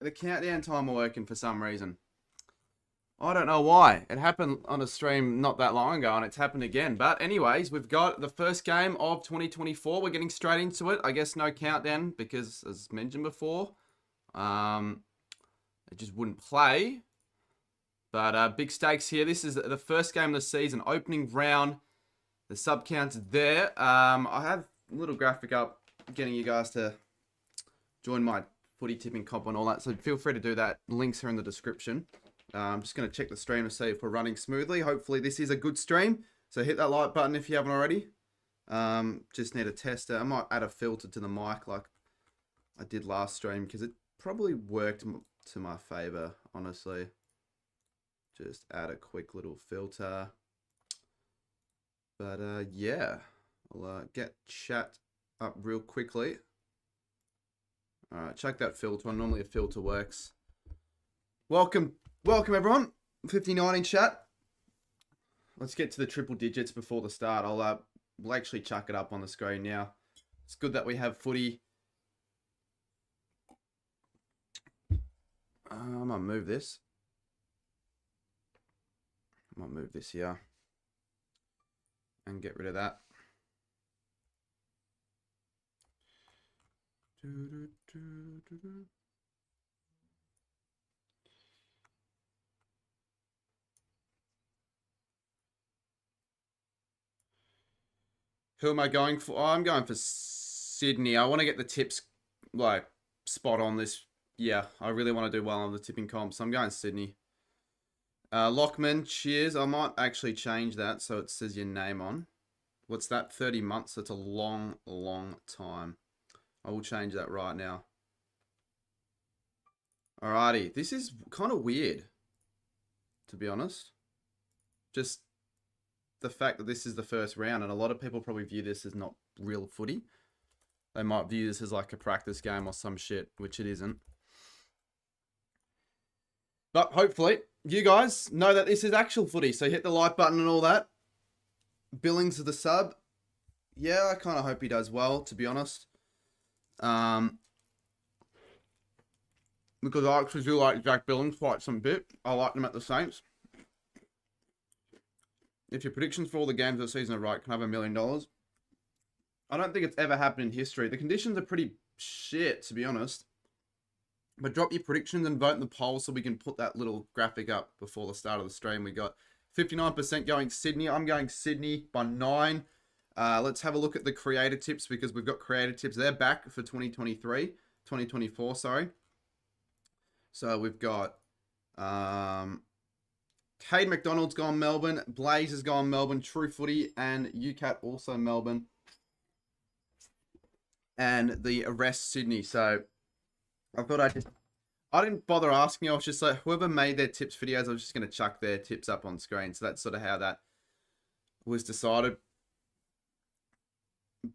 the countdown timer working for some reason. I don't know why. It happened on a stream not that long ago, and it's happened again. But anyways, we've got the first game of 2024. We're getting straight into it. I guess no countdown because, as mentioned before, it just wouldn't play. But big stakes here. This is the first game of the season, opening round. The sub count's there. I have a little graphic up getting you guys to join my footy tipping comp and all that. So feel free to do that. Links are in the description. I'm just going to check the stream to see if we're running smoothly. Hopefully this is a good stream. So hit that like button if you haven't already. Just need a tester. I might add a filter to the mic like I did last stream because it probably worked to my favor, honestly. Just add a quick little filter. But yeah, I'll get chat up real quickly. All right, check that filter on. Normally a filter works. Welcome everyone. 59 in chat. Let's get to the triple digits before the start. We'll actually chuck it up on the screen now. It's good that we have footy. I'm gonna move this. I might move this here and get rid of that. Who am I going for? Oh, I'm going for Sydney. I want to get the tips like spot on this. Yeah, I really want to do well on the tipping comp, so I'm going Sydney. Lockman, cheers. I might actually change that so it says your name on. What's that? 30 months. That's a long, long time. I will change that right now. Alrighty. This is kind of weird, to be honest. Just the fact that this is the first round, and a lot of people probably view this as not real footy. They might view this as like a practice game or some shit, which it isn't. But hopefully, you guys know that this is actual footy, so hit the like button and all that. Billings of the sub. Yeah, I kind of hope he does well, to be honest. Because I actually do like Jack Billings quite some bit. I like him at the Saints. If your predictions for all the games of the season are right, can I have $1 million? I don't think it's ever happened in history. The conditions are pretty shit, to be honest. But drop your predictions and vote in the poll so we can put that little graphic up before the start of the stream. We got 59% going Sydney. I'm going Sydney by 9. Let's have a look at the creator tips because we've got creator tips. They're back for 2024, sorry. So we've got Cade McDonald's gone Melbourne. Blaze has gone Melbourne. True Footy and UCAT also Melbourne. And the Arrest Sydney. So I thought I didn't bother asking. I was just like, whoever made their tips videos, I was just going to chuck their tips up on screen. So that's sort of how that was decided.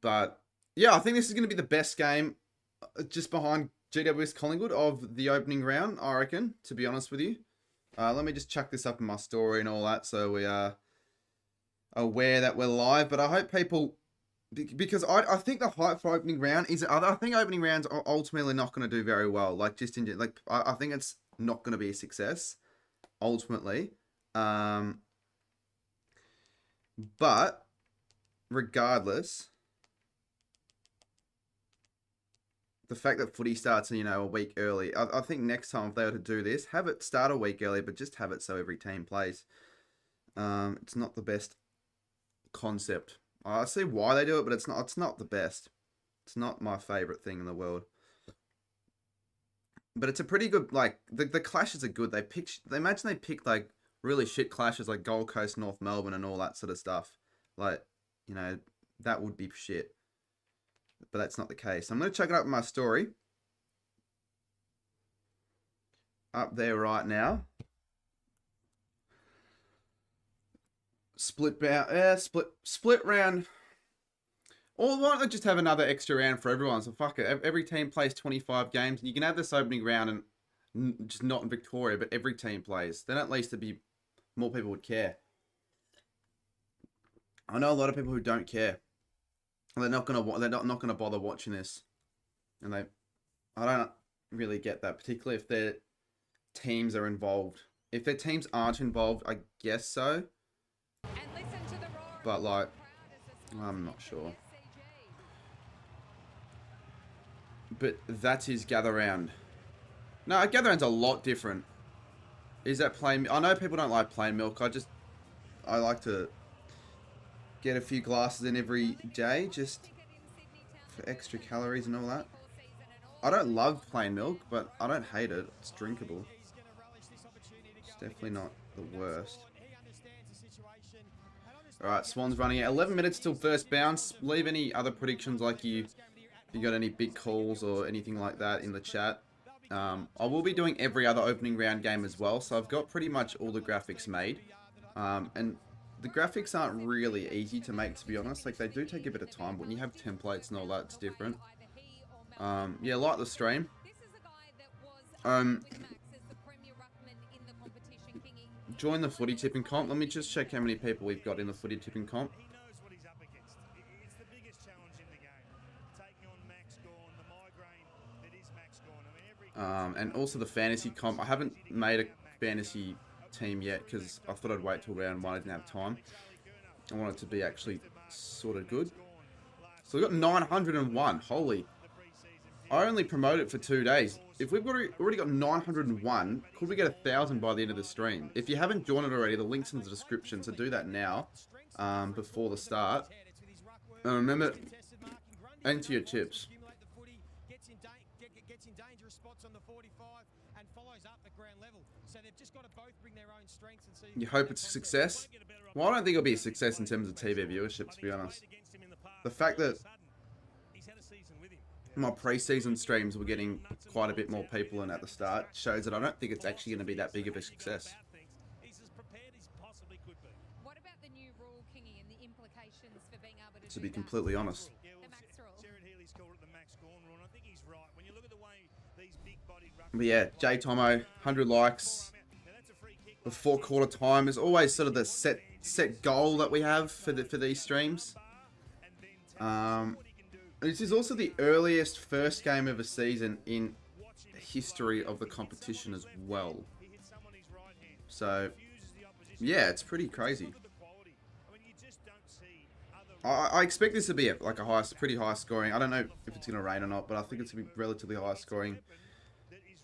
But yeah, I think this is going to be the best game just behind GWS Collingwood of the opening round, I reckon, to be honest with you. Let me just chuck this up in my story and all that so we are aware that we're live. But I hope people... Because I think the hype for opening round is... I think opening rounds are ultimately not going to do very well. Like, just in... Like, I think it's not going to be a success, ultimately. But, regardless... The fact that footy starts, a week early. I think next time if they were to do this, have it start a week early, but just have it so every team plays. It's not the best concept. I see why they do it, but it's not the best. It's not my favorite thing in the world. But it's a pretty good, like, the clashes are good. They imagine they pick, like, really shit clashes like Gold Coast, North Melbourne and all that sort of stuff. Like, that would be shit. But that's not the case. I'm going to check it up in my story. Up there right now. Split round. Or why don't they just have another extra round for everyone? So fuck it. Every team plays 25 games. And you can have this opening round and just not in Victoria, but every team plays. Then at least there'd be more people would care. I know a lot of people who don't care. They're not gonna bother watching this, and I don't really get that, particularly if their teams are involved. If their teams aren't involved, I guess so. But like, I'm not sure. But that is Gather Round. No, Gather Round's a lot different. Is that plain? I know people don't like plain milk. I like to get a few glasses in every day just for extra calories and all that. I don't love plain milk, but I don't hate it. It's drinkable. It's definitely not the worst. Alright, Swan's running it. 11 minutes till first bounce. Leave any other predictions like you got any big calls or anything like that in the chat. I will be doing every other opening round game as well, so I've got pretty much all the graphics made. And the graphics aren't really easy to make, to be honest. Like, they do take a bit of time, but when you have templates and all that, it's different. Yeah, like the stream. Join the footy tipping comp. Let me just check how many people we've got in the footy tipping comp. And also the fantasy comp. I haven't made a fantasy team yet because I thought I'd wait till round 1. I didn't have time. I want it to be actually sort of good. So we've got 901. Holy. I only promoted it for 2 days. If we've already got 901, could we get 1,000 by the end of the stream? If you haven't joined it already, the link's in the description, so do that now, before the start. And remember, enter your tips. You hope it's a success? Well, I don't think it'll be a success in terms of TV viewership, to be honest. The fact that my pre-season streams were getting quite a bit more people in at the start shows that I don't think it's actually going to be that big of a success. To be completely honest. But yeah, J Tomo, 100 likes before quarter time is always sort of the set goal that we have for these streams. This is also the earliest first game of a season in history of the competition as well. So yeah, it's pretty crazy. I expect this to be like a pretty high scoring. I don't know if it's going to rain or not, but I think it's going to be relatively high scoring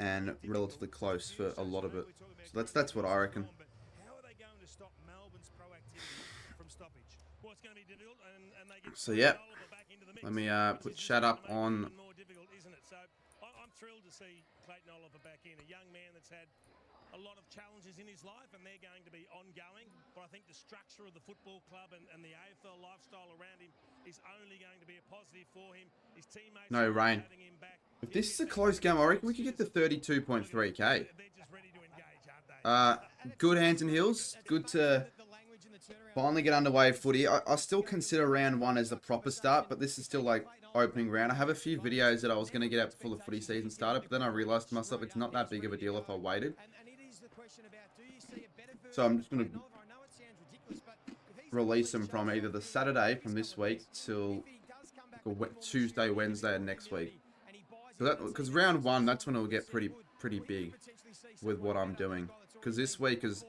and relatively close for a lot of it. So that's what I reckon. So yeah, let me put chat up on. I'm thrilled to see Clayton Oliver back in, a young man that's had a lot of challenges in his life, and they're going to be ongoing. But I think the structure of the football club and the AFL lifestyle around him is only going to be a positive for him. His teammates no rain. If this is a close game, I reckon we could get to 32.3k. Good hands and heels. Good to finally get underway footy. I still consider round 1 as the proper start, but this is still like opening round. I have a few videos that I was going to get out before the footy season started, but then I realised to myself it's not that big of a deal if I waited. So I'm just going to release them from either the Saturday from this week till Tuesday, Wednesday, and next week. Because round 1, that's when it'll get pretty big with what I'm doing. Because this week is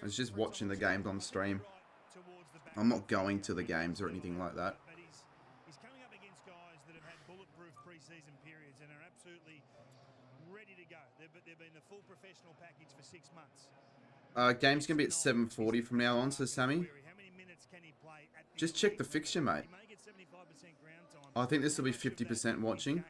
just watching the games on stream. I'm not going to the games or anything like that. He's coming up against guys that have had bulletproof pre-season periods and are absolutely ready to go. They've been the full professional package for 6 months. Game's going to be at 7:40 from now on, says Sammy. Just check the fixture, mate. I think this will be 50% watching.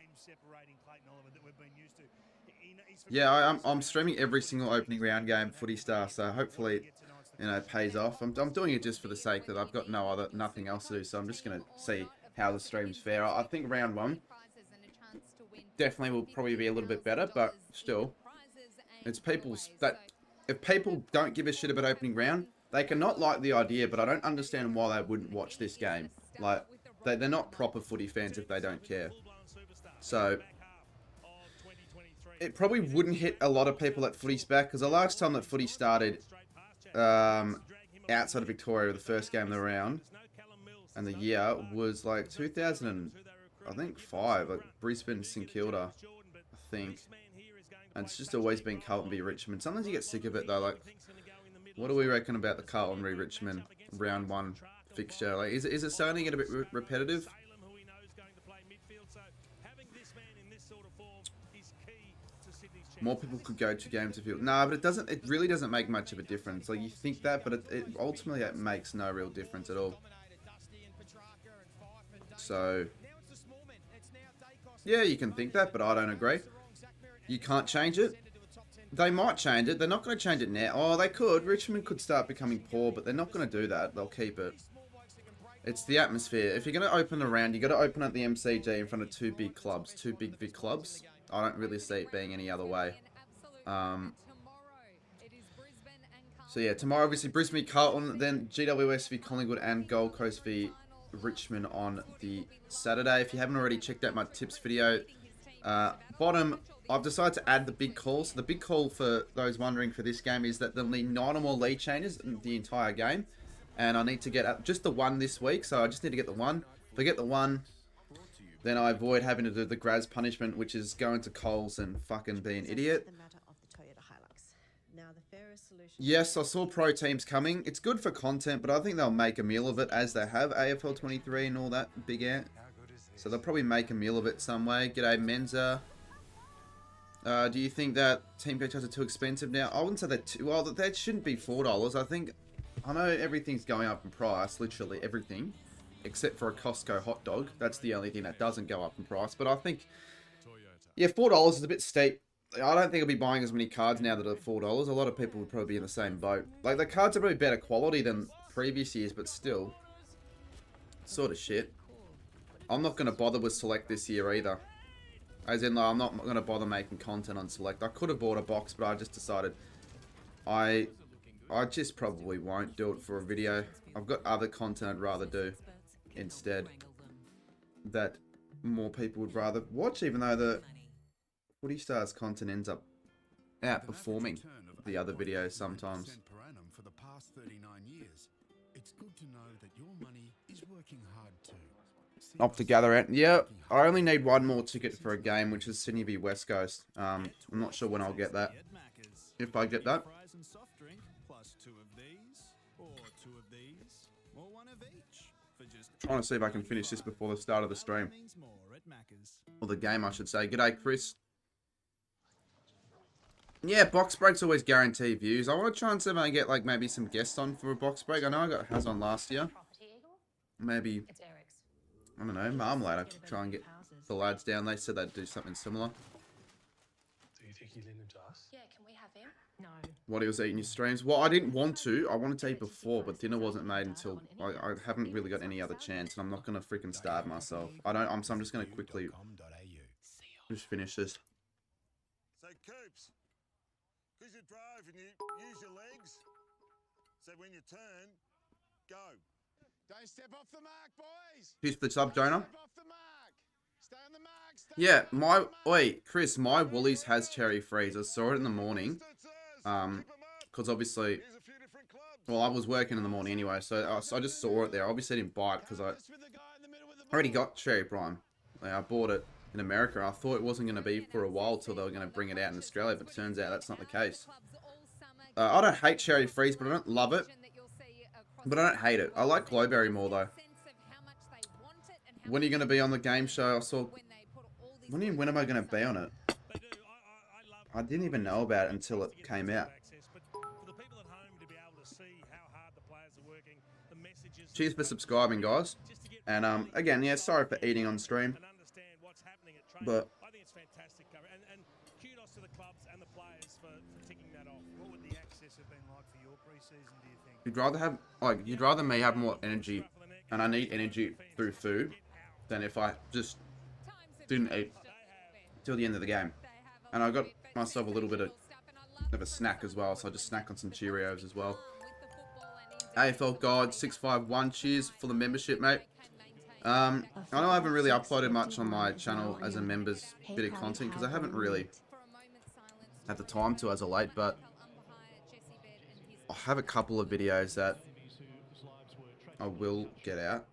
Yeah, I'm streaming every single opening round game Footy Star, so hopefully, you know, it pays off. I'm doing it just for the sake that I've got nothing else to do, so I'm just going to see how the streams fare. I think round 1 definitely will probably be a little bit better, but still, it's if people don't give a shit about opening round, they can not like the idea, but I don't understand why they wouldn't watch this game. Like, they're not proper footy fans if they don't care. So it probably wouldn't hit a lot of people at Footy's back, because the last time that Footy started outside of Victoria, the first game of the round and the year was like 2005, like Brisbane St Kilda, I think. And it's just always been Carlton v Richmond. Sometimes you get sick of it though. Like, what do we reckon about the Carlton v Richmond round 1 fixture? Like, is it starting to get a bit repetitive? More people could go to games if you... Nah, but it doesn't. It really doesn't make much of a difference. Like, you think that, but it ultimately it makes no real difference at all. So, yeah, you can think that, but I don't agree. You can't change it. They might change it. They're not going to change it now. Oh, they could. Richmond could start becoming poor, but they're not going to do that. They'll keep it. It's the atmosphere. If you're going to open a round, you got to open up the MCG in front of two big clubs. Two big clubs. I don't really see it being any other way. So yeah, tomorrow obviously Brisbane v Carlton, then GWS v Collingwood and Gold Coast v Richmond on the Saturday. If you haven't already checked out my tips video, bottom, I've decided to add the big call. So the big call for those wondering for this game is that they'll need 9 or more lead changes in the entire game. And I need to get just the 1 this week, so I just need to get the 1. If I get the 1, then I avoid having to do the Graz punishment, which is going to Coles and fucking be an idiot. Yes, I saw pro teams coming. It's good for content, but I think they'll make a meal of it as they have AFL 23 and all that big ant. So they'll probably make a meal of it some way. G'day, Menza. Do you think that team coaches are too expensive now? I wouldn't say that too. Well, that shouldn't be $4. I know everything's going up in price, literally everything, except for a Costco hot dog. That's the only thing that doesn't go up in price. But I think, yeah, $4 is a bit steep. I don't think I'll be buying as many cards now that are $4. A lot of people would probably be in the same boat. Like, the cards are probably better quality than previous years, but still, sort of shit. I'm not going to bother with Select this year either. As in, like, I'm not going to bother making content on Select. I could have bought a box, but I just decided I just probably won't do it for a video. I've got other content I'd rather do instead that more people would rather watch, even though the Footy Stars content ends up outperforming the other videos sometimes. Off to gather out. Yeah, I only need 1 more ticket for a game, which is Sydney v West Coast. I'm not sure when I'll get that. If I get that. Trying to see if I can finish this before the start of the stream. Or the game, I should say. G'day, Chris. Yeah, box breaks always guarantee views. I want to try and see if I can get, like, maybe some guests on for a box break. I know I got Haz on last year. Maybe, I don't know, Marmalade. I could try and get the lads down. They said they'd do something similar. Do you think he'll lend him to us? Yeah, can we have him? No. What he was eating his streams. Well, I didn't want to. I wanted to eat before, but dinner wasn't made until I haven't really got any other chance, and I'm not gonna freaking starve myself. So I'm just gonna quickly just finish this. So Coops, because you drive and you use your legs, so when you turn, go. Don't step off the mark, boys. Here's the sub, Jonah. Step off the mark. Stay on the mark. Stay Yeah, Chris, my Woolies has cherry freeze. I saw it in the morning. Because obviously, well, I was working in the morning anyway, so I just saw it there. Obviously, I didn't buy it because I already got Cherry Prime. Like, I bought it in America. I thought it wasn't going to be for a while till they were going to bring it out in Australia, but it turns out that's not the case. I don't hate Cherry Freeze, but I don't love it. But I don't hate it. I like Glowberry more, though. When are you going to be on the game show? When am I going to be on it? I didn't even know about it until it came out. Cheers for subscribing, guys. And again, yeah, sorry for eating on stream. But I think it's fantastic cover, and kudos to the clubs and the players for ticking that off. What would the access have been like for your pre-season, do you think? you'd rather me have more energy, and I need energy through food, than if I just didn't eat till the end of the game. And I got myself a little bit of a snack as well, so I just snack on some Cheerios as well. AFL God 651, cheers for the membership, mate. I know I haven't really uploaded much on my channel as a members bit of content because I haven't really had the time to as of late, but I have a couple of videos that I will get out,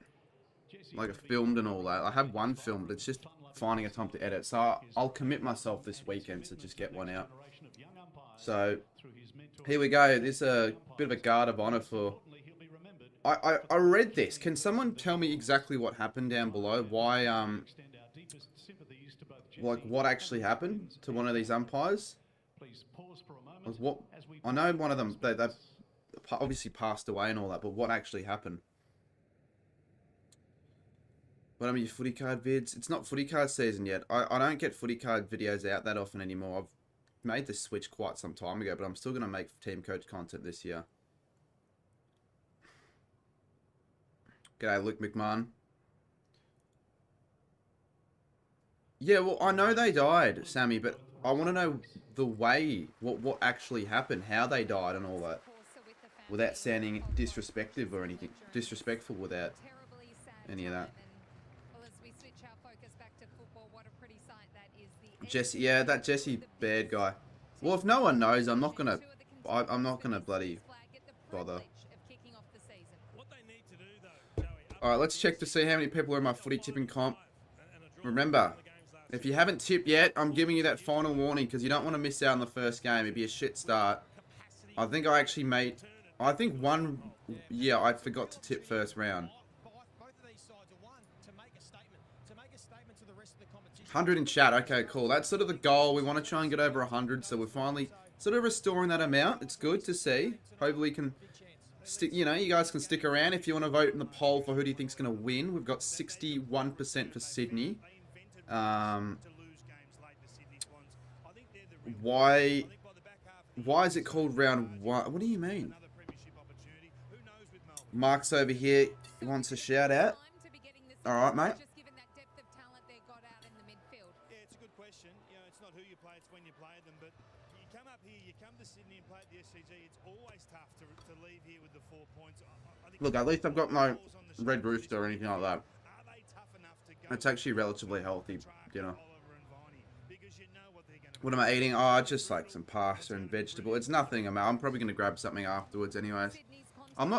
like filmed and all that. I have one filmed, it's just finding a time to edit. So I'll commit myself this weekend to just get one out. So here we go. This is a bit of a guard of honor for... I read this. Can someone tell me exactly what happened down below? Why, like, what actually happened to one of these umpires? Like, what... I know one of them, they've obviously passed away and all that, but what actually happened? What are your footy card vids? It's not footy card season yet. I don't get footy card videos out that often anymore. I've made the switch quite some time ago, but I'm still going to make team coach content this year. G'day, Luke McMahon. Yeah, well, I know they died, Sammy, but I want to know the way, what actually happened, how they died and all that. Without sounding disrespectful or anything. Disrespectful without any of that. Jesse, yeah, that Jesse Baird guy. Well, if no one knows, I'm not gonna bloody bother. All right, let's check to see how many people are in my footy tipping comp. Remember, if you haven't tipped yet, I'm giving you that final warning because you don't want to miss out on the first game. It'd be a shit start. I think I actually made. I think one. Yeah, I forgot to tip first round. 100 in chat. Okay, cool. That's sort of the goal. We want to try and get over 100, so we're finally sort of restoring that amount. It's good to see. Hopefully we can stick, you know, you guys can stick around if you want to vote in the poll for who do you think's going to win. We've got 61% for Sydney. Why is it called round 1? What do you mean? Mark's over here. He wants a shout out. All right, mate. Look, at least I've got no red rooster or anything like that. It's actually relatively healthy dinner. What am I eating? Oh, just like some pasta and vegetable. It's nothing. I'm probably going to grab something afterwards anyways. I'm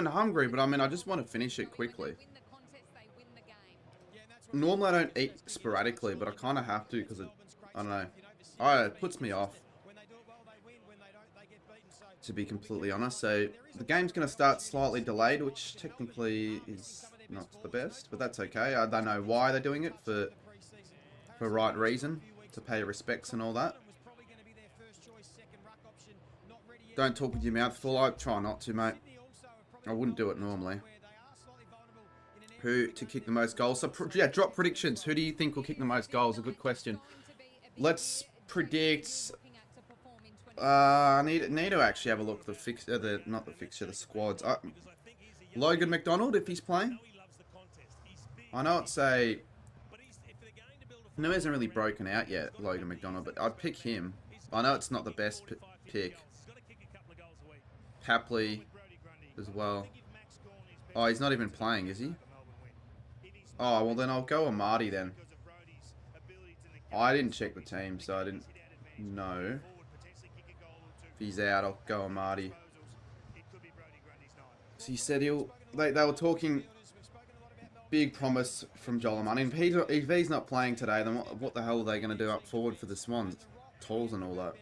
hungry, but I mean, I just want to finish it quickly. Normally I don't eat sporadically, but I kind of have to because I don't know. It puts me off, to be completely honest. So the game's going to start slightly delayed, which technically is not the best, but that's okay. I don't know why they're doing it, for right reason, to pay respects and all that. Don't talk with your mouth full. I try not to, mate. I wouldn't do it normally. Who to kick the most goals? So yeah, drop predictions. Who do you think will kick the most goals? A good question. Let's predict. I need to actually have a look at the squads. Logan McDonald, if he's playing. I know it's a... No, he hasn't really broken out yet, Logan McDonald, but I'd pick him. I know it's not the best pick. Papley as well. Oh, he's not even playing, is he? Oh, well then I'll go Amadi then. I didn't check the team, so I didn't know. If he's out, I'll go Amadi. So he said they were talking big promise from Joel Amadi. And if he's not playing today, then what the hell are they going to do up forward for the Swans? Tolls and all that.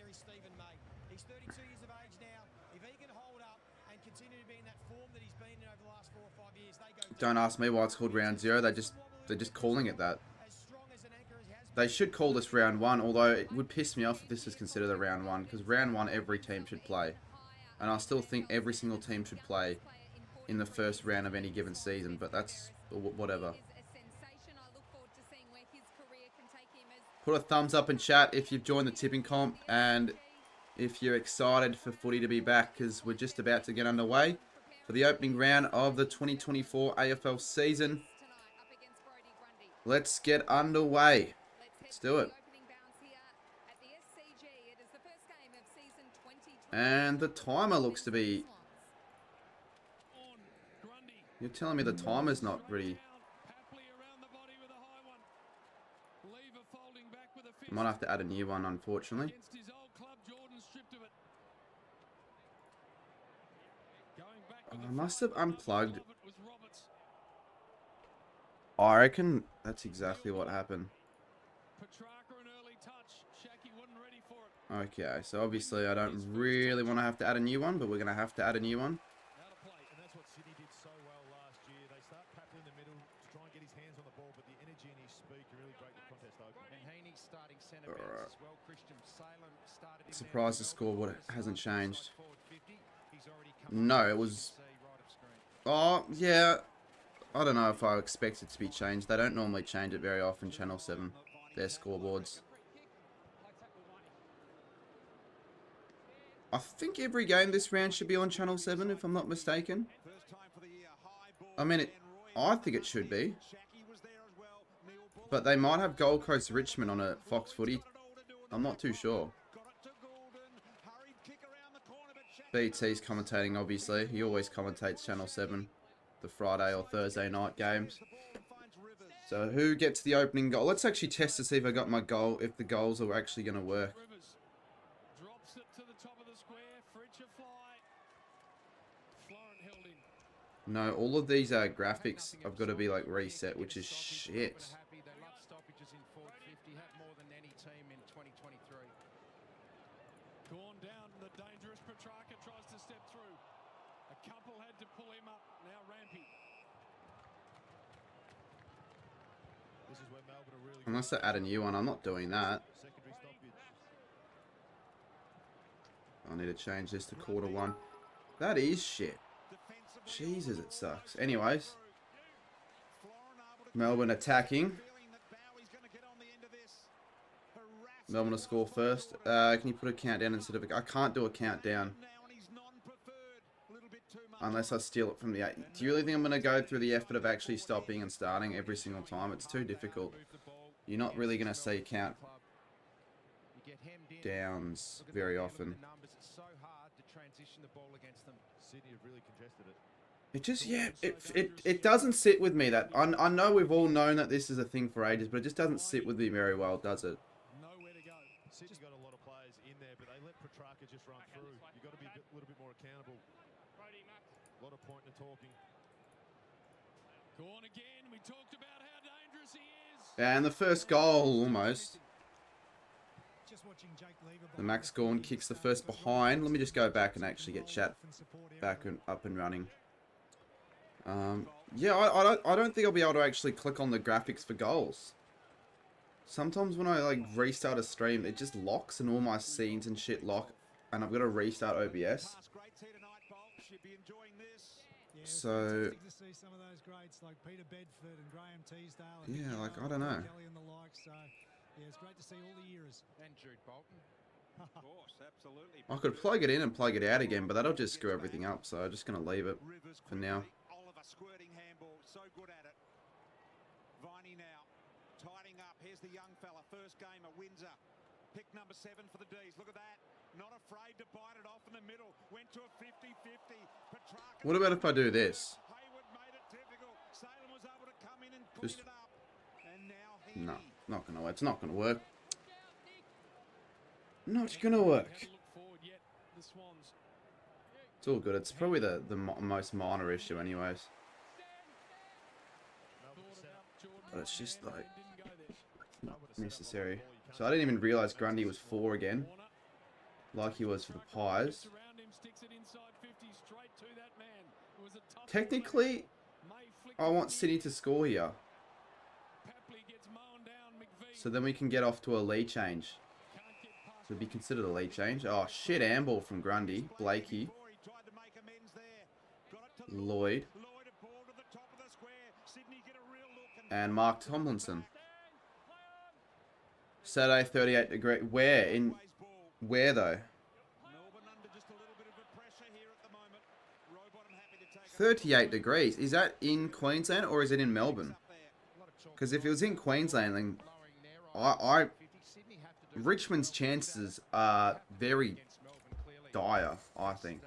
Don't ask me why it's called round 0. They're just calling it that. They should call this round 1, although it would piss me off if this is considered a round 1, because round 1 every team should play. And I still think every single team should play in the first round of any given season, but that's whatever. Put a thumbs up in chat if you've joined the tipping comp and if you're excited for footy to be back, because we're just about to get underway for the opening round of the 2024 AFL season. Let's get underway. Let's do it. And the timer looks to be... You're telling me the timer's not ready. I might have to add a new one, unfortunately. I must have unplugged. I reckon that's exactly what happened. Okay, so obviously I don't really want to have to add a new one, but we're going to have to add a new one. Out of play, and that's what Sydney did so well last year. They start Papley in the middle to try and get his hands on the ball, but the energy and his speed can really break the contest open. And Heaney starting centre bounce as well. Christian Salem started in Surprised the there as well. scoreboard hasn't changed. Forward 50. He's already come No, up, it as you was... can see right of screen. Oh, yeah. I don't know if I expect it to be changed. They don't normally change it very often, Channel 7, their scoreboards. I think every game this round should be on Channel 7, if I'm not mistaken. I mean, I think it should be. But they might have Gold Coast Richmond on a Fox Footy. I'm not too sure. BT's commentating, obviously. He always commentates Channel 7, the Friday or Thursday night games. So who gets the opening goal? Let's actually test to see if I got my goal, if the goals are actually going to work. Drops it to the top of the square. Fridge a fly. Florent held in. No, all of these graphics I've got to be like reset, which is shit. They love stoppages in forward 50. Have more than any team in 2023. Gone down, the dangerous Petrarca tries to step through. A couple had to pull him up. Now Rampy. This is where Melbourne are really Unless they add a new one, I'm not doing that. secondary stoppage. I need to change this to quarter one. That is shit. Jesus, it sucks. Anyways, Melbourne attacking. Melbourne to score first. Can you put a countdown instead of a... I can't do a countdown. Unless I steal it from the... Do you really think I'm going to go through the effort of actually stopping and starting every single time? It's too difficult. You're not really going to see countdowns very often. Sydney have really congested it. It just, yeah, it doesn't sit with me. That I know we've all known that this is a thing for ages, but it just doesn't sit with me very well, does it? Nowhere to go. Sydney's got a lot of players in there, but they let Petrarca just run through. You've got to be a little bit more accountable. A lot of pointing and talking. Gone again. We talked about how dangerous he is. And the first goal, almost. Just watching Jake Lever. The Max Gorn kicks the first behind. Let me just go back and actually get chat back and up and running. Yeah, I don't think I'll be able to actually click on the graphics for goals. Sometimes when I like restart a stream, it just locks and all my scenes and shit lock, and I've got to restart OBS. So yeah, like I don't know. Yeah, it's great to see all the years. And Jude Bolton. Of course, absolutely. I could plug it in and plug it out again, but that'll just screw everything up. So I'm just gonna leave it for now. Oliver squirting handball, so good at it. Viney now, tidying up. Here's the young fella, first game at Windsor. Pick number 7 for the D's. Look at that. Not afraid to bite it off in the middle. Went to a 50-50. Petrarca. What about if I do this? Hayward made it difficult. Salem was able to come in and Just- clean it up. And now No, Heaney. not gonna work. It's not gonna work. Not gonna work. Haven't looked forward yet. The Swans. It's all good. It's probably the most minor issue, anyways. Thought about Jordan But it's just Ryan like and didn't go there. not necessary. So I didn't even realise Grundy was 4 again, like he was for the Pies. Around him, sticks it inside 50, straight to that man. It was a tough Technically, May flick I want City to score here, Papley gets mown down. McVeigh so then we can get off to a lead change. can't get past. Would be considered a lead change. Oh shit! Handball from Grundy, Blakey, Before he tried to make amends there. Got it to Lloyd, Lloyd, a ball to the top of the square. Sydney get a real look. and Mark Tomlinson. Saturday, 38 degree. Where in? Where though? Melbourne under just a little bit of a pressure here at the moment. Rowbottom happy to take 38 degrees. Is that in Queensland or is it in Melbourne? up there. Because if it was in Queensland, then Richmond's chances are very dire, I think.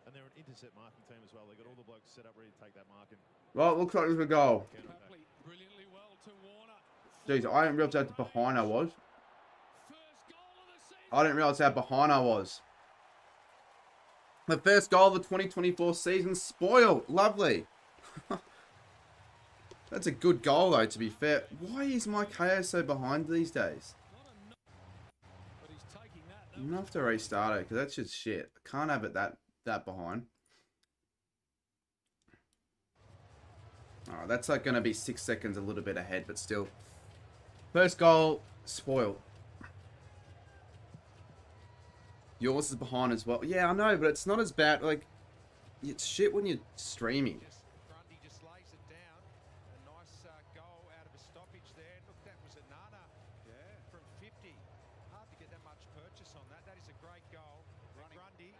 And they're an intercept marking team as well. They've got all the blokes set up ready to take that marking. Well, looks like there's a goal. Papley brilliantly well to Warner. Jeez, I didn't realise how behind I was. First goal of the season. I didn't realise how behind I was. The first goal of the 2024 season spoiled. Lovely. That's a good goal, though, to be fair. Why is my KO so behind these days? I'm gonna have to restart it because that's just shit. I can't have it that behind. Alright, that's like gonna be 6 seconds a little bit ahead, but still. First goal, spoiled. Yours is behind as well. Yeah, I know, but it's not as bad. Like, it's shit when you're streaming. Grundy just lays it down. A nice goal out of a stoppage there. Look, that was a nana from 50. Hard to get that much purchase on that. That is a great goal. Grundy,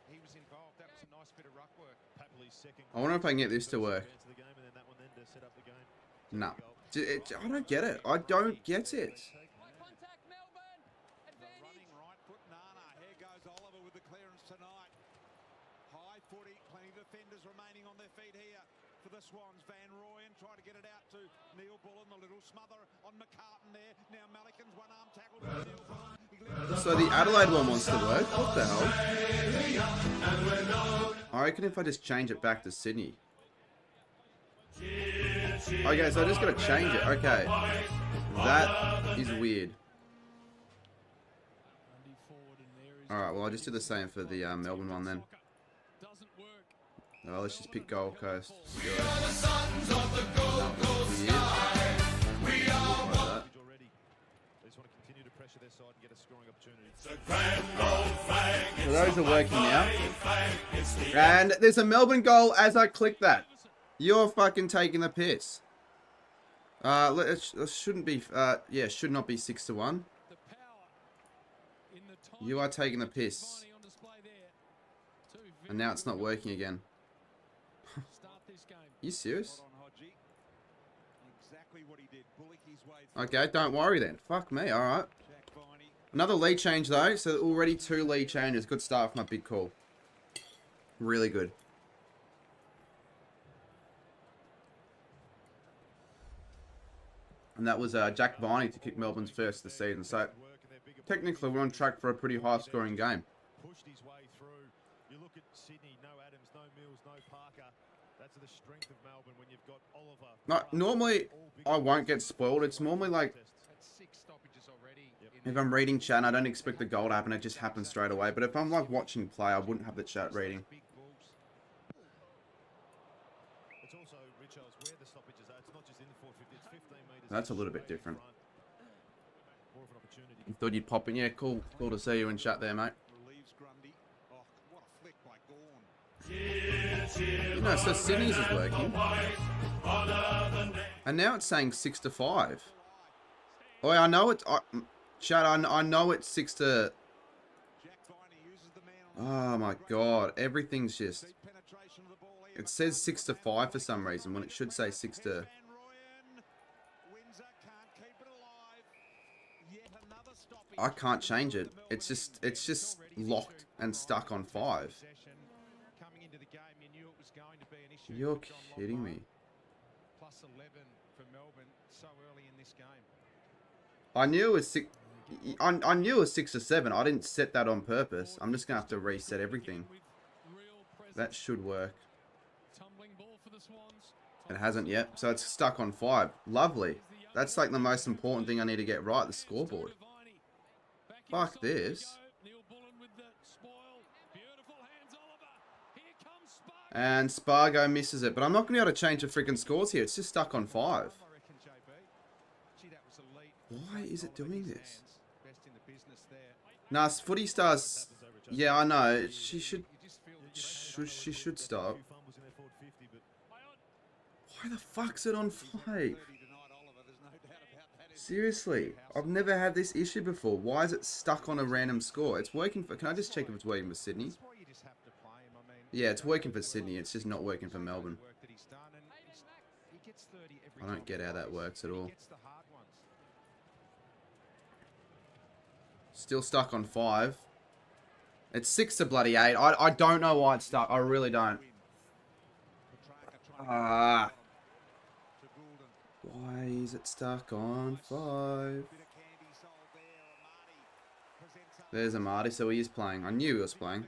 he was involved. That was a nice bit of ruck work. I wonder if I can get this to work. No. I don't get it. I don't get it. Running right foot Nana. Here goes Oliver with the clearance tonight. High footy, plenty of defenders remaining on their feet here for the Swans. Van Rooyen trying to get it out to Neil Bullen. The little smother on McCartan there. Now Malikan's one arm tackled by Neil Bullen. So the Adelaide one wants to work. What the hell? I reckon if I just change it back to Sydney. Okay, so I just gotta change it. Okay. That is weird. Alright, well, I'll just do the same for the Melbourne one then. Oh, let's just pick Gold Coast. So those are working now. And there's a Melbourne goal as I click that. You're fucking taking the piss. It shouldn't be, yeah, should not be 6-1. You are taking the piss. And now it's not working again. You serious? Okay, don't worry then. Fuck me, alright. Another lead change though, so already 2 lead changes. Good start from my big call. Really good. And that was Jack Viney to kick Melbourne's first of the season. So technically we're on track for a pretty high scoring game. Pushed his way through. You look at Sydney, no Adams, no Mills, no Parker. That's the strength of Melbourne when you've got Oliver. No, normally I won't get spoiled. It's normally like if I'm reading chat and I don't expect the goal to happen, it just happens straight away. But if I'm like watching play, I wouldn't have the chat reading. It's also, Richos, where the stoppages are. It's not just in the 450, it's 15 metres. That's a little bit different. More of an opportunity. I thought you'd pop in. Yeah, cool to see you in chat there, mate. Relieves Grundy. Oh, what a flick by Gawn. You know, so Sydney's is working. And now it's saying 6-5. Oh, I know it's... Chat, I know it's 6 to... Oh my god, everything's just... It says 6-5 for some reason when it should say 6 to... I can't change it. It's just locked and stuck on 5. You're kidding me. Plus 11 for Melbourne so early in this game. I knew it was 6. I knew it was 6 or 7. I didn't set that on purpose. I'm just gonna have to reset everything. That should work. It hasn't yet, so it's stuck on 5. Lovely. That's like the most important thing I need to get right. The scoreboard. Fuck this. And Spargo misses it, but I'm not gonna be able to change the freaking scores here. It's just stuck on 5. Why is it doing this? Nah, Footy Stars. Yeah, I know. She should stop. Why the fuck's it on 5? Seriously, I've never had this issue before. Why is it stuck on a random score? It's working for... Can I just check if it's working for Sydney? Yeah, it's working for Sydney. It's just not working for Melbourne. I don't get how that works at all. Still stuck on 5. It's 6 to bloody 8. I don't know why it's stuck. I really don't. Ah. Why is it stuck on 5? There's Amadi, so he is playing. I knew he was playing.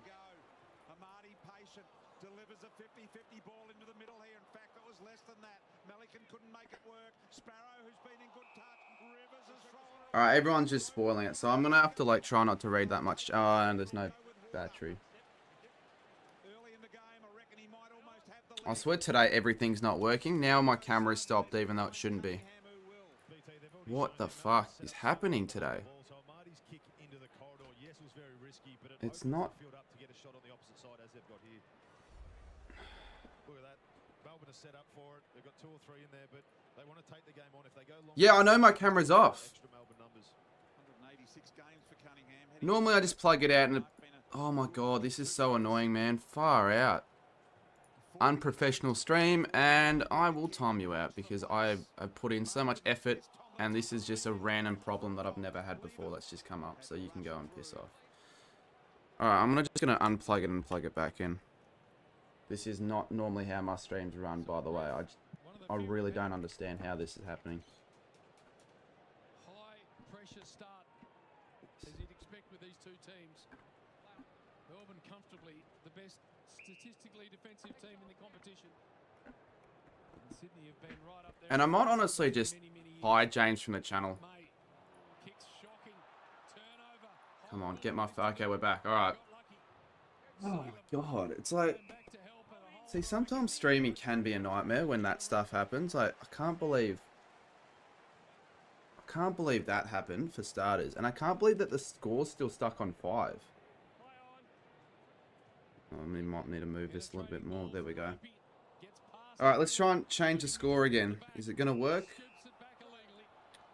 Patient delivers a 50-50 ball into the middle here. In fact, it was less than that. Melican couldn't make it work. Sparrow, who's been in good touch. Rivers has thrown it. Alright, everyone's just spoiling it, so I'm gonna have to like try not to read that much. Oh, and there's no battery. Early in the game, I reckon he might almost have the I swear today everything's not working. Now my camera's stopped even though it shouldn't be. What the fuck is happening today? It's not. Yeah, I know my camera's off. Normally I just plug it out and oh my god, this is so annoying, man. Far out. Unprofessional stream, and I will time you out because I put in so much effort, and this is just a random problem that I've never had before that's just come up, so you can go and piss off. Alright, I'm just gonna unplug it and plug it back in. This is not normally how my streams run, by the way. I really don't understand how this is happening. High pressure start, as you'd expect with these two teams. Melbourne comfortably the best statistically defensive team in the competition. And Sydney have been right up there. And I might honestly just hide James from the channel. Kicks shocking. Turnover. Come on, get my... Okay, we're back. Alright. Oh my god, it's like... See, sometimes streaming can be a nightmare when that stuff happens. Like, I can't believe that happened, for starters. And I can't believe that the score's still stuck on 5. We might need to move this a little bit more. There we go. Alright, let's try and change the score again. Is it going to work?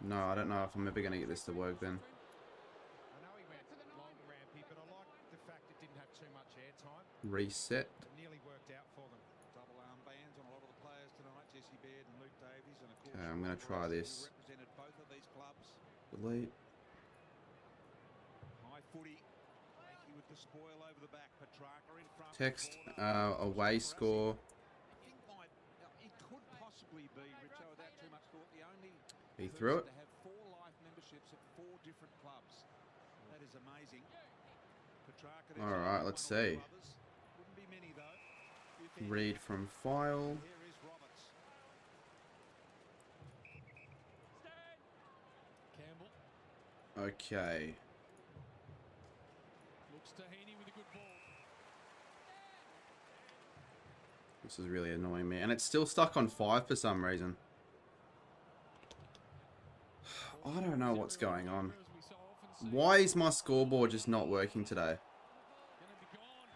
No, I don't know if I'm ever going to get this to work then. I know he went long rampy, but I like the fact it didn't have too much airtime. Reset. It nearly worked out for them. Double armbands on a lot of the players tonight, Jesse Baird and Luke Davies, and of course, Okay, I'm going to try this. represented both of these clubs. Delete. High footy. Lakey with the spoil over the back. Petrarca in front. Text. Away score. It could possibly be, Richo, without too much thought, the only He threw it. person to have 4 life memberships at 4 different clubs. That is amazing. Petrarca, there's Alright, one let's or two see. others. Wouldn't be many though. If any. Read from file. Here is Roberts. Campbell Okay. looks to Heaney with a good ball. This is really annoying me. And it's still stuck on 5 for some reason. I don't know what's going on. Why is my scoreboard just not working today?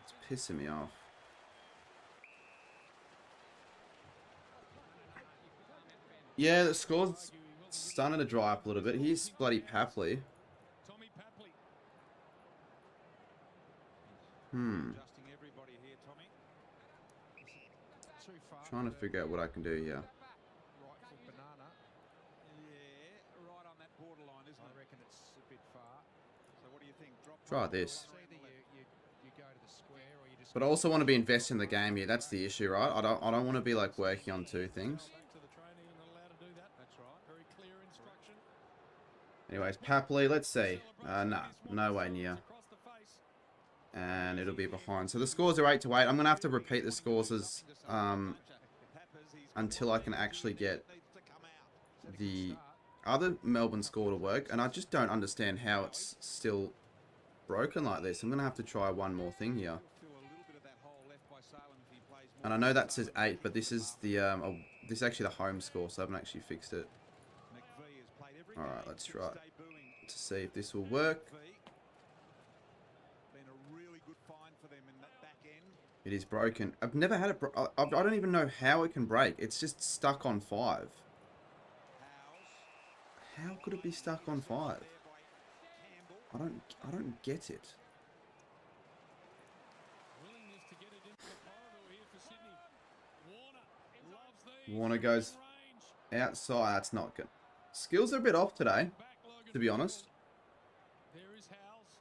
It's pissing me off. Yeah, the score's starting to dry up a little bit. Here's bloody Papley. Tommy Papley. Adjusting everybody here, Tommy. Too far. Trying to figure out what I can do here. Right foot banana. Yeah, right on that borderline, isn't it? I reckon it's a bit far. So what do you think? Try this. Either you go to the square or you just But I also want to be invested in the game here. That's the issue, right? I don't want to be like working on 2 things. Back to the training and not allowed to do that. That's right. Very clear instruction. Anyways, Papley, let's see. Nah, no way near. Across the face. And it'll be behind. So the scores are 8 to 8. I'm gonna have to repeat the scores as until I can actually get the other Melbourne score to work. And I just don't understand how it's still broken like this. I'm gonna have to try one more thing here. And I know that says 8, but this is the this is actually the home score, so I haven't actually fixed it. Alright, let's try it to see if this will work. Been a really good find for them in that back end. It is broken. I've never had it. I don't even know how it can break. It's just stuck on 5. How could it be stuck on 5? I don't get it. Willingness to get it into the corridor here for Sydney. Warner loves these. Warner goes Range. outside. That's not good. Skills are a bit off today, Back Logan. to be honest. There is Howes.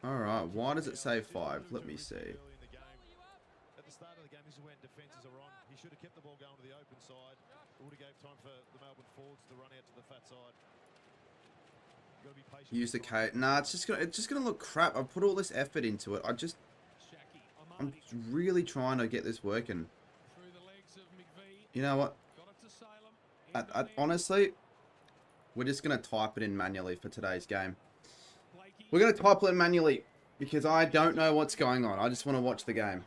Alright, why does it say 5? Let me see. At the start of the game, this is when defences are on. He should have kept the ball going to the open side. It would have gave time for the Melbourne forwards to run out to the fat side. You've got to be patient. Use the K. Nah, it's just gonna look crap. I've put all this effort into it. Shacky. I'm I'm really trying to get this working. Through the legs of McVee. You know what? Got it to Salem. Honestly, we're just going to type it in manually for today's game. We're going to type it in manually because I don't know what's going on. I just want to watch the game.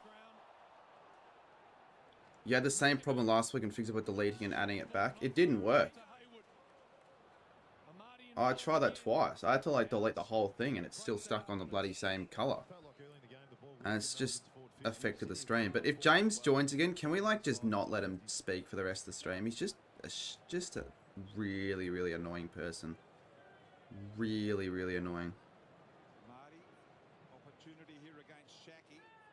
You had the same problem last week and fixed it with deleting and adding it back. It didn't work. I tried that twice. I had to like delete the whole thing and it's still stuck on the bloody same colour. And it's just affected the stream. But if James joins again, can we like just not let him speak for the rest of the stream? He's just a really, really annoying person. Really, really annoying.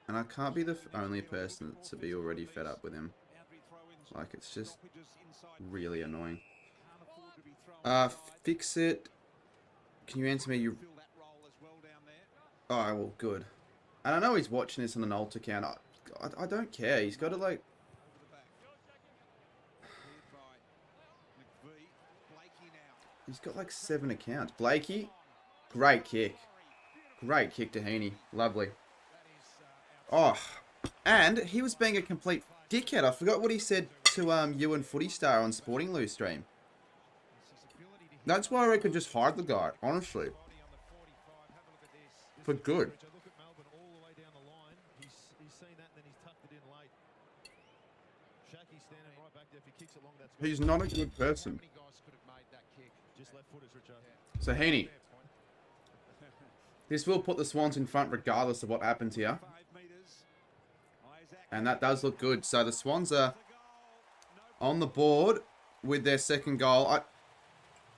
And I can't be the only person to be already fed up with him. Like, it's just really annoying. Fix it. Can you answer me? You. Oh, well, good. And I know he's watching this on an alt account. I don't care. He's got to, like... He's got, like, 7 accounts. Blakey, great kick. Great kick to Heaney. Lovely. Oh, and he was being a complete dickhead. I forgot what he said to you and Footy Star on Sporting Lou stream. That's why I reckon just hide the guy, honestly. For good. He's not a good person. So Heaney, this will put the Swans in front regardless of what happens here. And that does look good. So the Swans are on the board with their second goal. I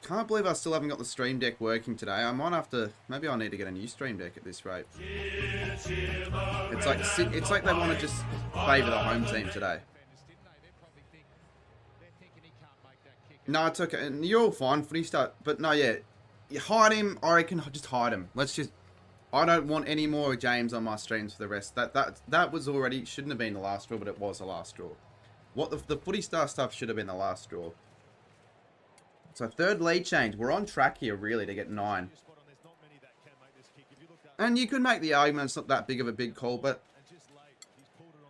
can't believe I still haven't got the stream deck working today. I might have to... Maybe I'll need to get a new stream deck at this rate. It's like they want to just favour the home team today. No, it's okay. And you're all fine. Footy start. But no, yeah. You hide him. I reckon just hide him. Let's just... I don't want any more James on my streams for the rest. That was already... Shouldn't have been the last straw, but it was the last straw. What the Footy Star stuff should have been the last straw. So third lead change. We're on track here, really, to get 9. And you could make the argument it's not that big of a big call, but...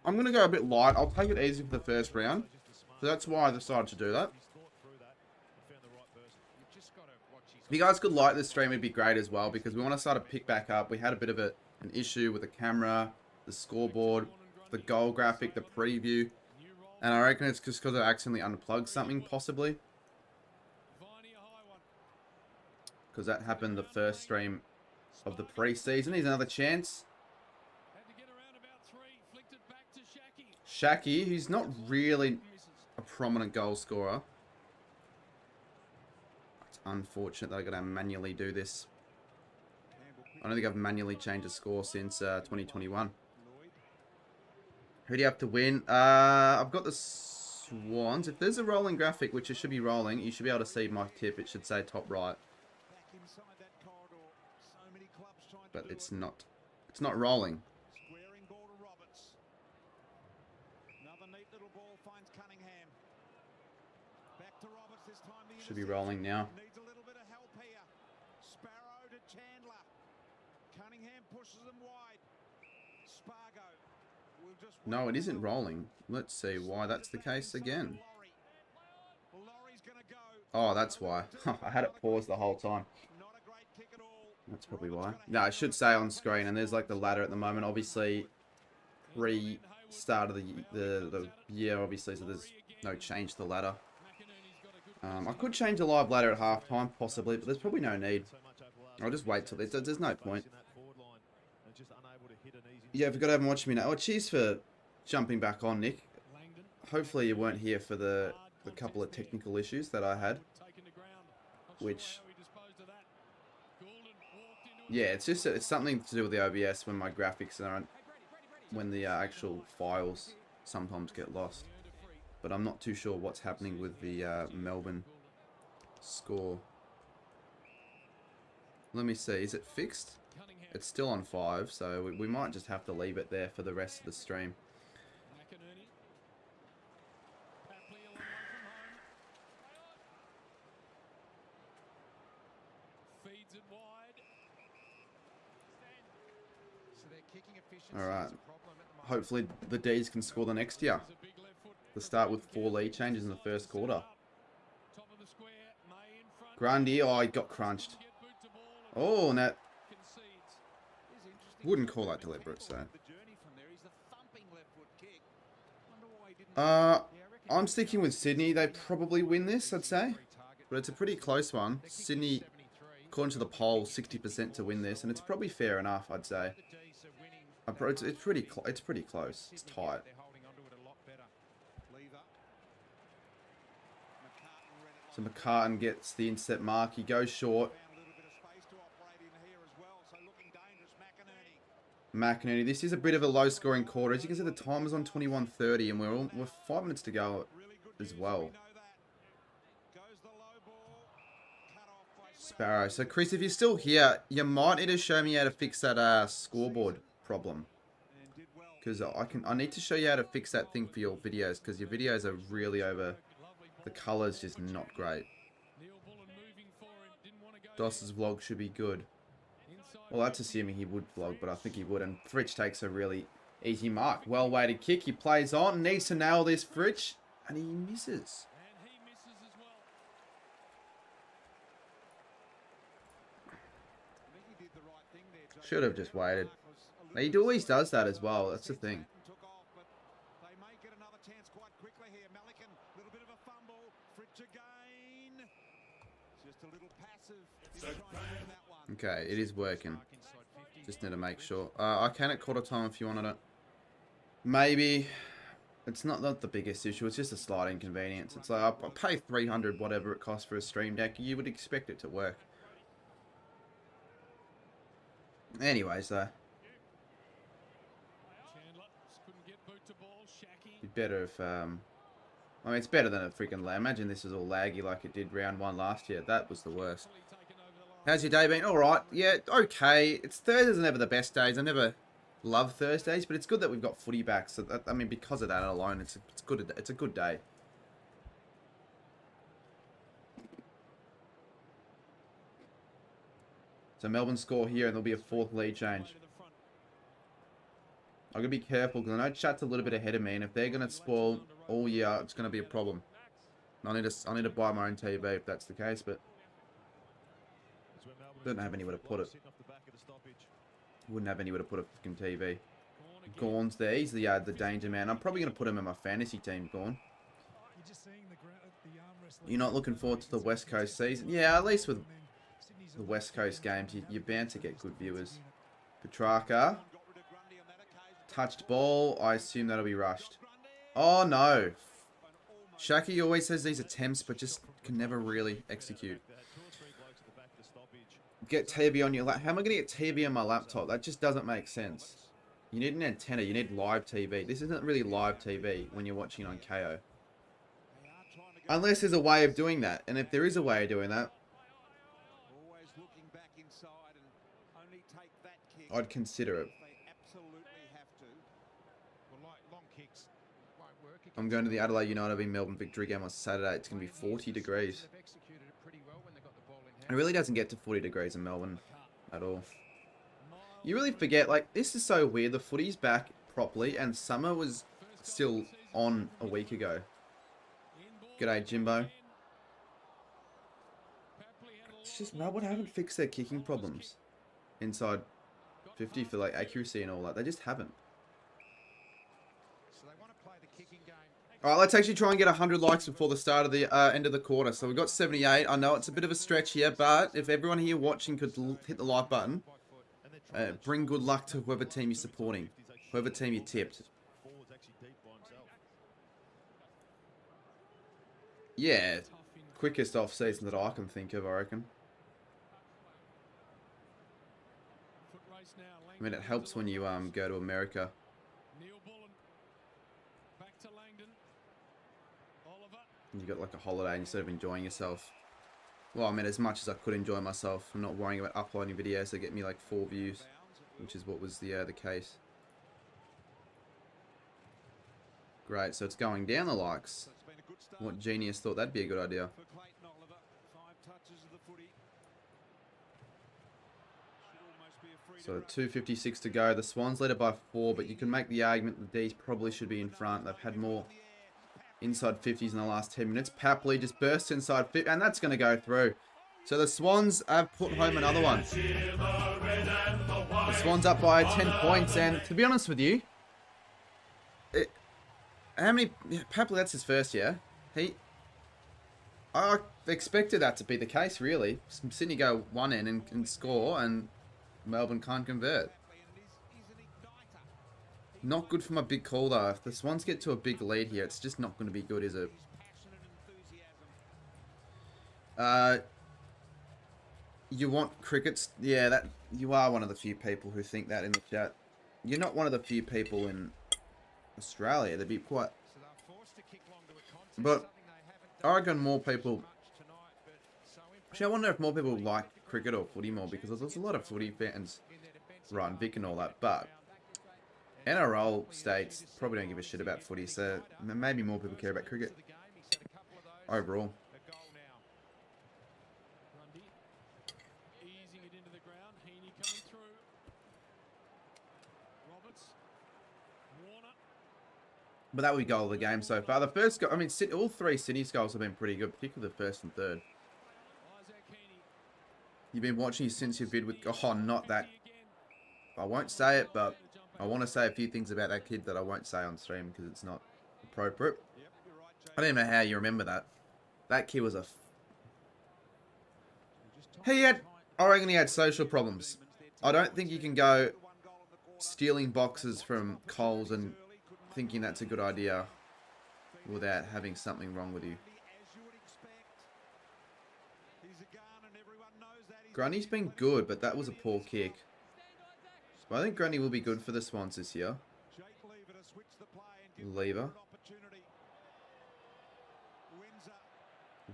I'm going to go a bit light. I'll take it easy for the first round. So that's why I decided to do that. If you guys could like this stream, it'd be great as well, because we want to start to pick back up. We had a bit of an issue with the camera, the scoreboard, the goal graphic, the preview. And I reckon it's just because I accidentally unplugged something, possibly. Because that happened the first stream of the pre-season. Here's another chance. Shaki, who's not really a prominent goal scorer. It's unfortunate that I got to manually do this. I don't think I've manually changed a score since 2021. Who do you have to win? I've got the Swans. If there's a rolling graphic, which it should be rolling, you should be able to see my tip. It should say top right. But it's not. It's not rolling. Should be rolling now. No, it isn't rolling. Let's see why that's the case again. Oh, that's why. I had it paused the whole time. That's probably why. No, it should say on screen, and there's like the ladder at the moment. Obviously, start of the year, obviously, so there's no change to the ladder. I could change the live ladder at halftime, possibly, but there's probably no need. I'll just wait till there's no point. Yeah, if you haven't watched me now. Oh, cheers for jumping back on, Nick. Hopefully you weren't here for the couple of technical issues that I had. Which... Yeah, it's something to do with the OBS when my graphics aren't... When the actual files sometimes get lost. But I'm not too sure what's happening with the Melbourne score. Let me see, is it fixed? It's still on 5, so we might just have to leave it there for the rest of the stream. Alright. hopefully the D's can score the next year. To start with 4 lead changes in the first quarter. Grundy, oh, he got crunched. Oh, and that wouldn't call that deliberate, so. I'm sticking with Sydney. They probably win this, I'd say. But it's a pretty close one. Sydney, according to the poll, 60% to win this, and it's probably fair enough, I'd say. It's pretty close. It's tight. So McCartan gets the intercept mark. He goes short. McInerney. This is a bit of a low-scoring quarter. As you can see, the time is on 21:30, and we're 5 minutes to go as well. Sparrow. So, Chris, if you're still here, you might need to show me how to fix that scoreboard problem. Because I need to show you how to fix that thing for your videos, because your videos are really over. The colour's just not great. Doss's vlog should be good. Well, that's assuming he would vlog, but I think he would. And Fritsch takes a really easy mark. Well-weighted kick. He plays on. Needs to nail this, Fritsch. And he misses. Should have just waited. He always does that as well. That's the thing. Okay, it is working. Just need to make sure. I can at quarter time if you wanted it. Maybe. It's not the biggest issue. It's just a slight inconvenience. It's like, I'll pay 300 whatever it costs for a stream deck. You would expect it to work. Anyways, though. Be better if, I mean, it's better than a freaking lag. Imagine this is all laggy like it did round 1 last year. That was the worst. How's your day been? Alright. Yeah, okay. Thursdays are never the best days. I never love Thursdays, but it's good that we've got footy back. So, I mean, because of that alone, it's a good day. So Melbourne score here, and there'll be a 4th lead change. I'm going to be careful, because I know chat's a little bit ahead of me, and if they're going to spoil all year, it's going to be a problem. I need to buy my own TV if that's the case, but don't have anywhere to put it. Wouldn't have anywhere to put a fucking TV. Gawn's there. He's the danger man. I'm probably going to put him in my fantasy team, Gawn. You're not looking forward to the West Coast season? Yeah, at least with the West Coast games, you're bound to get good viewers. Petrarca. Touched ball. I assume that'll be rushed. Oh, no. Shaki always says these attempts, but just can never really execute. Get TV on your laptop. How am I going to get TV on my laptop? That just doesn't make sense. You need an antenna. You need live TV. This isn't really live TV when you're watching on KO. Unless there's a way of doing that. And if there is a way of doing that, I'd consider it. I'm going to the Adelaide United v Melbourne victory game on Saturday. It's going to be 40 degrees. It really doesn't get to 40 degrees in Melbourne at all. You really forget, like, this is so weird. The footy's back properly, and summer was still on a week ago. G'day, Jimbo. It's just Melbourne haven't fixed their kicking problems inside 50 for, like, accuracy and all that. They just haven't. Alright, let's actually try and get 100 likes before the start of the end of the quarter. So we've got 78. I know it's a bit of a stretch here, but if everyone here watching could hit the like button, bring good luck to whoever team you're supporting, whoever team you tipped. Yeah, quickest off-season that I can think of, I reckon. I mean, it helps when you go to America. You got like a holiday instead of enjoying yourself. Well, I mean, as much as I could enjoy myself. I'm not worrying about uploading videos that get me like 4 views, which is what was the case. Great, so it's going down the likes. What genius thought that'd be a good idea? So 2:56 to go. The Swans lead it by 4, but you can make the argument the D's probably should be in front. They've had more inside 50s in the last 10 minutes. Papley just bursts inside 50, and that's going to go through. So the Swans have put home another one. The Swans up by 10 points, and to be honest with you, Papley, that's his first year. I expected that to be the case, really. Sydney go one end and score, and Melbourne can't convert. Not good for my big call, though. If the Swans get to a big lead here, it's just not going to be good, is it? You want crickets? Yeah, that you are one of the few people who think that in the chat. You're not one of the few people in Australia. They'd be quite... But I reckon more people... Actually, I wonder if more people like cricket or footy more, because there's a lot of footy fans, right, and Vic and all that, but NRL states probably don't give a shit about footy, so maybe more people care about cricket overall. But that would be goal of the game so far. The first goal, I mean, all three Sydney's goals have been pretty good, particularly the first and third. You've been watching since your vid with... Oh, not that. I won't say it, but I want to say a few things about that kid that I won't say on stream because it's not appropriate. I don't even know how you remember that. That kid was a... I reckon he had social problems. I don't think you can go stealing boxes from Coles and thinking that's a good idea without having something wrong with you. Grundy's been good, but that was a poor kick. But I think Grundy will be good for the Swans this year. Lever.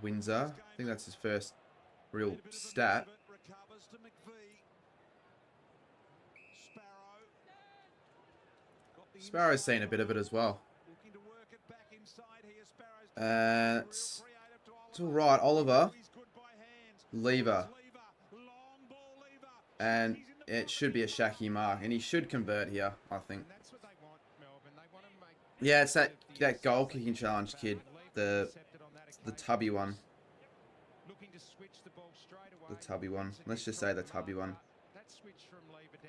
Windsor. I think that's his first real stat. Sparrow's seen a bit of it as well. It's all right. Oliver. Lever. And it should be a shaky mark. And he should convert here, I think. Yeah, it's that goal kicking challenge kid. The tubby one. The tubby one. Let's just say the tubby one.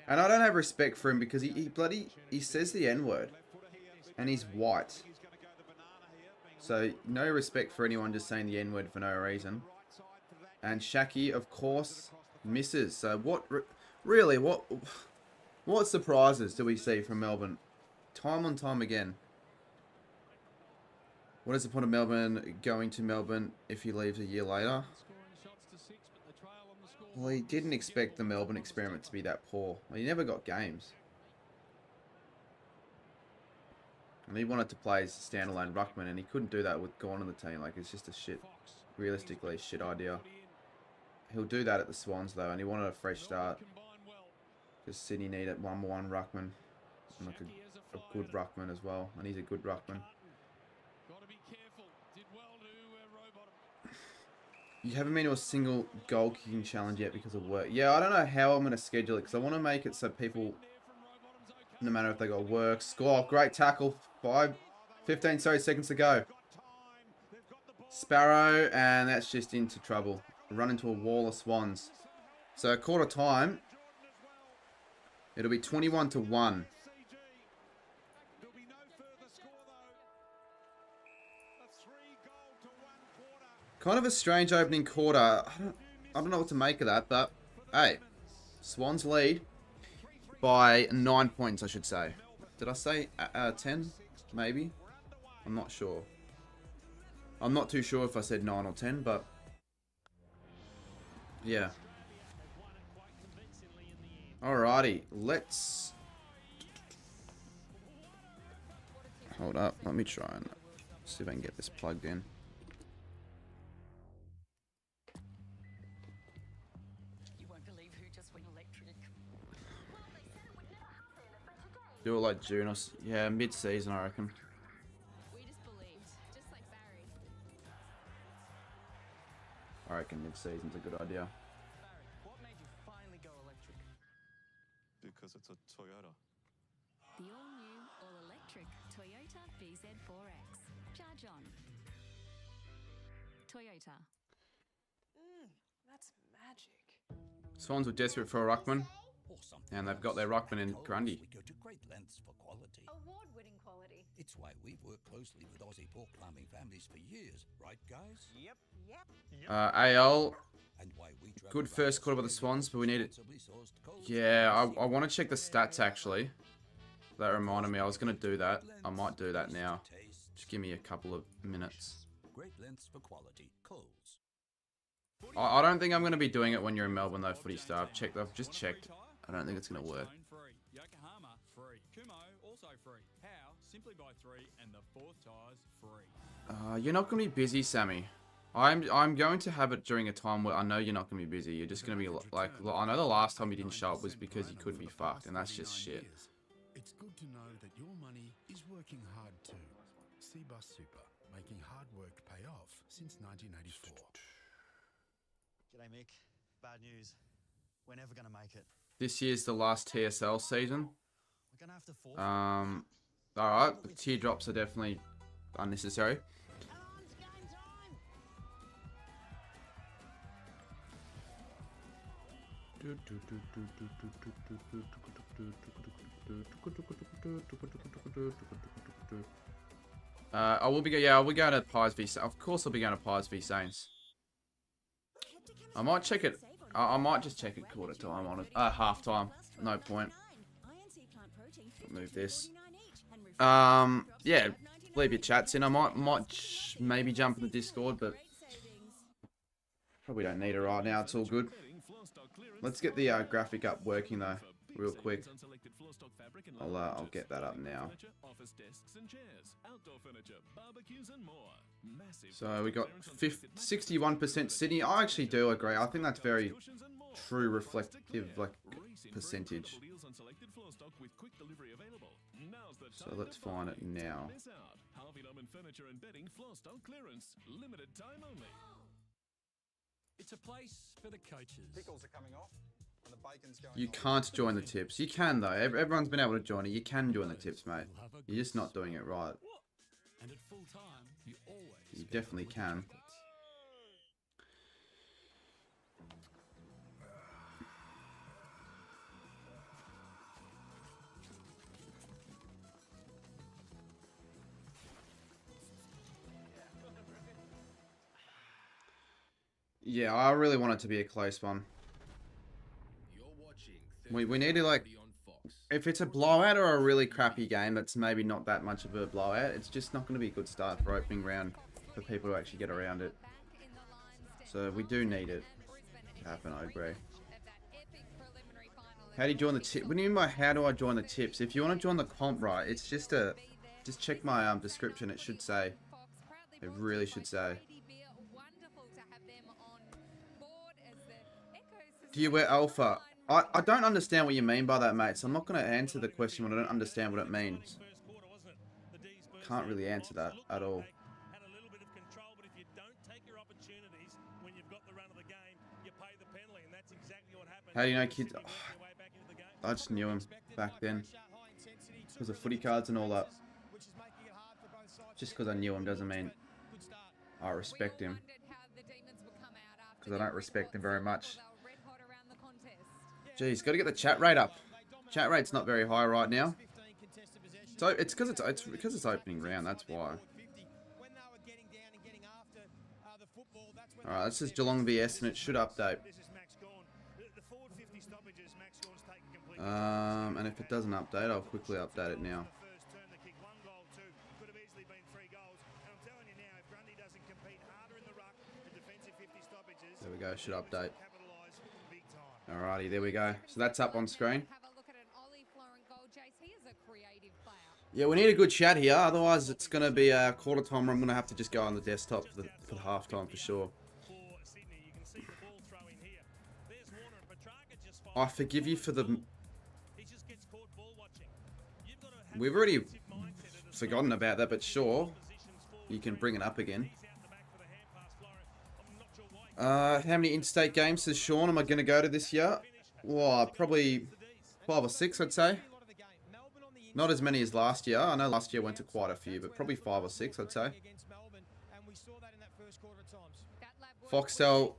And I don't have respect for him because he says the N-word. And he's white. So, no respect for anyone just saying the N-word for no reason. And Shaki, of course, misses. So, what surprises do we see from Melbourne? Time on time again. What is the point of Melbourne going to Melbourne if he leaves a year later? Well, he didn't expect the Melbourne experiment to be that poor. Well, he never got games. And he wanted to play as a standalone ruckman, and he couldn't do that with Gawn on the team. Like, it's just a realistically, a shit idea. He'll do that at the Swans, though, and he wanted a fresh start. Because Sydney needed one ruckman. And like a good ruckman as well. And he's a good ruckman. You haven't been to a single goal kicking challenge yet because of work. Yeah, I don't know how I'm going to schedule it because I want to make it so people, no matter if they got work, score. Great tackle. 15 seconds to go. Sparrow, and that's just into trouble. Run into a wall of Swans. So quarter time, it'll be 21-1. Kind of a strange opening quarter. I don't know what to make of that, but hey, Swans lead by 9 points, I should say. Did I say 10? Maybe? I'm not sure. I'm not too sure if I said 9 or 10, but yeah. Alrighty, let's... Hold up, let me try and see if I can get this plugged in. Do it like June or... Yeah, mid-season, I reckon. We just believed, just like Barry. I reckon mid-season's a good idea. Barry, what made you finally go electric? because it's a Toyota. The all-new, all-electric Toyota BZ4X. Charge on. Toyota. That's magic. Swans were desperate for a ruckman, and they've got their ruckman in Grundy. We go to great lengths for quality. Award-winning quality. It's why we've worked closely with Aussie pork farming families for years, right, guys? Yep. AL, And why we travel good around first quarter with the Australia Swans, but we need it. responsibly sourced coals. Yeah, I want to check the stats actually. That reminded me, I was going to do that. I might do that now. Just give me a couple of minutes. Great lengths for quality. Coles. I don't think I'm going to be doing it when you're in Melbourne though, footy star. I've just checked. I don't think it's going to work. Free. Yokohama free. Kumo also free. How? Simply buy 3 and the 4th tyres free. You're not going to be busy, Sammy. I'm going to have it during a time where I know you're not going to be busy. You're just going to be like, I know the last time you didn't show up was because you couldn't be fucked, and that's just shit. It's good to know that your money is working hard too. Seabus Super, making hard work pay off since 1984. G'day, Mick. Bad news. We're never going to make it. This year's the last TSL season. We're going to have to forfeit. Alright, the teardrops are definitely unnecessary. I will be we're going to Pies v. Of course I'll be going to Pies v Saints. I might check it. I might just check it quarter time on it. Half time. No point. Move this. Yeah, leave your chats in. I might maybe jump in the Discord, but probably don't need it right now. It's all good. Let's get the graphic up working though, real quick. I'll get that up now. So we got 61% Sydney. I actually do agree. I think that's very true, reflective like percentage. So let's find it now. It's a place for the coaches. Pickles are coming off. And the bacon's going You can't join the tips. You can though. Everyone's been able to join it. You can join the tips, mate. You're just not doing it right. And at full time, you always. You definitely can. Yeah, I really want it to be a close one. We need to like, if it's a blowout or a really crappy game that's maybe not that much of a blowout, it's just not going to be a good start for opening round for people to actually get around it. So we do need it to happen, I agree. How do you join the tip? What do you mean by how do I join the tips? If you want to join the comp, right, it's just just check my description. It should say. It really should say. Do you wear alpha? I don't understand what you mean by that, mate, so I'm not going to answer the question when I don't understand what it means. Can't really answer that at all. How do you know kids? Oh, I just knew him back then. Because of footy cards and all that. Just because I knew him doesn't mean I respect him. Because I don't respect him very much. Jeez, got to get the chat rate up. Chat rate's not very high right now. So it's because it's opening round. That's why. All right, this is Geelong vs and it should update. And if it doesn't update, I'll quickly update it now. There we go. Should update. Alrighty, there we go. So that's up on screen. Yeah, we need a good chat here. Otherwise, it's going to be a quarter time where I'm going to have to just go on the desktop for the half time for sure. I forgive you for the... We've already forgotten about that, but sure. You can bring it up again. How many interstate games says Shaun am I going to go to this year? Well, probably 5 or 6, I'd say. Not as many as last year. I know last year went to quite a few, but probably 5 or 6, I'd say. Foxtel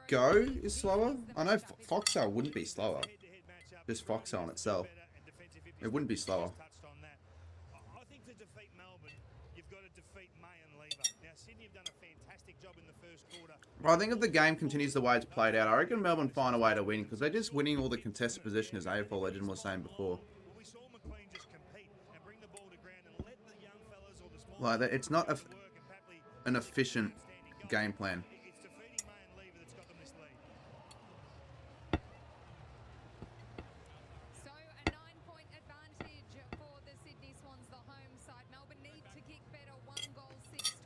Go is slower. I know Foxtel wouldn't be slower. Just Foxtel on itself. It wouldn't be slower. I think to defeat Melbourne, you've got to defeat May and Lever. Now, Sydney have done a fantastic job in the first quarter. Well, I think if the game continues the way it's played out, I reckon Melbourne find a way to win because they're just winning all the contested possession, as AFL Legend was saying before. We saw McLean just compete and bring the ball to ground and let the young fellas or the small Like, it's not an efficient game plan. It's defeating May and Lever that's got them this lead. So a 9-point advantage for the Sydney Swans, the home side. Melbourne need to kick better. 1 goal,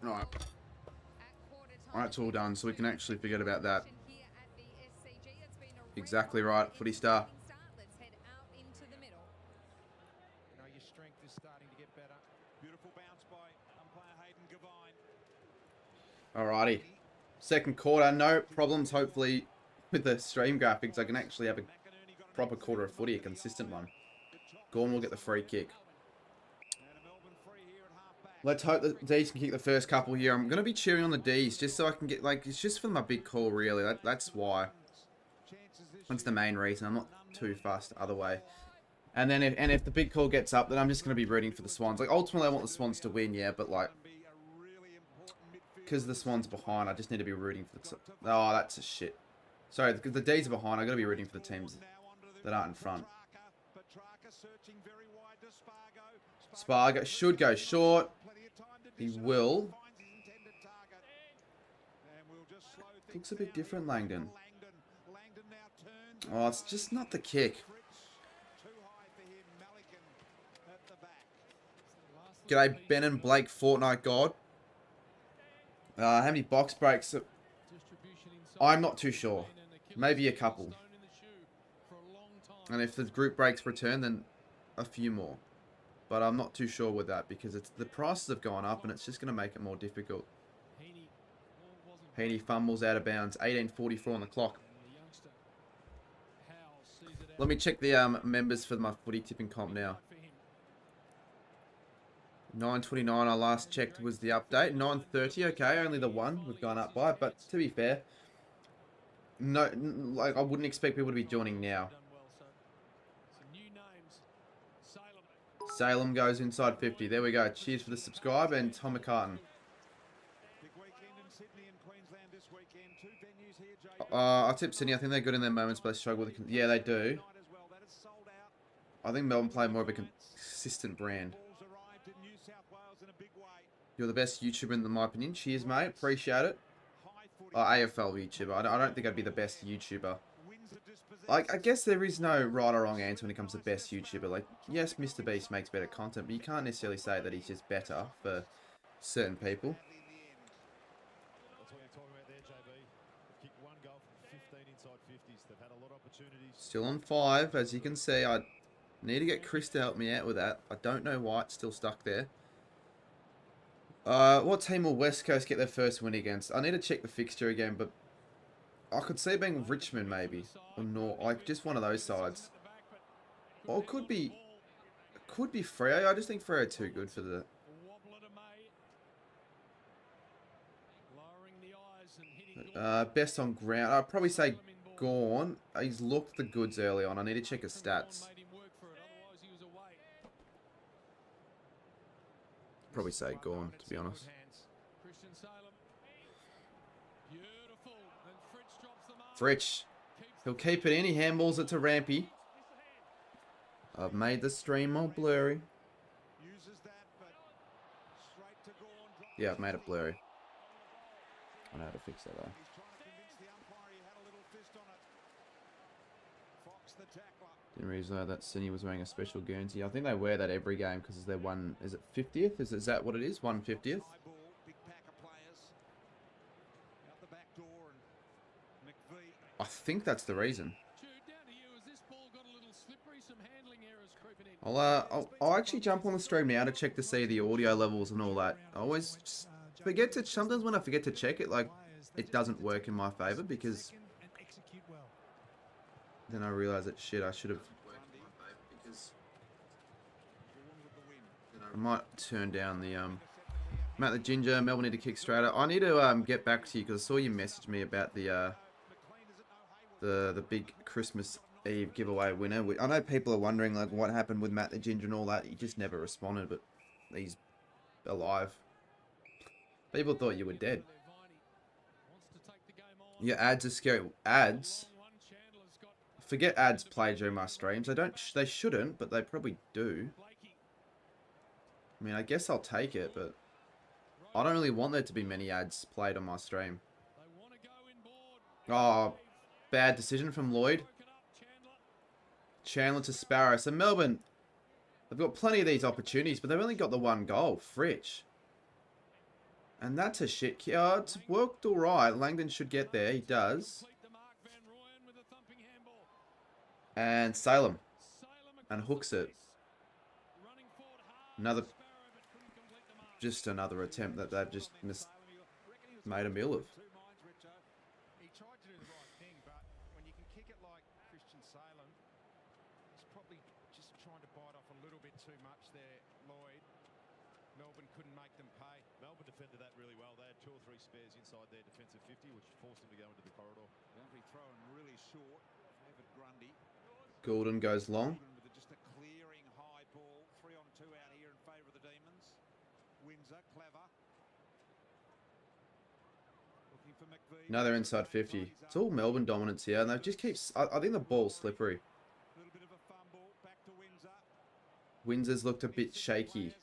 6-12 Right. at quarter time. Alright, it's all done, so we can actually forget about that. Here at the SCG. It's been a Exactly right, footy star. start. Let's head out into the middle. You know, your strength is starting to get better. Beautiful bounce by umpire Hayden Gavine. Alrighty. Second quarter, no problems, hopefully, with the stream graphics. I can actually have a proper quarter of footy, a consistent one. Gawn will get the free kick. Let's hope that D's can kick the first couple here. I'm going to be cheering on the D's just so I can get, like, it's just for my big call, really. That's why. That's the main reason. I'm not too fussed other way. And then if the big call gets up, then I'm just going to be rooting for the Swans. Like, ultimately, I want the Swans to win, yeah, but, like, because the Swans behind, I just need to be rooting for the... Oh, that's a shit. Sorry, because the D's are behind, I've got to be rooting for the teams that aren't in front. Spargo should go short. He will. Looks a bit different, Langdon. Oh, it's just not the kick. G'day, Ben and Blake, Fortnite God. How many box breaks? I'm not too sure. Maybe a couple. And if the group breaks return, then a few more. But I'm not too sure with that because the prices have gone up and it's just going to make it more difficult. Heaney fumbles out of bounds. 18:44 on the clock. Let me check the members for my footy tipping comp now. 9:29 I last checked was the update. 9:30, okay, only the one we've gone up by. But to be fair, no, like I wouldn't expect people to be joining now. Salem goes inside 50. There we go. Cheers for the subscribe and Tom McCartan. I tip Sydney. I think they're good in their moments, but they struggle with yeah, they do. I think Melbourne play more of a consistent brand. You're the best YouTuber in my opinion. Cheers, mate. Appreciate it. AFL YouTuber. I don't think I'd be the best YouTuber. Like, I guess there is no right or wrong answer when it comes to best YouTuber. Like, yes, Mr. Beast makes better content, but you can't necessarily say that he's just better for certain people. That's what you're talking about there, JB. They've kicked 1 goal from 15 inside 50s. They've had a lot of opportunities. Still on 5, as you can see. I need to get Chris to help me out with that. I don't know why it's still stuck there. What team will West Coast get their first win against? I need to check the fixture again, but I could see it being Richmond maybe, or like just one of those sides. Or it could be Freo. I just think Freo are too good for the. Best on ground. I'd probably say Gawn. He's looked the goods early on. I need to check his stats. Probably say Gawn, to be honest. Fritsch. He'll keep it in. He handballs it to Rampy. I've made the stream all blurry. Yeah, I've made it blurry. I know how to fix that though. Didn't realize that Sydney was wearing a special Guernsey. I think they wear that every game because it's their one. Is it 50th? Is that what it is? 150th? I think that's the reason. I'll actually jump on the stream now to check to see the audio levels and all that. I always just forget to. Sometimes when I forget to check it, like it doesn't work in my favor because then I realize that shit. I should have I might turn down the Matt the Ginger. Melbourne need to kick straight up. I need to get back to you because I saw you message me about the big Christmas Eve giveaway winner. I know people are wondering like what happened with Matt the Ginger and all that. He just never responded, but he's alive. People thought you were dead. Your ads are scary. Ads? Forget ads play during my streams. They shouldn't, but they probably do. I mean, I guess I'll take it, but I don't really want there to be many ads played on my stream. Oh, bad decision from Lloyd. Chandler to Sparrow. So Melbourne, they've got plenty of these opportunities, but they've only got the one goal. Fritch. And that's a shit kick. Oh, it's worked all right. Langdon should get there. He does. And Salem. And hooks it. Just another attempt that they've just made a meal of. He tried to do the right thing, but when you can kick it like Christian Salem, he's probably just trying to bite off a little bit too much there, Lloyd. Melbourne couldn't make them pay. Melbourne defended that really well. They had 2 or 3 spares inside their defensive 50, which forced them to go into the corridor. Boundary throwing really short. David Grundy. Gordon goes long. With just a clearing high ball. 3 on 2 out here in favour of the Demons. Windsor, clever. Looking for McVeigh. Another inside 50. It's all Melbourne dominance here, and they just keep. I think the ball's slippery. Little bit of a fumble. Back to Windsor. Windsor's looked a bit shaky.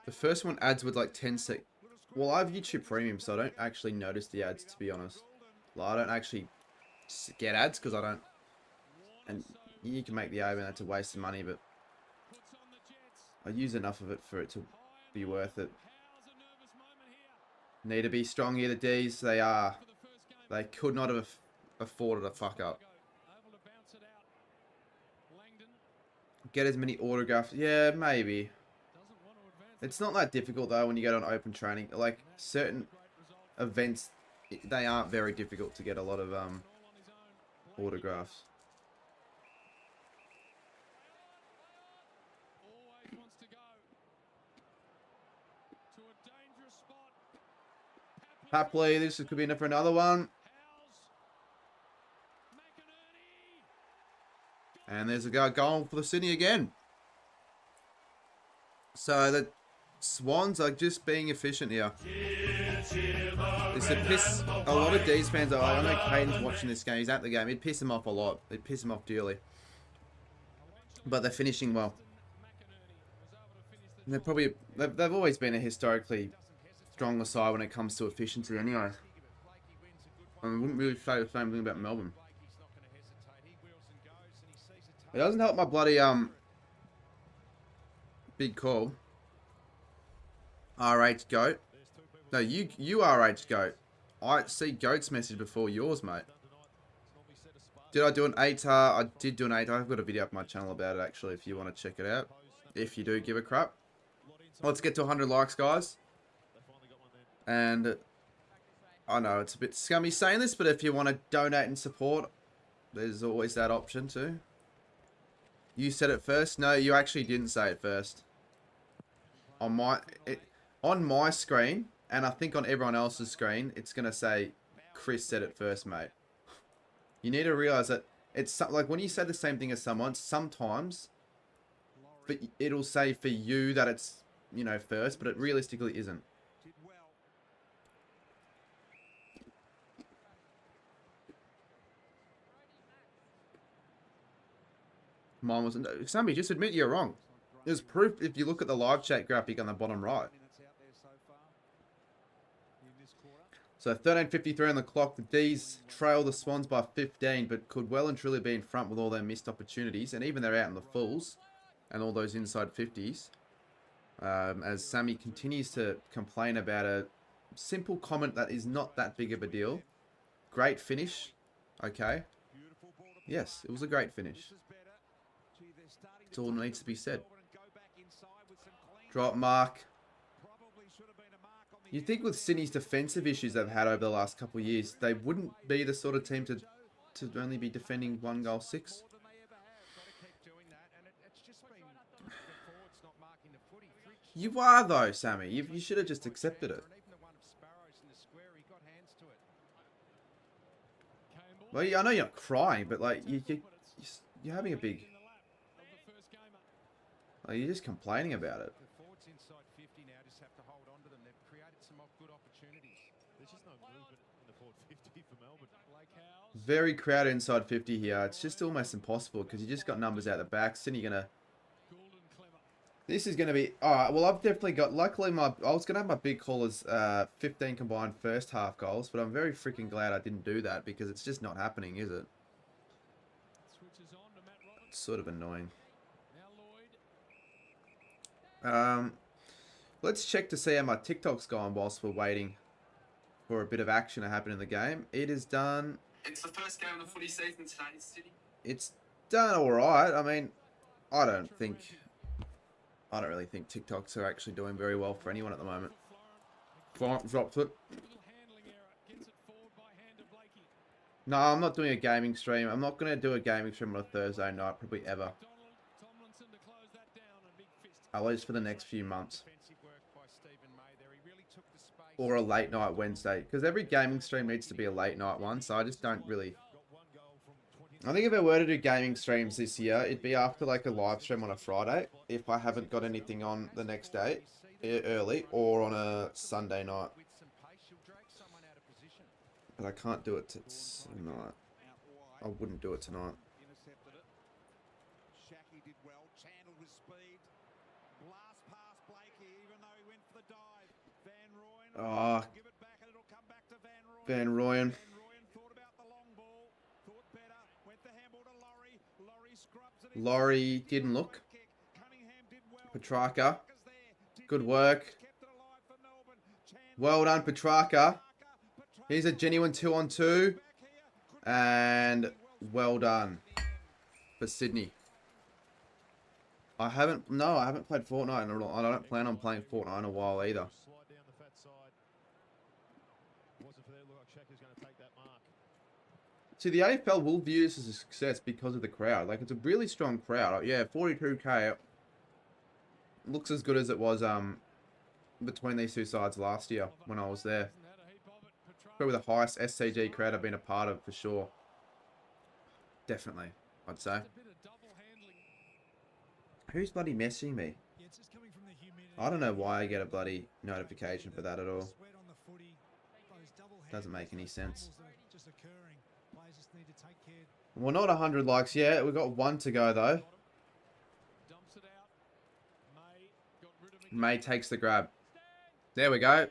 The first one ads with like 10 sec. Well, I have YouTube Premium, so I don't actually notice the ads, to be honest. Like, I don't actually get ads because I don't. And you can make the argument that's a waste of money, but I use enough of it for it to be worth it. Need to be strong here, the D's. They are. They could not have afforded a fuck up. Get as many autographs. Yeah, maybe. It's not that difficult though when you go to an open training. Like certain events, they aren't very difficult to get a lot of autographs. Happily, this could be enough for another one. And there's a guy going for the Sydney again. So the Swans are just being efficient here. It's a piss. A lot of D's fans are. I know Caden's watching this game. He's at the game. It'd piss him off a lot. It'd piss him off dearly. But they're finishing well. And they're probably. They've always been a historically stronger side when it comes to efficiency, anyway. I wouldn't really say the same thing about Melbourne. It doesn't help my bloody big call. RH Goat. No, you RH Goat. I see Goat's message before yours, mate. Did I do an ATAR? I did do an ATAR. I've got a video up my channel about it, actually, if you want to check it out. If you do give a crap. Let's get to 100 likes, guys. And I know it's a bit scummy saying this, but if you want to donate and support, there's always that option too. You said it first? No, you actually didn't say it first. On my screen, and I think on everyone else's screen, it's going to say, Chris said it first, mate. You need to realize that it's like when you say the same thing as someone, sometimes but it'll say for you that it's, you know, first, but it realistically isn't. Mine wasn't. Somebody just admit you're wrong. There's proof if you look at the live chat graphic on the bottom right. So 13:53 on the clock. The D's trail the Swans by 15, but could well and truly be in front with all their missed opportunities, and even they're out in the fulls and all those inside 50s. As Sammy continues to complain about a simple comment that is not that big of a deal. Great finish. Okay. Yes, it was a great finish. That's all that needs to be said. Drop mark. You'd think with Sydney's defensive issues they've had over the last couple of years, they wouldn't be the sort of team to only be defending 1 goal 6. You are though, Sammy. You should have just accepted it. Well, I know you're not crying, but like you're having a big. Like, you're just complaining about it. The forwards inside 50 now just have to hold on to them. They've created some good opportunities. There's just no movement in the forward 50 for Melbourne. Very crowded inside 50 here. It's just almost impossible because you just got numbers out the back. Sydney gonna. This is gonna be alright. Well, I've definitely got. Luckily, I was gonna have my big callers 15 combined first half goals, but I'm very freaking glad I didn't do that because it's just not happening, is it? It's sort of annoying. Let's check to see how my TikTok's gone whilst we're waiting for a bit of action to happen in the game. It is done. It's the first game of the footy season today, City. It's done alright. I mean, I don't really think TikToks are actually doing very well for anyone at the moment. Dropped it. No, I'm not doing a gaming stream. I'm not going to do a gaming stream on a Thursday night, probably ever. At least for the next few months. Or a late night Wednesday. Because every gaming stream needs to be a late night one, so I just don't really... I think if I were to do gaming streams this year, it'd be after like a live stream on a Friday. If I haven't got anything on the next day, early, or on a Sunday night. But I can't do it tonight. I wouldn't do it tonight. Oh, Van Rooyen. Laurie didn't look. Petrarca. Good work. Well done, Petrarca. He's a genuine 2-on-2. And well done for Sydney. I haven't played Fortnite in a while. I don't plan on playing Fortnite in a while either. See, the AFL will view this as a success because of the crowd. Like, it's a really strong crowd. Yeah, 42k. Looks as good as it was between these two sides last year when I was there. Probably the highest SCG crowd I've been a part of for sure. Definitely, I'd say. Who's bloody messaging me? I don't know why I get a bloody notification for that at all. Doesn't make any sense. Well, not 100 likes yet. We've got one to go, though. May takes the grab. There we go.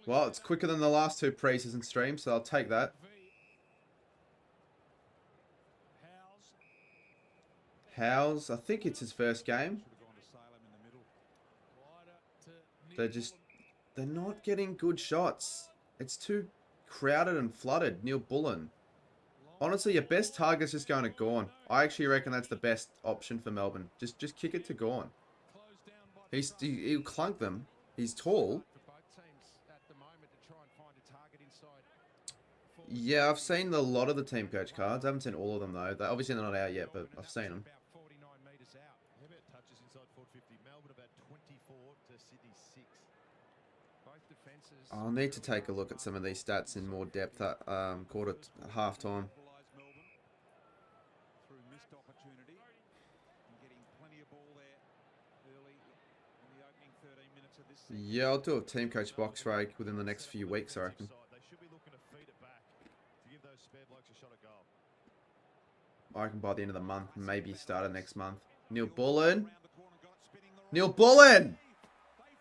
Well, it's quicker than the last two pre-season streams, so I'll take that. Howes, I think it's his first game. They're not getting good shots. It's too crowded and flooded. Neil Bullen. Honestly, your best target's just going to Gawn. I actually reckon that's the best option for Melbourne. Just kick it to Gawn. He'll clunk them. He's tall. Yeah, I've seen a lot of the team coach cards. I haven't seen all of them though. Obviously they're not out yet, but I've seen them. I'll need to take a look at some of these stats in more depth at half time. Yeah, I'll do a team coach box break within the next few weeks, I reckon. I reckon by the end of the month, maybe start of next month. Neil Bullen. Neil Bullen!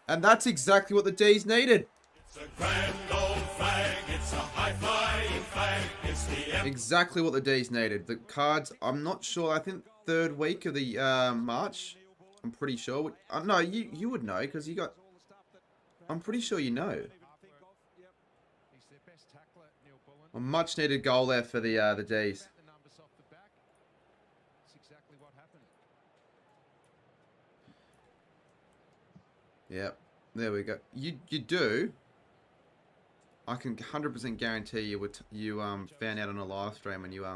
And that's exactly what the D's needed. It's a grand old flag, it's a high-flying flag, it's the... Exactly what the D's needed. The cards, I'm not sure, I think third week of the March. I'm pretty sure. No, you would know, because you got... I'm pretty sure you know. A much needed goal there for the D's. Yep, there we go. You do. I can 100% guarantee you found out on a live stream and you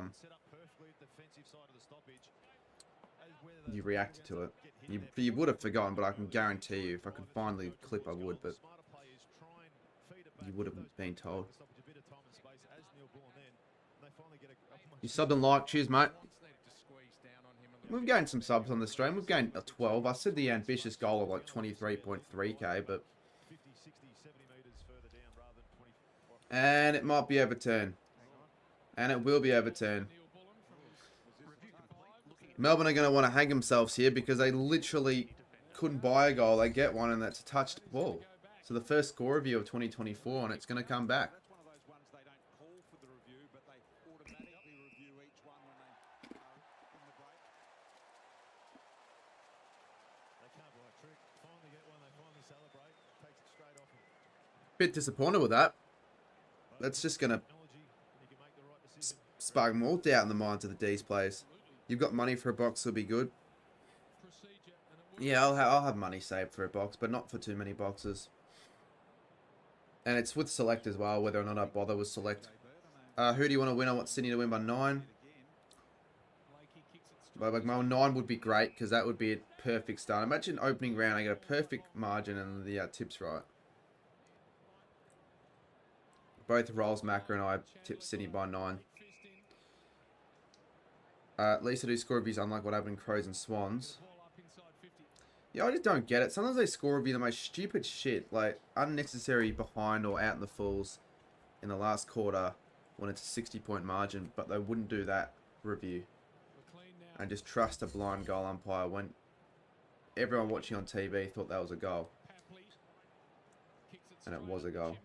you reacted to it. You would have forgotten, but I can guarantee you, if I could find the clip, I would, but you would have been told. You subbed and like, cheers, mate. We've gained some subs on the stream. We've gained a 12. I said the ambitious goal of like 23.3k, but... And it might be overturned. And it will be overturned. Melbourne are going to want to hang themselves here because they literally couldn't buy a goal. They get one, and that's a touched ball. So the first score review of 2024, and it's going to come back. Bit disappointed with that. That's just going to spark more doubt in the minds of the D's players. You've got money for a box, will be good. Yeah, I'll have money saved for a box, but not for too many boxes. And it's with select as well, whether or not I bother with select. Who do you want to win? I want Sydney to win by 9. By 9 would be great, because that would be a perfect start. Imagine opening round, I get a perfect margin and the tips right. Both Rolls, Macca, and I tipped Sydney by 9. At least I do score reviews, unlike what happened in Crows and Swans. Yeah, I just don't get it. Sometimes they score review the most stupid shit, like unnecessary behind or out in the falls in the last quarter when it's a 60-point margin, but they wouldn't do that review and just trust a blind goal umpire when everyone watching on TV thought that was a goal. And it was a goal.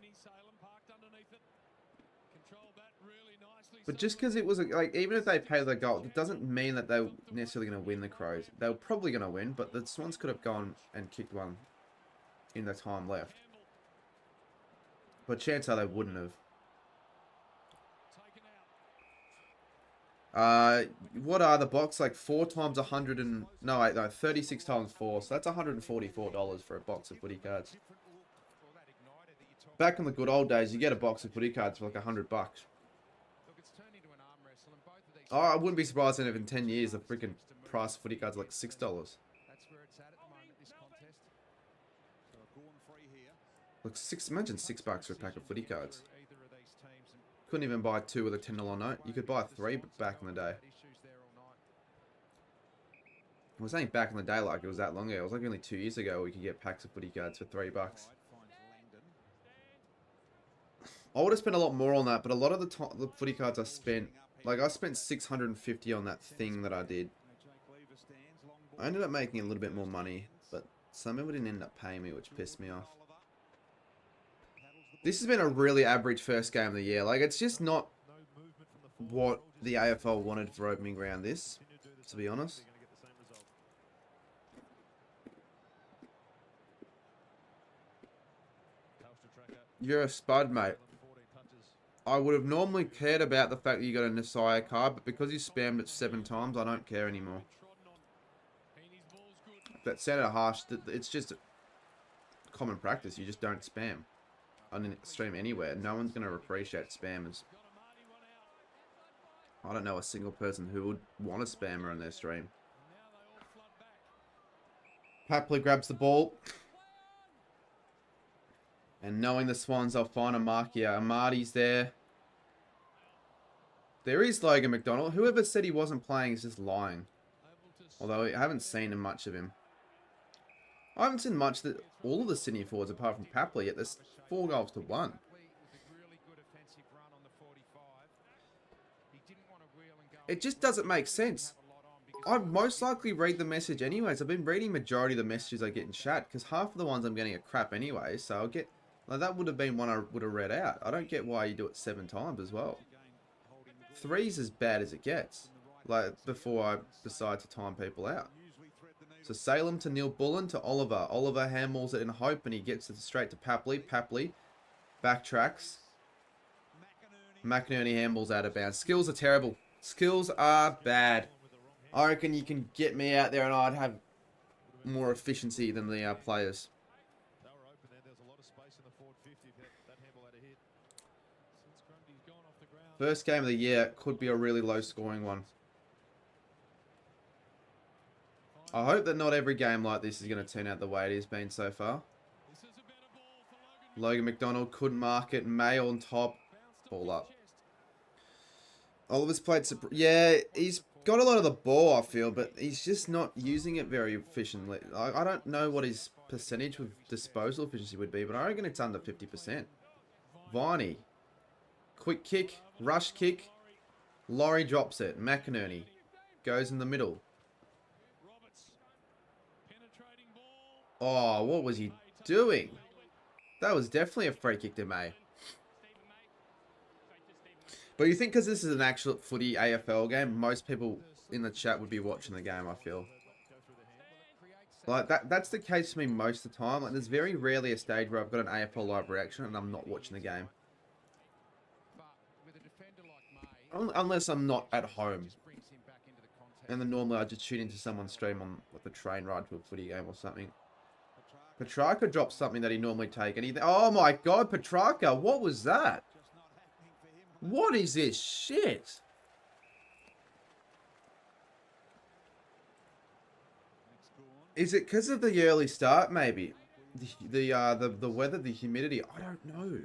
But just because it was, like, even if they pay the goal, it doesn't mean that they're necessarily going to win the Crows. They were probably going to win, but the Swans could have gone and kicked one in the time left. But chances are they wouldn't have. What are the box? Like 4 times 100 and... No, wait, no, 36 times 4. So that's $144 for a box of footy cards. Back in the good old days, you get a box of footy cards for like $100. Oh, I wouldn't be surprised if in 10 years the freaking price of footy cards are like $6. That's where it's at the moment, this contest. Look, imagine $6 for a pack of footy cards. Couldn't even buy 2 with a $10 note. You could buy 3 back in the day. I was saying back in the day like it was that long ago. It was like only 2 years ago we could get packs of footy cards for $3. I would have spent a lot more on that, but a lot of the footy cards I spent... Like, I spent $650 on that thing that I did. I ended up making a little bit more money, but some people didn't end up paying me, which pissed me off. This has been a really average first game of the year. Like, it's just not what the AFL wanted for opening round this, to be honest. You're a spud, mate. I would have normally cared about the fact that you got a Nasaya card, but because you spammed it 7 times, I don't care anymore. That sounded harsh. It's just common practice. You just don't spam on a stream anywhere. No one's going to appreciate spammers. I don't know a single person who would want a spammer on their stream. Papley grabs the ball. And knowing the Swans, they'll find a mark here. Amati's there. There is Logan McDonald. Whoever said he wasn't playing is just lying. Although I haven't seen much of him. I haven't seen much that all of the Sydney forwards apart from Papley, yet there's 4 goals to 1. It just doesn't make sense. I most likely read the message anyways. I've been reading majority of the messages I get in chat because half of the ones I'm getting are crap anyway. So I'll get... Like, that would have been one I would have read out. I don't get why you do it 7 times as well. 3's as bad as it gets. Like, before I decide to time people out. So Salem to Neil Bullen to Oliver. Oliver handballs it in hope and he gets it straight to Papley. Papley backtracks. McInerney handballs out of bounds. Skills are terrible. Skills are bad. I reckon you can get me out there and I'd have more efficiency than the players. First game of the year could be a really low scoring one. I hope that not every game like this is going to turn out the way it has been so far. Logan McDonald couldn't mark it. May on top. Ball up. Oliver's played... Yeah, he's got a lot of the ball, I feel, but he's just not using it very efficiently. I don't know what his percentage of disposal efficiency would be, but I reckon it's under 50%. Viney. Quick kick. Rush kick. Laurie drops it. McInerney goes in the middle. Oh, what was he doing? That was definitely a free kick to May. But you think because this is an actual footy AFL game, most people in the chat would be watching the game, I feel. Like, that's the case for me most of the time. Like, there's very rarely a stage where I've got an AFL live reaction and I'm not watching the game. Unless I'm not at home. And then normally I just tune into someone's stream on like, the train ride to a footy game or something. Petrarca dropped something that he normally take. And oh my god, Petrarca, what was that? What is this shit? Is it because of the early start, maybe? The weather, the humidity, I don't know.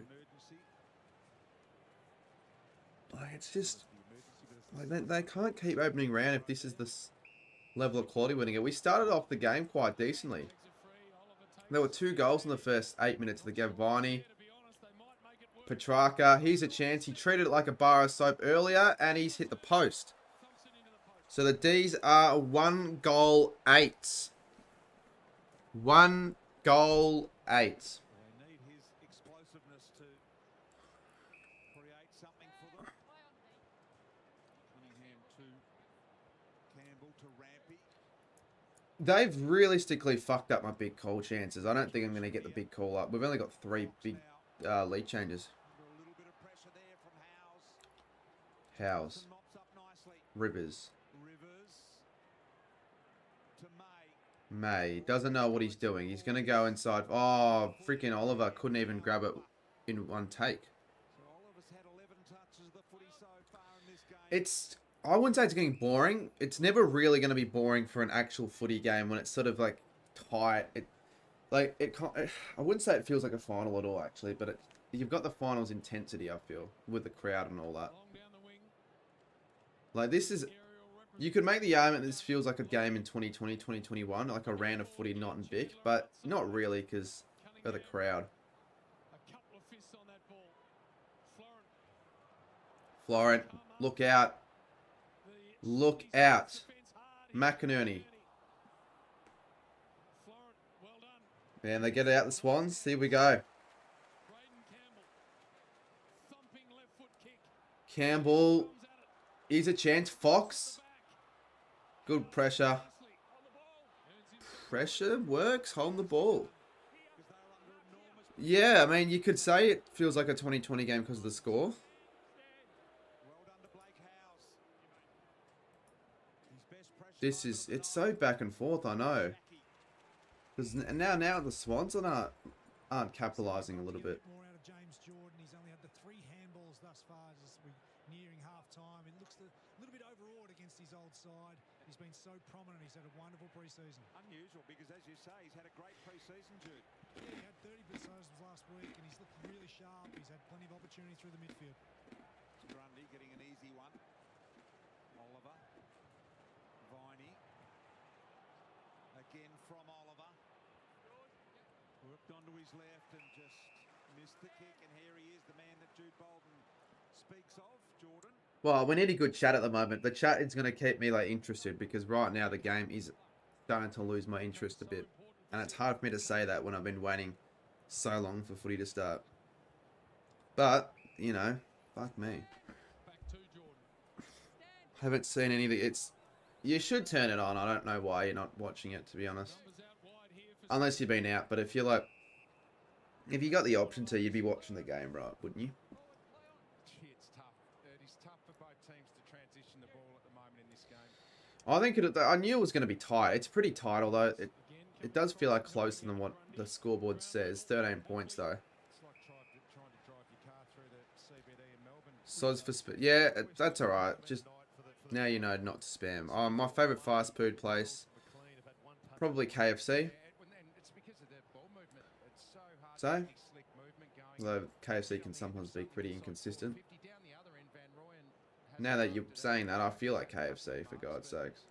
Like, it's just... Like, they can't keep opening round if this is the level of quality winning it. We started off the game quite decently. There were 2 goals in the first 8 minutes of the game. Viney, Petrarca, here's a chance. He treated it like a bar of soap earlier, and he's hit the post. So the D's are 1 goal 8. 1 goal 8. They've realistically fucked up my big call chances. I don't think I'm going to get the big call up. We've only got 3 big lead changes. Howes. Rivers. May. Doesn't know what he's doing. He's going to go inside. Oh, freaking Oliver couldn't even grab it in one take. It's... I wouldn't say it's getting boring. It's never really going to be boring for an actual footy game when it's sort of like tight. I wouldn't say it feels like a final at all, actually, but you've got the finals intensity, I feel, with the crowd and all that. Like, this is... You could make the argument this feels like a game in 2020, 2021, like a round of footy, not in Vic, but not really because of the crowd. Florent, look out. Look out. McInerney. And they get out the Swans. Here we go. Campbell. Here's a chance. Fox. Good pressure. Pressure works. Holding the ball. Yeah, I mean, you could say it feels like a 2020 game because of the score. It's so back and forth, I know. Because now the Swans aren't capitalising a little bit. More out of James Jordan. He's only had the 3 handballs thus far as we're nearing half-time. It looks a little bit overawed against his old side. He's been so prominent. He's had a wonderful pre-season. Unusual because, as you say, he's had a great pre-season, Jude. Yeah, he had 30 disposals last week and he's looked really sharp. He's had plenty of opportunity through the midfield. Grundy getting an easy one. Oliver. Viney. Again from Oliver. Worked onto his left and just missed the kick. And here he is, the man that Jude Bolden speaks of, Jordan. Well, we need a good chat at the moment. The chat is going to keep me like interested because right now the game is starting to lose my interest a bit. And it's hard for me to say that when I've been waiting so long for footy to start. But, you know, fuck me. Haven't seen anything. You should turn it on. I don't know why you're not watching it, to be honest. Unless you've been out. But if you got the option to, you'd be watching the game, right? Wouldn't you? It's tough. It is tough for both teams to transition the ball at the moment in this game. I think I knew it was going to be tight. It's pretty tight, although it does feel like closer than what the scoreboard says. 13 points, though. It's like trying to drive your car through the CBD in Melbourne. Sods for spit. Yeah, that's alright. Just now you know not to spam. Oh, my favourite fast food place Probably KFC. So, although KFC can sometimes be pretty inconsistent. Now that you're saying that, I feel like KFC, for God's sakes.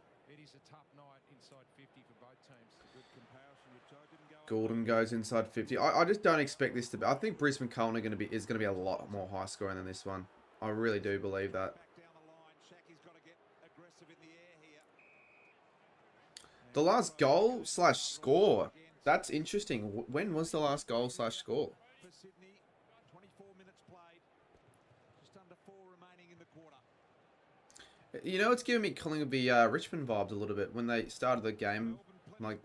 Gordon goes inside 50. I just don't expect this to be. I think Brisbane Colin is going to be a lot more high scoring than this one. I really do believe that. The last goal / score. That's interesting. When was the last goal / score? You know, it's giving me Collingwood v Richmond vibes a little bit when they started the game, like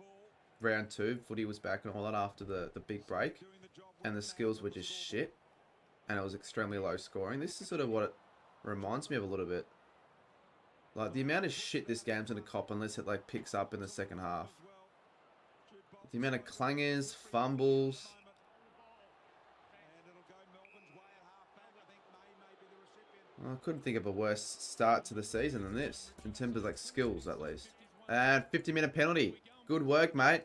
round 2, footy was back and all that after the big break, and the skills were just shit, and it was extremely low scoring. This is sort of what it reminds me of a little bit. Like the amount of shit this game's gonna cop unless it like picks up in the second half. The amount of clangers, fumbles. I couldn't think of a worse start to the season than this, in terms of like skills at least. And 50-minute penalty. Good work, mate.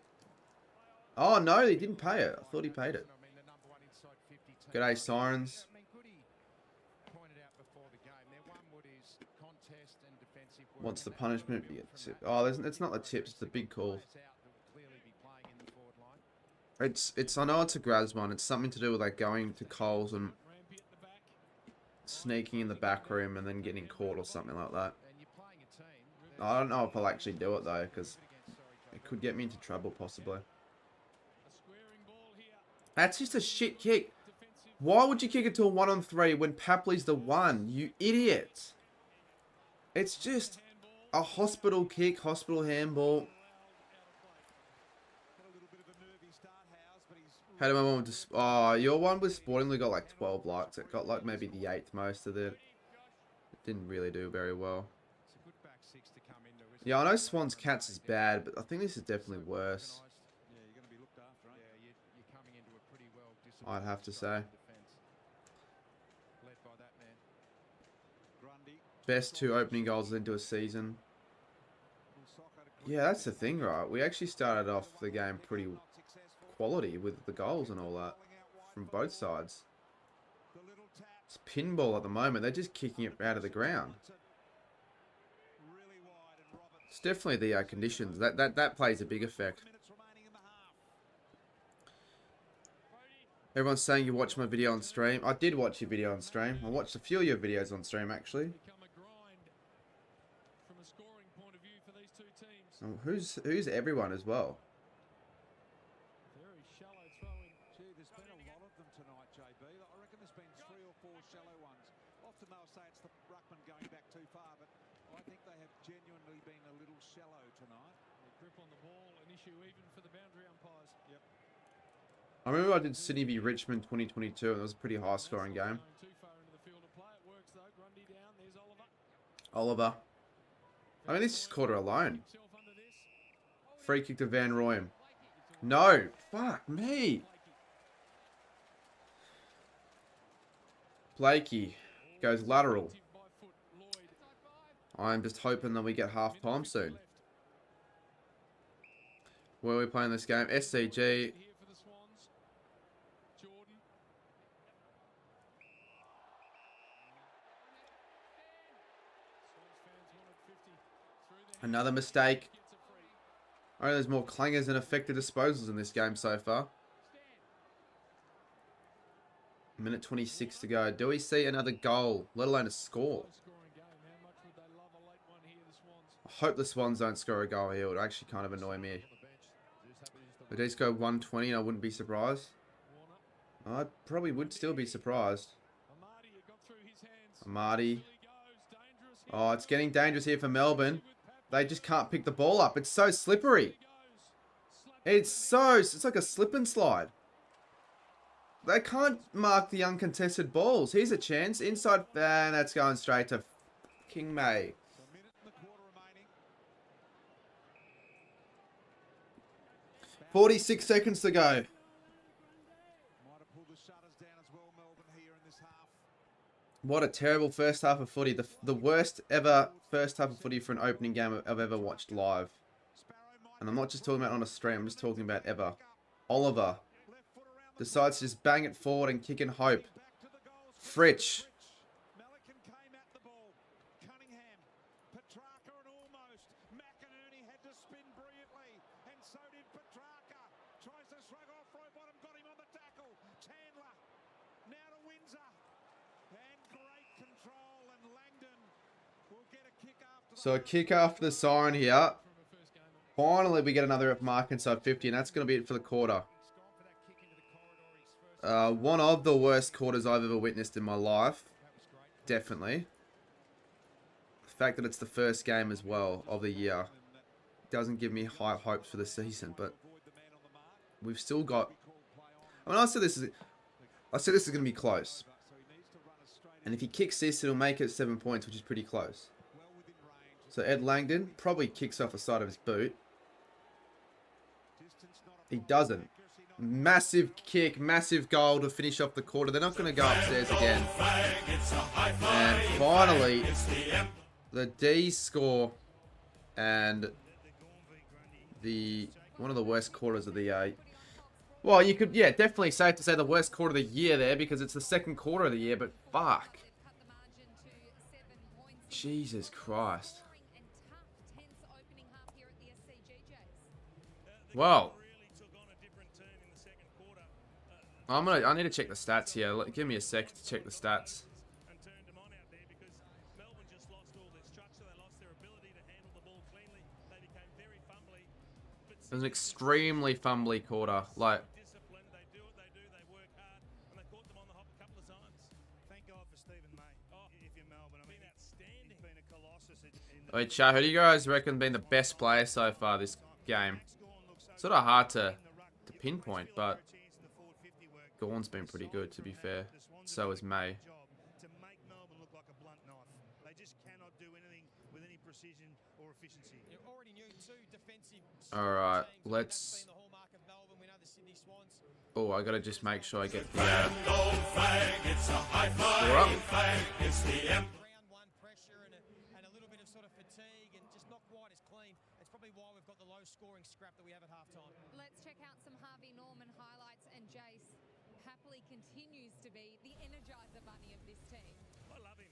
Oh no, he didn't pay it. I thought he paid it. G'day, Sirens. What's the punishment? Oh, it's not the tips, it's the big call. I know it's a Graz one. It's something to do with like going to Coles and sneaking in the back room and then getting caught or something like that. I don't know if I'll actually do it though, because it could get me into trouble possibly. That's just a shit kick. Why would you kick it to a 1-on-3 when Papley's the one? You idiot. It's just a hospital kick, hospital handball. How do I want to... Oh, your one with Sportingly got like 12 likes. It got like maybe the 8th most of it. It didn't really do very well. Yeah, I know Swans Cats is bad, but I think this is definitely worse. I'd have to say. Best 2 opening goals into a season. Yeah, that's the thing, right? We actually started off the game pretty quality with the goals and all that from both sides. It's pinball at the moment. They're just kicking it out of the ground. It's definitely the conditions. That plays a big effect. Everyone's saying you watched my video on stream. I did watch your video on stream. I watched a few of your videos on stream actually. Oh, who's everyone as well? Very shallow throw-in. Gee, there's been a lot of them tonight, JB. I reckon there's been 3 or 4 shallow ones. Often they'll say it's the ruckman going back too far, but I think they have genuinely been a little shallow tonight. The grip on the ball, an issue even for the boundary umpires. Yep. I remember I did Sydney v Richmond 2022, and it was a pretty high-scoring game. Too far into the field of play. It works though. Grundy down. There's Oliver. Oliver. I mean, this is quarter alone. Free kick to Van Rooyen. No. Fuck me. Blakey goes lateral. I'm just hoping that we get half time soon. Where are we playing this game? SCG. Another mistake. Oh, there's more clangers than effective disposals in this game so far. Minute 26 to go. Do we see another goal, let alone a score? I hope the Swans don't score a goal here. It would actually kind of annoy me. But these go 120 and I wouldn't be surprised. I probably would still be surprised. Amadi. Oh, it's getting dangerous here for Melbourne. They just can't pick the ball up. It's so slippery. It's like a slip and slide. They can't mark the uncontested balls. Here's a chance. Inside, and that's going straight to King May. "46 seconds to go. What a terrible first half of footy. The worst ever first half of footy for an opening game I've ever watched live. And I'm not just talking about on a stream, I'm just talking about ever. Oliver decides to just bang it forward and kick in hope. Fritsch. Melican came at the ball. Cunningham, Petrarca and almost. McInerney had to spin brilliantly. And so did Petrarca. Tries to shrug off right bottom. Got him on the tackle. Chandler. Now to Windsor. And great control. And Langdon will get a kick after the... So a kick after the siren here. Finally, we get another mark inside 50, and that's going to be it for the quarter. One of the worst quarters I've ever witnessed in my life. Definitely. The fact that it's the first game as well of the year doesn't give me high hopes for the season, but we've still got... I mean, I said this is going to be close. And if he kicks this, it'll make it 7 points, which is pretty close. So Ed Langdon probably kicks off the side of his boot. He doesn't. Massive kick, massive goal to finish off the quarter. They're not going to go upstairs again. And finally, the D's score. And one of the worst quarters of the... well, you could, yeah, definitely safe to say the worst quarter of the year there, because it's the second quarter of the year, but fuck. Jesus Christ. Well, I need to check the stats here. Give me a sec to check the stats. It was an extremely fumbly quarter. Like, wait, chat, who do you guys reckon been the best player so far this game? Sort of hard to pinpoint, but Gawn's been pretty good, to be fair. So is May. Alright, let's... oh, I gotta just make sure I get the score up. Let's check out some Harvey Norman highlights, and Jace happily continues to be the energizer bunny of this team. I love him.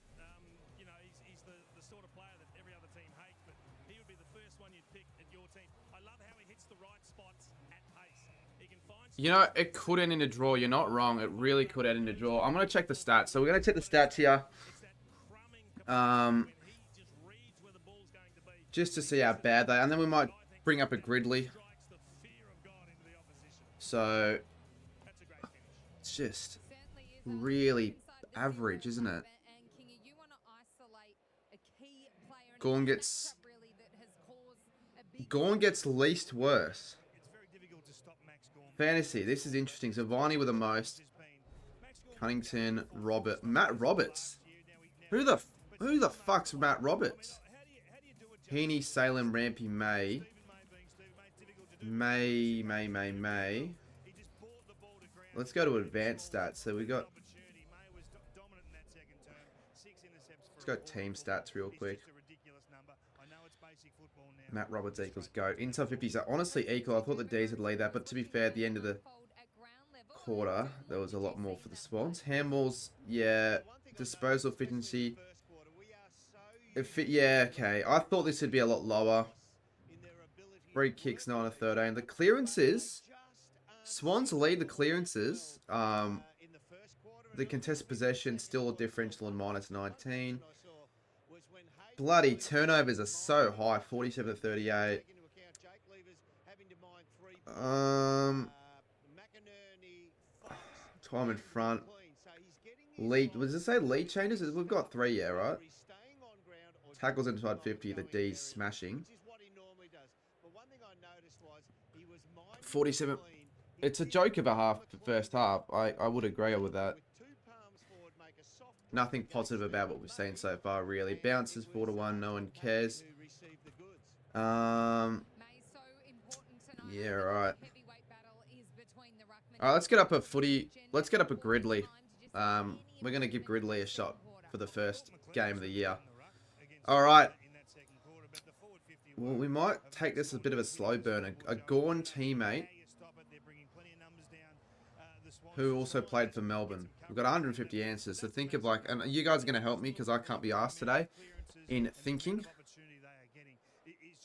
You know, he's the sort of player that every other team hates, but he would be the first one you'd pick at your team. I love how he hits the right spots at pace. He can find... You know, it could end in a draw. You're not wrong. It really could end in a draw. I'm going to check the stats. So we're going to check the stats here. Just to see how bad they are. And then we might bring up a Gridley. So, it's just really average, isn't it? Gawn gets least worse. Fantasy, this is interesting. So, Viney with the most. Cunnington, Matt Roberts. Who the fuck's Matt Roberts? Heaney, Salem, Rampy, May. May. Let's go to advanced stats. So we got... let's go team stats real quick. Matt Roberts equals GOAT. Inside 50s are honestly equal. I thought the D's would lead that, but to be fair, at the end of the quarter, there was a lot more for the Swans. Handballs, yeah. Disposal efficiency. Yeah, okay. I thought this would be a lot lower. Free kicks 9 of 13. The clearances, Swans lead the clearances. The contested possession still a differential in -19. Bloody turnovers are so high, 47 to 38. Time in front. Lead, does it say lead changes? We've got 3, yeah, right? Tackles inside 50, the D's smashing. 47. It's a joke of a half, first half. I would agree with that. Nothing positive about what we've seen so far, really. Bounces 4-1, no one cares. Yeah, right. Alright, let's get up a footy. Let's get up a Gridley. We're going to give Gridley a shot for the first game of the year. Alright. Well, we might take this as a bit of a slow burner. A Gorn teammate who also played for Melbourne. We've got 150 answers, so think of like, and you guys are going to help me because I can't be asked today in thinking.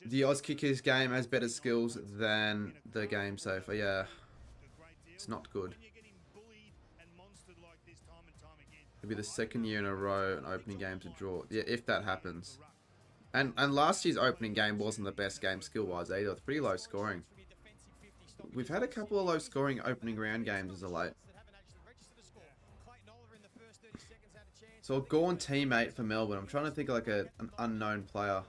The Oz Kickers game has better skills than the game so far. Yeah, it's not good. It'll be the second year in a row an opening game to draw. Yeah, if that happens. And last year's opening game wasn't the best game skill-wise either. It's pretty low scoring. We've had a couple of low scoring opening round games as of late. So a Gorn teammate for Melbourne. I'm trying to think of like an unknown player.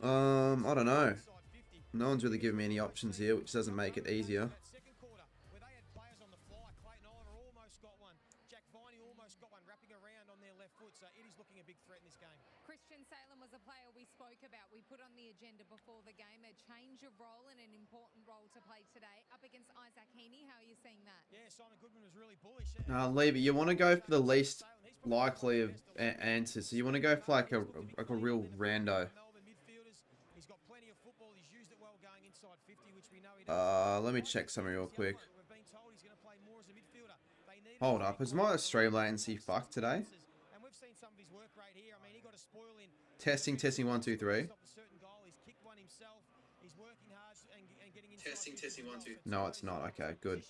I don't know. No one's really giving me any options here, which doesn't make it easier. We put on the agenda before the game a change of role and an important role to play today up against Isaac Heaney. How are you seeing that? Yeah, Simon Goodman was really bullish. Leave it. You want to go for the least likely of answers. So you want to go for like a real rando. He's got plenty of football. He's used it well going inside 50, which we know he does. Let me check something real quick. Hold up. Is my stream latency fucked today? And we've seen some of his work rate here. I mean, he got a spoil in. Testing, 1, 2, 3. Testing, 1, 2. No, it's not. Okay, good.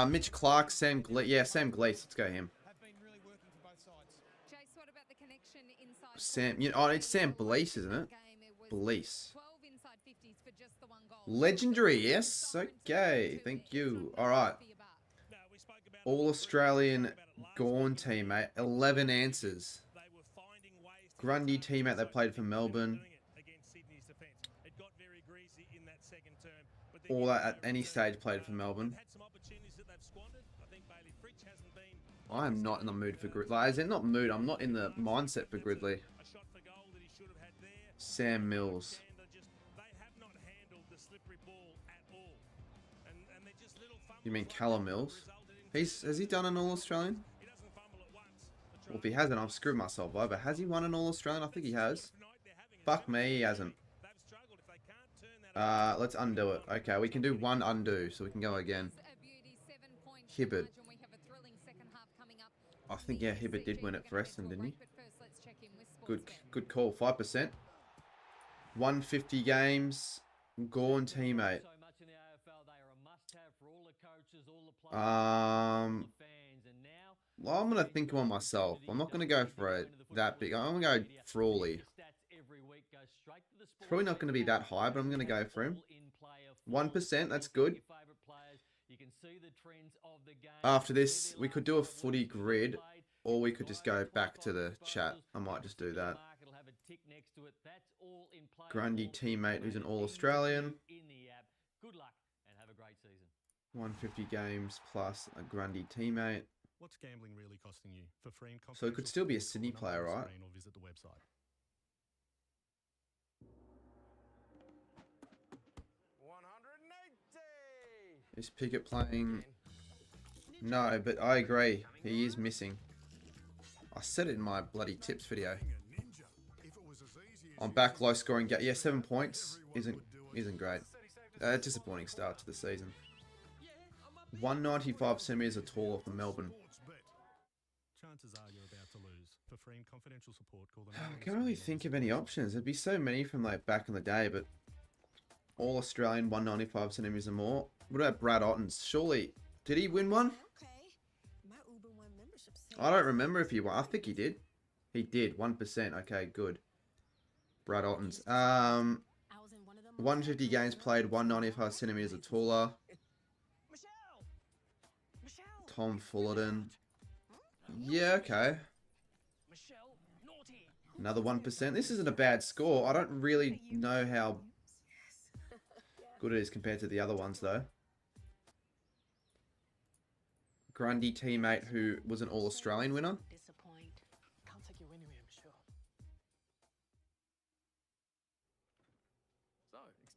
Mitch Clark, Sam Glees. Yeah, Sam Glees. Let's go him. Sam, it's Sam Blease, isn't it? Blease. Legendary, yes. Okay, thank you. All right. All-Australian Gorn teammate. 11 answers. Grundy teammate that played for Melbourne. All that at any stage played for Melbourne. I am not in the mood for Gridley. Like, is it not mood? I'm not in the mindset for Gridley. Sam Mills. You mean Callum Mills? Has he done an All-Australian? Well, if he hasn't, I've screwed myself over. Has he won an All-Australian? I think he has. Fuck me, he hasn't. Let's undo it. Okay, we can do one undo, so we can go again. Hibbert. I think, yeah, Hibbert did win it for Essendon, didn't he? Good call. 5%. 150 games. Gorn teammate. Well, I'm going to think one myself. I'm not going to go for it that big. I'm going to go Frawley. Probably not going to be that high, but I'm going to go for him. 1%, that's good. After this, we could do a footy grid, or we could just go back to the chat. I might just do that. Grundy teammate who's an All-Australian. 150 games plus a Grundy teammate. What's gambling really costing you? For free and so it could still be a Sydney player, right? Or visit the website. Is Pickett playing? No, but I agree. He is missing. I said it in my bloody tips video. I'm back, low scoring game. Yeah, 7 points isn't great. Disappointing start to the season. 195 centimeters are taller for Melbourne. Chances are you're about to lose. For free and confidential support, call them. I can't really think of any options. There'd be so many from like back in the day, but all Australian 195 centimeters or more. What about Brad Ottens? Surely, did he win one? I don't remember if he won. I think he did. He did. 1%. Okay, good. Brad Ottens. 150 games played, 195 centimeters or taller. Tom Fullerton. Yeah, okay. Another 1%. This isn't a bad score. I don't really know how good it is compared to the other ones, though. Grundy teammate who was an All-Australian winner.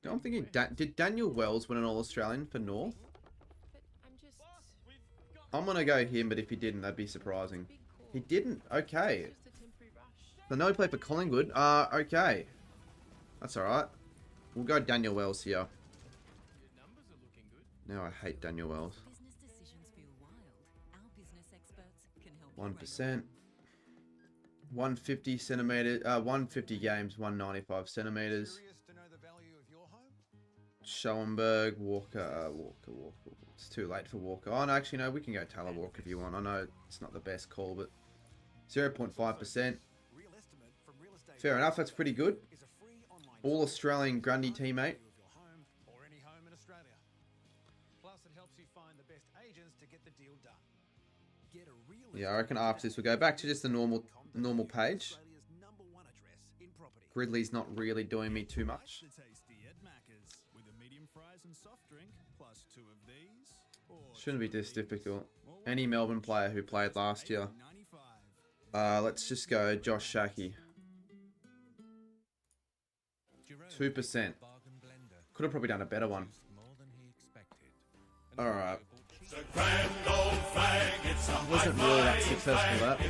I'm thinking, did Daniel Wells win an All-Australian for North? I'm going to go him, but if he didn't, that'd be surprising. He didn't? Okay. So now he played for Collingwood. Okay. That's all right. We'll go Daniel Wells here. Now I hate Daniel Wells. 1%. 150 centimeters. 150 games. 195 centimeters. Schoenberg, Walker. Walker. It's too late for Walker. Oh, no, actually, no. We can go Tyler Walker if you want. I know it's not the best call, but 0.5%. Fair enough. That's pretty good. All Australian Grundy teammate. Yeah, I reckon after this we'll go back to just the normal page. Gridley's not really doing me too much. Shouldn't be this difficult. Any Melbourne player who played last year. Let's just go Josh Shackey. 2%. Could have probably done a better one. Alright. Wasn't really that successful, that. When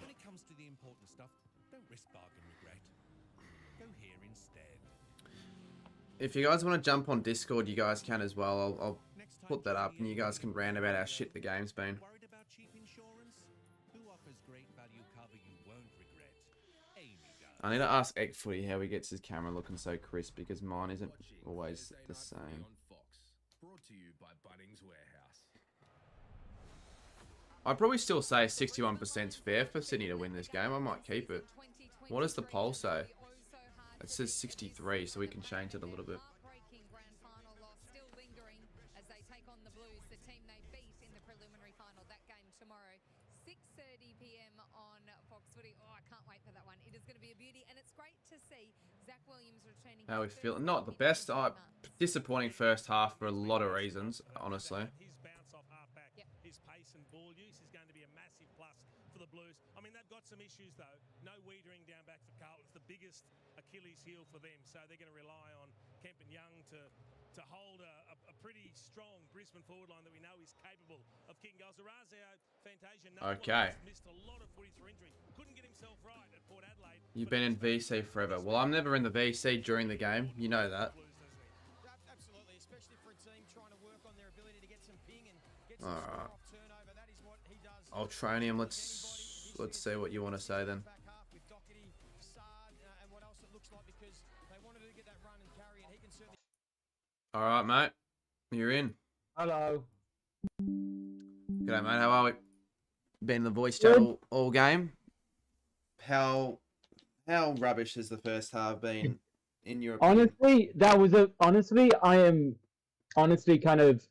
it comes to the important stuff, don't risk bargain regret. Go here instead. If you guys want to jump on Discord, you guys can as well. I'll put that up and you guys can rant about how shit the game's been. Worried about cheap insurance? Who offers great value cover you won't regret? Amy does. I need to ask Egg Footy how he gets his camera looking so crisp because mine isn't always the same. Brought to you by Bunnings Warehouse. I'd probably still say 61% is fair for Sydney to win this game. I might keep it. What does the poll say? It says 63, so we can change it a little bit. How we feel? Not the best. Disappointing first half for a lot of reasons, honestly. His bounce off halfback, his pace and ball use is going to be a massive plus for the Blues. I mean, they've got some issues though. No Wiedering down back for Carlton. It's the biggest Achilles heel for them. So they're going to rely on Kemp and Young to hold a pretty strong Brisbane forward line that we know is capable of kicking goals. Okay. Missed a lot of footage for injury. Couldn't get himself right at Port Adelaide. You've been in VC forever. Well, I'm never in the VC during the game. You know that. Absolutely, especially for a team trying to work on their ability to get some ping and get some Alright. turnover. That is what he does. I'll train him. Let's see what you want to say then. With Doherty, Sard, and what else it looks like because they wanted to get that run and carry, and he can certainly. All right, mate. You're in. Hello. G'day, mate. How are we? Been in the voice chat all game. How rubbish has the first half been in your opinion? Honestly, I am honestly kind of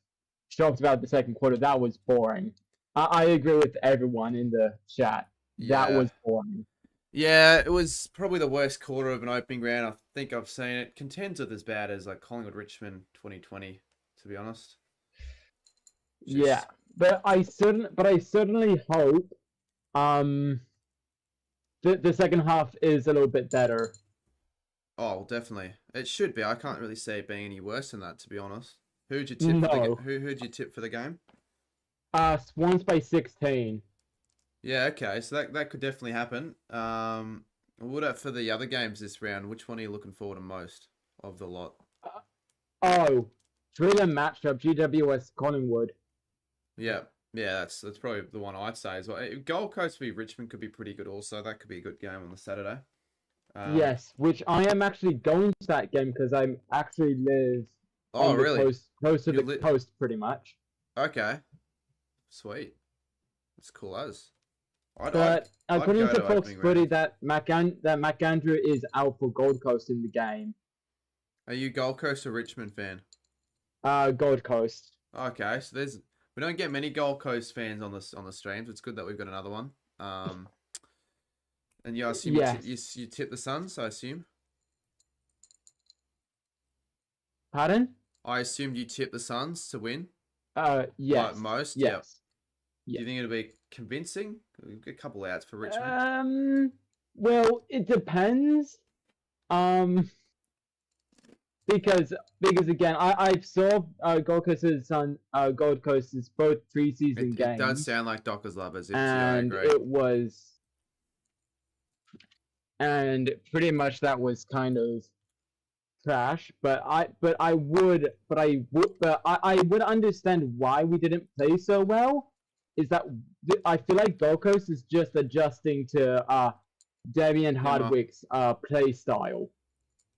shocked about the second quarter. That was boring. I agree with everyone in the chat. That was boring. Yeah, it was probably the worst quarter of an opening round I think I've seen. It contends with as bad as like Collingwood Richmond 2020, to be honest. Yeah, but I certainly hope the second half is a little bit better. Oh, well, definitely. It should be. I can't really see it being any worse than that, to be honest. Who'd you tip who'd you tip for the game? Swans by 16. Yeah, okay. So that could definitely happen. What about for the other games this round? Which one are you looking forward to most of the lot? Thriller matchup, GWS Collingwood. Yeah, that's probably the one I'd say as well. Gold Coast v Richmond could be pretty good also. That could be a good game on the Saturday. Yes, which I am actually going to that game because I actually live on the close to the coast pretty much. Okay. Sweet. That's cool as. According to Fox Footy, that McAndrew is out for Gold Coast in the game. Are you Gold Coast or Richmond fan? Gold Coast. Okay, so we don't get many Gold Coast fans on the streams. It's good that we've got another one. And I assume you tip the Suns, I assume. Pardon? I assumed you tip the Suns to win. Yes. Like most. Yes. Yeah. Do you think it'll be convincing? We've got a couple outs for Richmond. Well, it depends. Because again, I saw Gold Coast's both preseason games. It does sound like Dockers lovers. And it was, and pretty much that was kind of trash, but I would understand why we didn't play so well. Is that I feel like Gold Coast is just adjusting to Damien Hardwick's play style.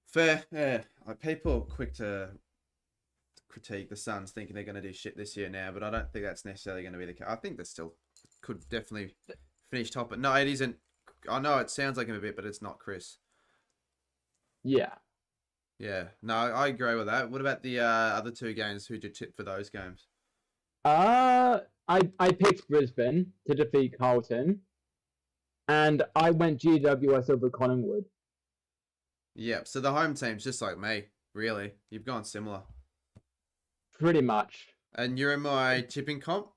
Fair, yeah. People are quick to critique the Suns, thinking they're going to do shit this year now, but I don't think that's necessarily going to be the case. I think they still could definitely finish top, but no, it isn't. I know it sounds like him a bit, but it's not Chris. Yeah. Yeah, no, I agree with that. What about the other two games? Who'd you tip for those games? I picked Brisbane to defeat Carlton, and I went GWS over Collingwood. Yeah, so the home team's just like me, really. You've gone similar. Pretty much. And you're in my tipping comp?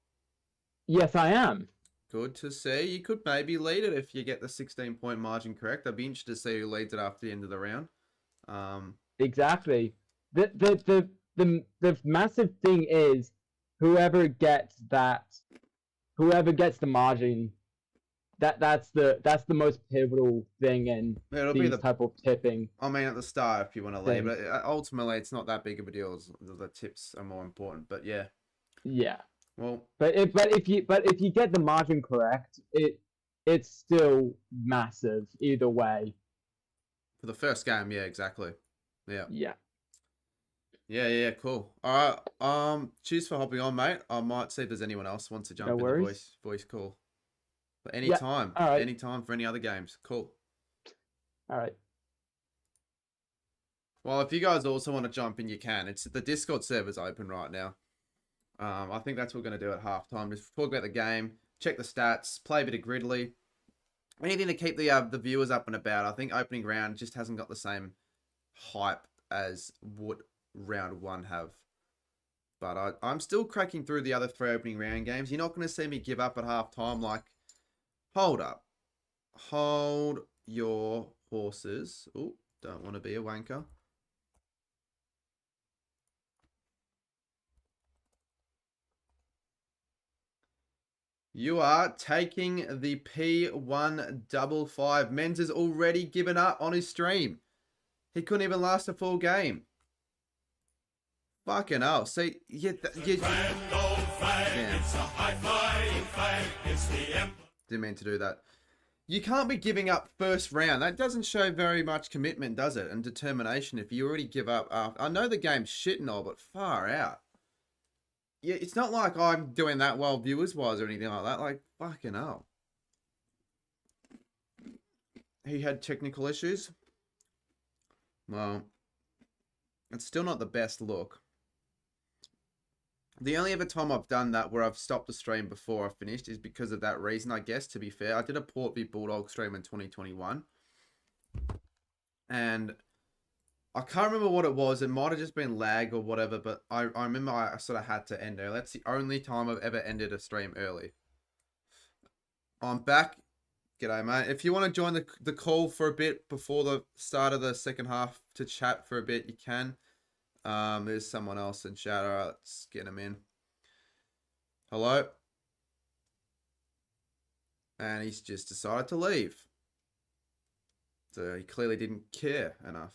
Yes, I am. Good to see. You could maybe lead it if you get the 16-point margin correct. I'd be interested to see who leads it after the end of the round. Exactly. The massive thing is whoever gets the margin, that's the most pivotal thing in these type of tipping. I mean, at the start, if you want to leave, but ultimately, it's not that big of a deal. The tips are more important. But yeah. Yeah. Well. But if you get the margin correct, it's still massive either way. For the first game, yeah, exactly. Yeah. Yeah. Yeah, cool. All right. Cheers for hopping on, mate. I might see if there's anyone else who wants to jump in the voice call. But anytime. All right. Anytime for any other games. Cool. All right. Well, if you guys also want to jump in, you can. It's the Discord server's open right now. I think that's what we're going to do at halftime. Just talk about the game, check the stats, play a bit of Gridley. Anything to keep the viewers up and about. I think opening round just hasn't got the same hype as would round one have. But I'm still cracking through the other 3 opening round games. You're not going to see me give up at halftime. Like, hold up. Hold your horses. Oh, don't want to be a wanker. You are taking the P155. Menz has already given up on his stream. He couldn't even last a full game. Fucking hell. See, didn't mean to do that. You can't be giving up first round. That doesn't show very much commitment, does it? And determination if you already give up after. I know the game's shit and all, but far out. Yeah, it's not like I'm doing that well viewers-wise or anything like that. Like, fucking hell. He had technical issues. Well, it's still not the best look. The only other time I've done that where I've stopped the stream before I finished is because of that reason, I guess, to be fair. I did a Port v Bulldog stream in 2021. And I can't remember what it was. It might have just been lag or whatever, but I remember I sort of had to end early. That's the only time I've ever ended a stream early. I'm back. G'day, mate. If you want to join the call for a bit before the start of the second half to chat for a bit, you can. There's someone else in chat. All right, let's get him in. Hello? And he's just decided to leave. So he clearly didn't care enough.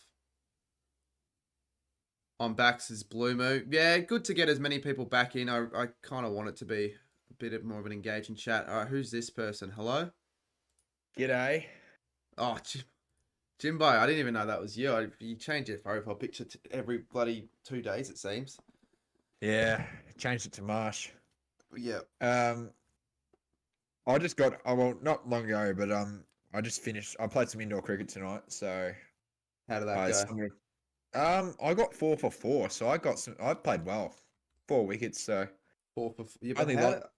On Bax's Blue Moo. Yeah, good to get as many people back in. I kind of want it to be a bit more of an engaging chat. All right, who's this person? Hello? G'day. Oh, Jimbo, I didn't even know that was you. You change your profile picture every bloody 2 days, it seems. Yeah, changed it to Marsh. Yeah. I just got, well, not long ago, but I just finished. I played some indoor cricket tonight, so. How did that go? I got 4 for 4, so I played well. 4 wickets, so. 4 for 4. Yeah, but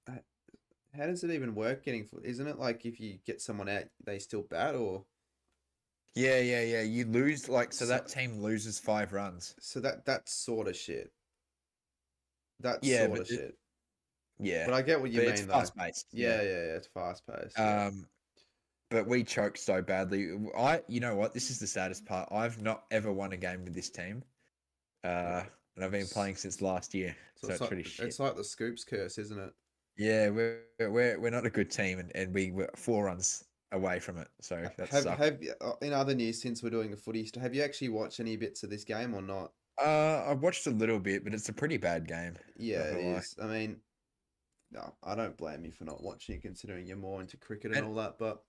how does it even work isn't it like if you get someone out, they still bat or? Yeah. You lose, so that team loses 5 runs. So that's sort of shit. That's sort of shit. Yeah. But I get what you mean, it's fast-paced. Yeah, it's fast-paced. But we choked so badly. You know what? This is the saddest part. I've not ever won a game with this team. And I've been playing since last year. So it's pretty shit. It's like the Scoops curse, isn't it? Yeah, we're not a good team, and we were 4 runs away from it. So that Have sucked. have in other news since we're doing a footy, have you actually watched any bits of this game or not? I watched a little bit, but it's a pretty bad game. Yeah, not it gonna lie. is. I mean, no, I don't blame you for not watching it, considering you're more into cricket and And- all that. But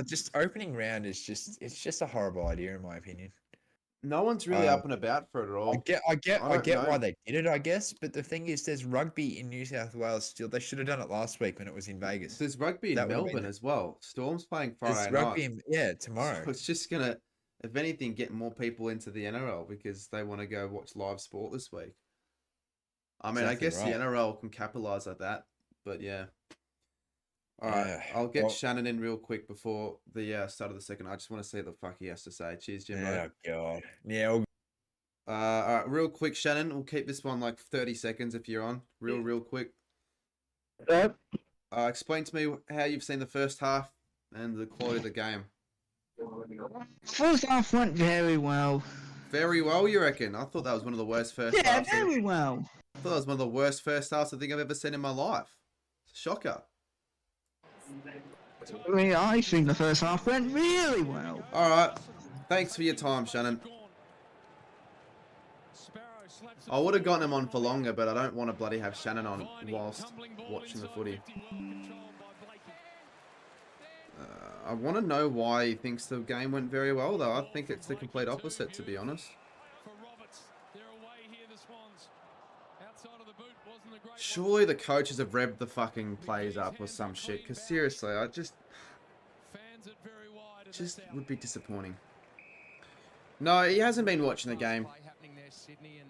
Just opening round is just a horrible idea in my opinion. no one's really up and about for it at all. I get don't why know. they did it, I guess. But the thing is, there's rugby in New South Wales still. They should have done it last week when it was in Vegas. There's rugby in That would've been Melbourne the- as well. Storm's playing There's Friday rugby night. tomorrow. So it's just gonna, if anything, get more people into the NRL because they want to go watch live sport this week. I mean, I Exactly guess right. the NRL can capitalize like that, but yeah. All right, Yeah, I'll get well- Shannon in real quick before the start of the second. I just want to see what the fuck he has to say. Cheers, Jimbo. Oh god. Yeah. Well, All right, real quick, Shannon. We'll keep this one like 30 seconds if you're on. Real quick. Yep. Explain to me how you've seen the first half and the quality of the game. First half went very well. Very well, you reckon? I thought that was one of the worst first Yeah, halves. very well. I thought that was one of the worst first halves I think I've ever seen in my life. Shocker. I mean, I think the first half went really well. All right. Thanks for your time, Shannon. I would have gotten him on for longer, but I don't want to bloody have Shannon on whilst watching the footy. I want to know why he thinks the game went very well, though. I think it's the complete opposite, to be honest. Surely the coaches have revved the fucking plays up or some shit, because seriously, I just would be disappointing. No, he hasn't been watching the game.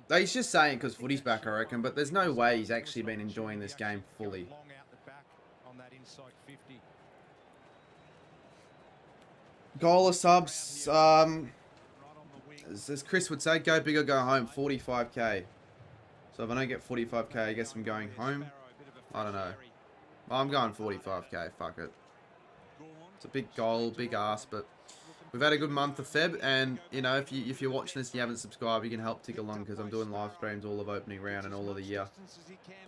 He's just saying it because footy's back, I reckon, but there's no way he's actually been enjoying this game fully. Goal or subs, as Chris would say, go big or go home, 45k. So if I don't get 45k, I guess I'm going home. I don't know. I'm going 45k, fuck it. It's a big goal, big ass, but we've had a good month of Feb, and you know, if you're watching this and you haven't subscribed, you can help tick along because I'm doing live streams all of opening round and all of the year,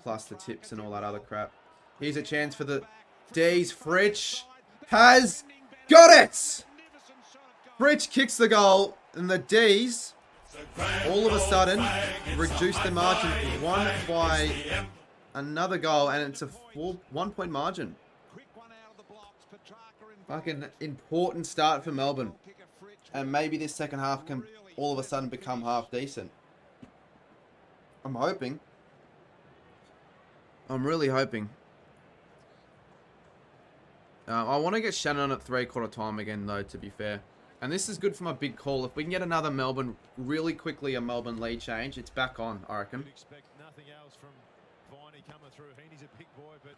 plus the tips and all that other crap. Here's a chance for the D's. Fritsch has got it. Fritsch kicks the goal, and the D's all of a sudden reduce the margin one by another goal, and it's a 1-point margin. Fucking important start for Melbourne. And maybe this second half can all of a sudden become half decent. I'm hoping. I'm really hoping. I want to get Shannon on at 3/4 time again, though, to be fair. And this is good for my big call. If we can get another Melbourne, really quickly, a Melbourne lead change, it's back on, I reckon. Expect nothing else from Viney coming through. He's a big boy, but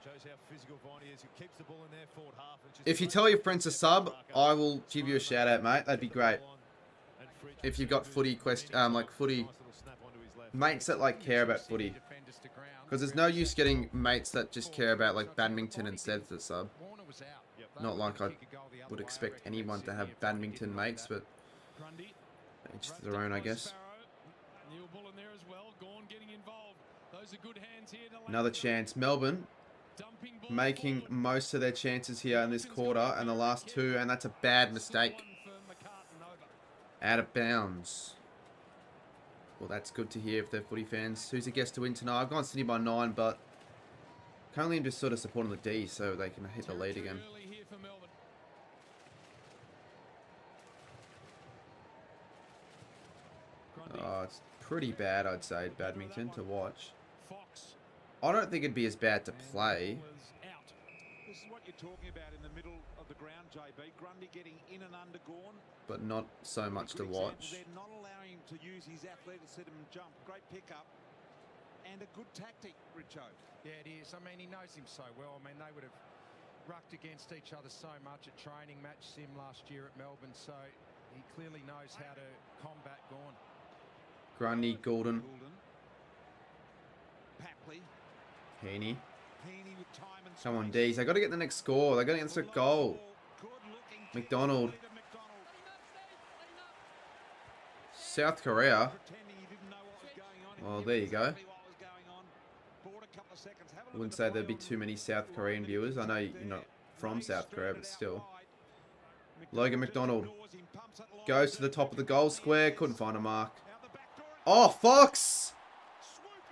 shows how physical Viney is. He keeps the ball in there forward half. If you tell your friends to sub, I will give you a shout out, mate. That'd be great. If you've got footy like footy mates that like care about footy, because there's no use getting mates that just care about like badminton instead to sub. Not like I would expect anyone to have badminton mates, but each to their own, I guess. Another chance. Melbourne making most of their chances here in this quarter and the last two, and that's a bad mistake. Out of bounds. Well, that's good to hear if they're footy fans. Who's a guest to win tonight? I've gone Sydney by 9, but currently I'm just sort of supporting the D so they can hit the lead again. Oh, it's pretty bad, I'd say, badminton to watch. I don't think it'd be as bad to play. This is what you're talking about in the middle of the ground, JB. Grundy getting in and under Gorn. But not so much to watch. They're not allowing him to use his athleticism and jump. Great pickup and a good tactic, Richo. Yeah, it is. I mean, he knows him so well. I mean, they would have rucked against each other so much at training, match sim last year at Melbourne, so he clearly knows how to combat Gorn. Grundy, Gordon, Papley. Heaney. Heaney with time and Come on, D's. They got to get the next score. They got to get the next goal. McDonald. South Korea. Well, there you go. I wouldn't say there'd be too many South Korean viewers. I know you're not from South Korea, but still. Logan McDonald goes to the top of the goal square. Couldn't find a mark. Oh, Fox!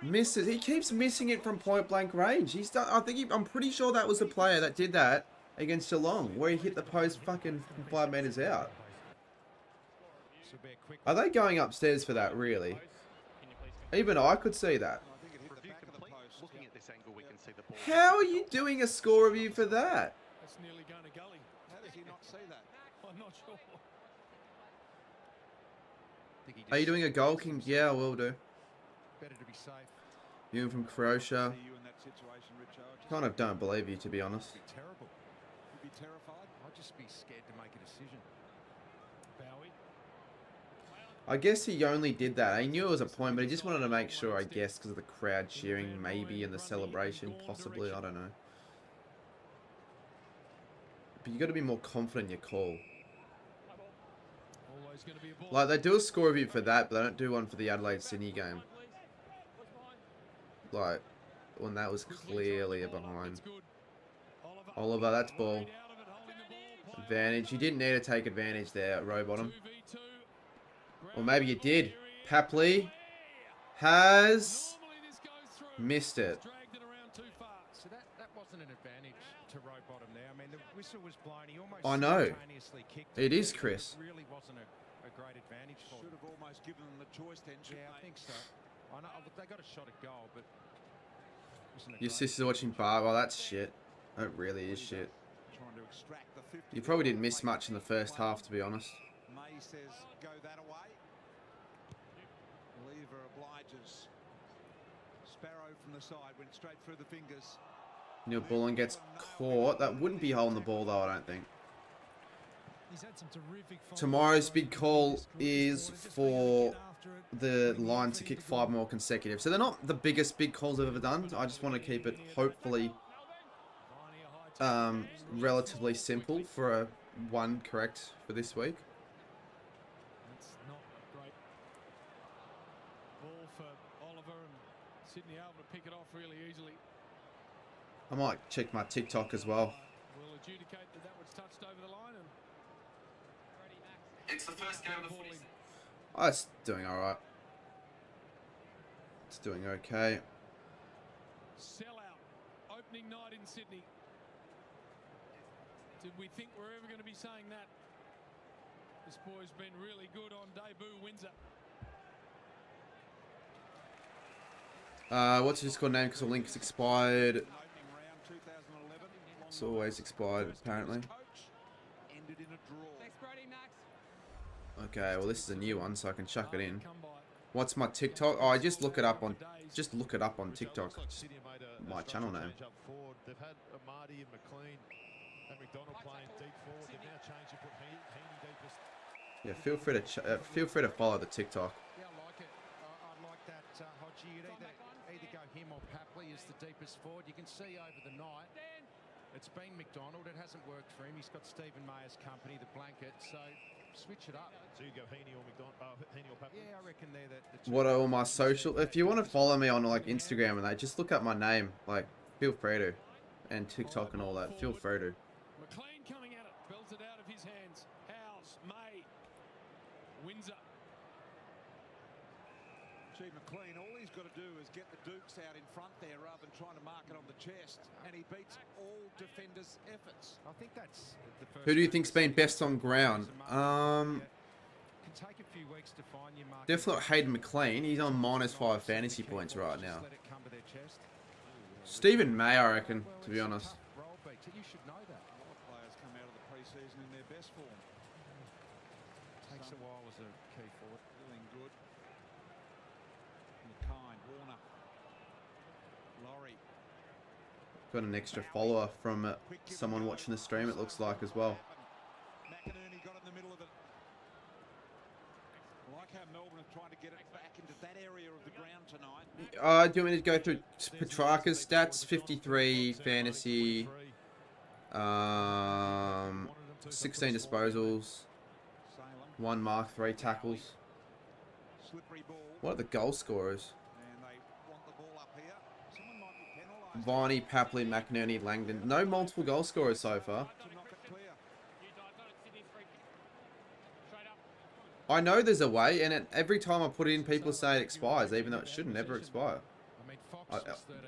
Misses. He keeps missing it from point blank range. He's done. I'm pretty sure that was the player that did that against Geelong, where he hit the post fucking from 5 meters out. Are they going upstairs for that? Really? Even I could see that. How are you doing a score review for that? That's nearly going to gully. How does he not see that? I'm not sure. Are you doing a goal king? Yeah, I will do. Better to be safe. You from Croatia. Kind of don't believe you, to be honest. It'd be terrible. You'd be terrified. I'd just be scared to make a decision. Bowie. I guess he only did that. He knew it was a point, but he just wanted to make sure, I guess, because of the crowd cheering, maybe, and the celebration, possibly. I don't know. But you got to be more confident in your call. Like, they do a score review for that, but they don't do one for the Adelaide-Sydney game. Like, when that was clearly a behind. Oliver, that's ball. Advantage. You didn't need to take advantage there, row bottom. Or maybe you did. Papley has missed it. So that wasn't an advantage to row bottom there. I mean, the whistle was blown. He almost I know. spontaneously kicked It is, Chris. It really wasn't a great advantage for them. Should have almost given them the choice then. Yeah, I think so. I know they got a shot at goal, but Your sister's watching bar. Well, that's shit. That really is shit. Trying to extract the 50. You probably didn't miss much in the first half, to be honest. May says go that away. Lever obliges. Sparrow from the side went straight through the fingers. Neil Bullen gets caught. That wouldn't be holding the ball, though, I don't think. Tomorrow's big call is for the Lions to kick 5 more consecutive. So they're not the biggest big calls I've ever done. I just want to keep it, hopefully, relatively simple for a 1 correct for this week. That's not great. Ball for Oliver and Sydney able to pick it off really easily. I might check my TikTok as well. We'll adjudicate that was touched over the line. And It's the first game of the footy. Oh, it's doing alright. It's doing okay. Sellout. Opening night in Sydney. Did we think we're ever going to be saying that? This boy's been really good on debut Windsor. What's his Discord name? Because the link's expired. It's always expired, apparently. Okay, well this is a new one, so I can chuck it in. What's my TikTok? Oh, I just look it up on TikTok. Just my channel name. They've had Marty and McLean and McDonald playing deep forward. They've now changed to put Heaney deepest. Yeah, feel free to follow the TikTok. Yeah, I like it. I like that, Hodgie. You'd either go him or Papley as the deepest forward. You can see over the night, it's been McDonald. It hasn't worked for him. He's got Stephen Mayer's company, the blanket. So switch it up. So you go Heaney or McDonald, Heaney or Papley? Yeah, I reckon they're the What are all my social? If you want to follow me on like Instagram and that, just look up my name. Like, feel free to, and TikTok and all that. Feel free to. McLean coming at it, belts it out of his hands. Howes, May, Windsor. Gee, McLean, all he's got to do is get the Dukes out in front there rather than trying to mark it on the chest. And he beats all defenders' efforts. I think that's the first. Who do you think's been best on ground? Can take a few weeks to find your mark. Definitely not Hayden McLean. He's on -5 fantasy points right now. Let it come to their chest. Stephen May, I reckon, to be honest. Roll beats. You should know that. A lot of players come out of the pre-season in their best form. Takes a while as a key forward. Feeling good. McKine, Warner, Laurie. Got an extra follower from someone watching the stream, it looks like, as well. McInerney got in the middle of it. I like how Melbourne are trying to get it back into that area of the ground tonight. Do you want me to go through Petrarca's stats? 53 fantasy, 16 disposals, 1 mark, 3 tackles. What are the goal scorers? Viney, Papley, McInerney, Langdon. No multiple goal scorers so far. I know there's a way, and every time I put it in, people say it expires, even though it shouldn't never expire.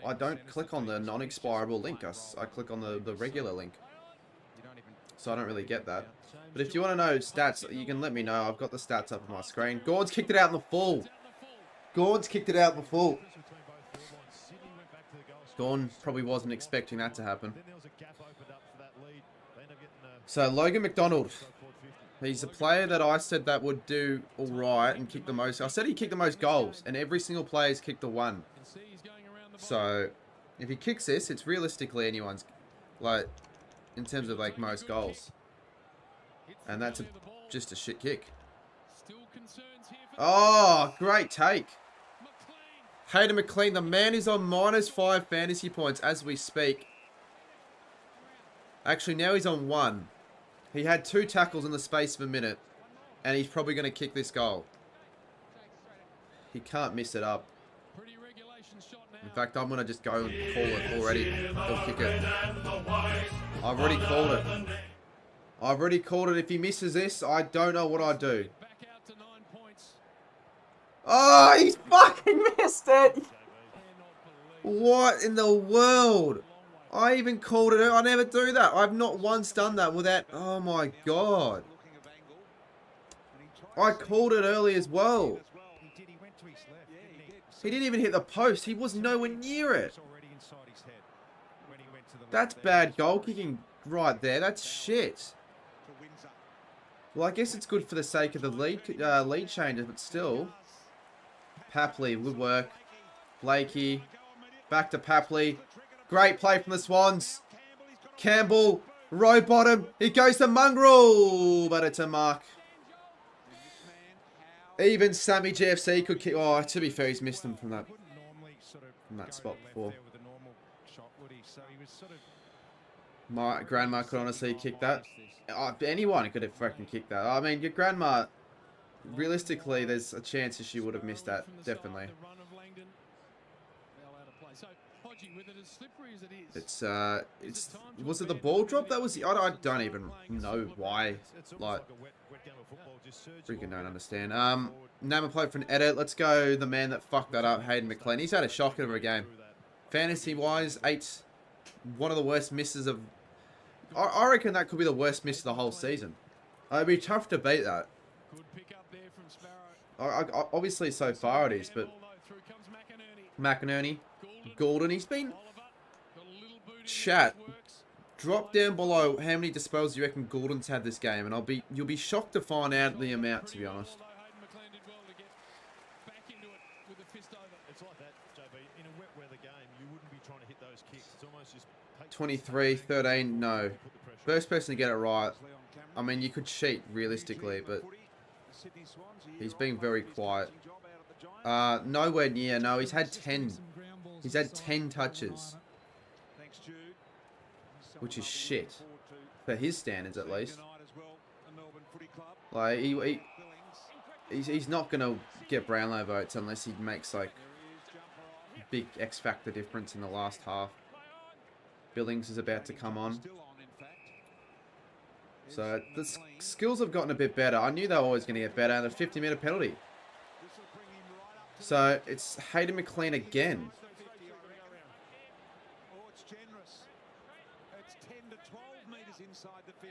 I don't click on the non-expirable link. I click on the regular link. So I don't really get that. But if you want to know stats, you can let me know. I've got the stats up on my screen. Gord's kicked it out in the full. Gord's kicked it out in the full. Gordon probably wasn't expecting that to happen. So Logan McDonald. He's a player that I said that would do alright and kick the most. I said he kicked the most goals, and every single player's kicked the one. So if he kicks this, it's realistically anyone's, like, in terms of like most goals. And that's just a shit kick. Oh, great take. Hayden McLean, the man is on -5 fantasy points as we speak. Actually, now he's on 1. He had 2 tackles in the space of a minute, and he's probably going to kick this goal. He can't miss it up. In fact, I'm going to just go and call it already. He'll kick it. I've already called it. I've already called it. If he misses this, I don't know what I'd do. Oh, he's fucking missed it. What in the world? I even called it. I never do that. I've not once done that without... Oh my god. I called it early as well. He didn't even hit the post. He was nowhere near it. That's bad goal kicking right there. That's shit. Well, I guess it's good for the sake of the lead changes, but still. Papley, good work. Blakey. Back to Papley. Great play from the Swans. Campbell. Row bottom. He goes to Mongrel. But it's a mark. Even Sammy GFC could kick. Oh, to be fair, he's missed him from that spot before. My grandma could honestly kick that. Anyone could have freaking kicked that. I mean, your grandma, realistically, there's a chance that she would have missed that. Definitely. It's was it the ball drop that was? I don't even know why. Like, freaking don't understand. Name a play for an edit. Let's go. The man that fucked that up, Hayden McLean. He's had a shocker of a game. Fantasy wise, 8. One of the worst misses of. I reckon that could be the worst miss of the whole season. It'd be tough to beat that. Obviously, so far it is, but McInerney, Gordon, he's been. Chat, drop down below how many disposals you reckon Gordon's had this game, and you'll be shocked to find out the amount. To be honest. It's like that, JB. In a wet weather game, you wouldn't be trying to hit those kicks. It's almost just 23, 13, no. First person to get it right. I mean, you could cheat realistically, but he's being very quiet. Nowhere near. No, he's had 10. He's had 10 touches, which is shit for his standards, at least. Like he's not gonna get Brownlow votes unless he makes like big X factor difference in the last half. Billings is about to come on. So the skills have gotten a bit better. I knew they were always going to get better. And a 50-meter penalty. So it's Hayden McLean again.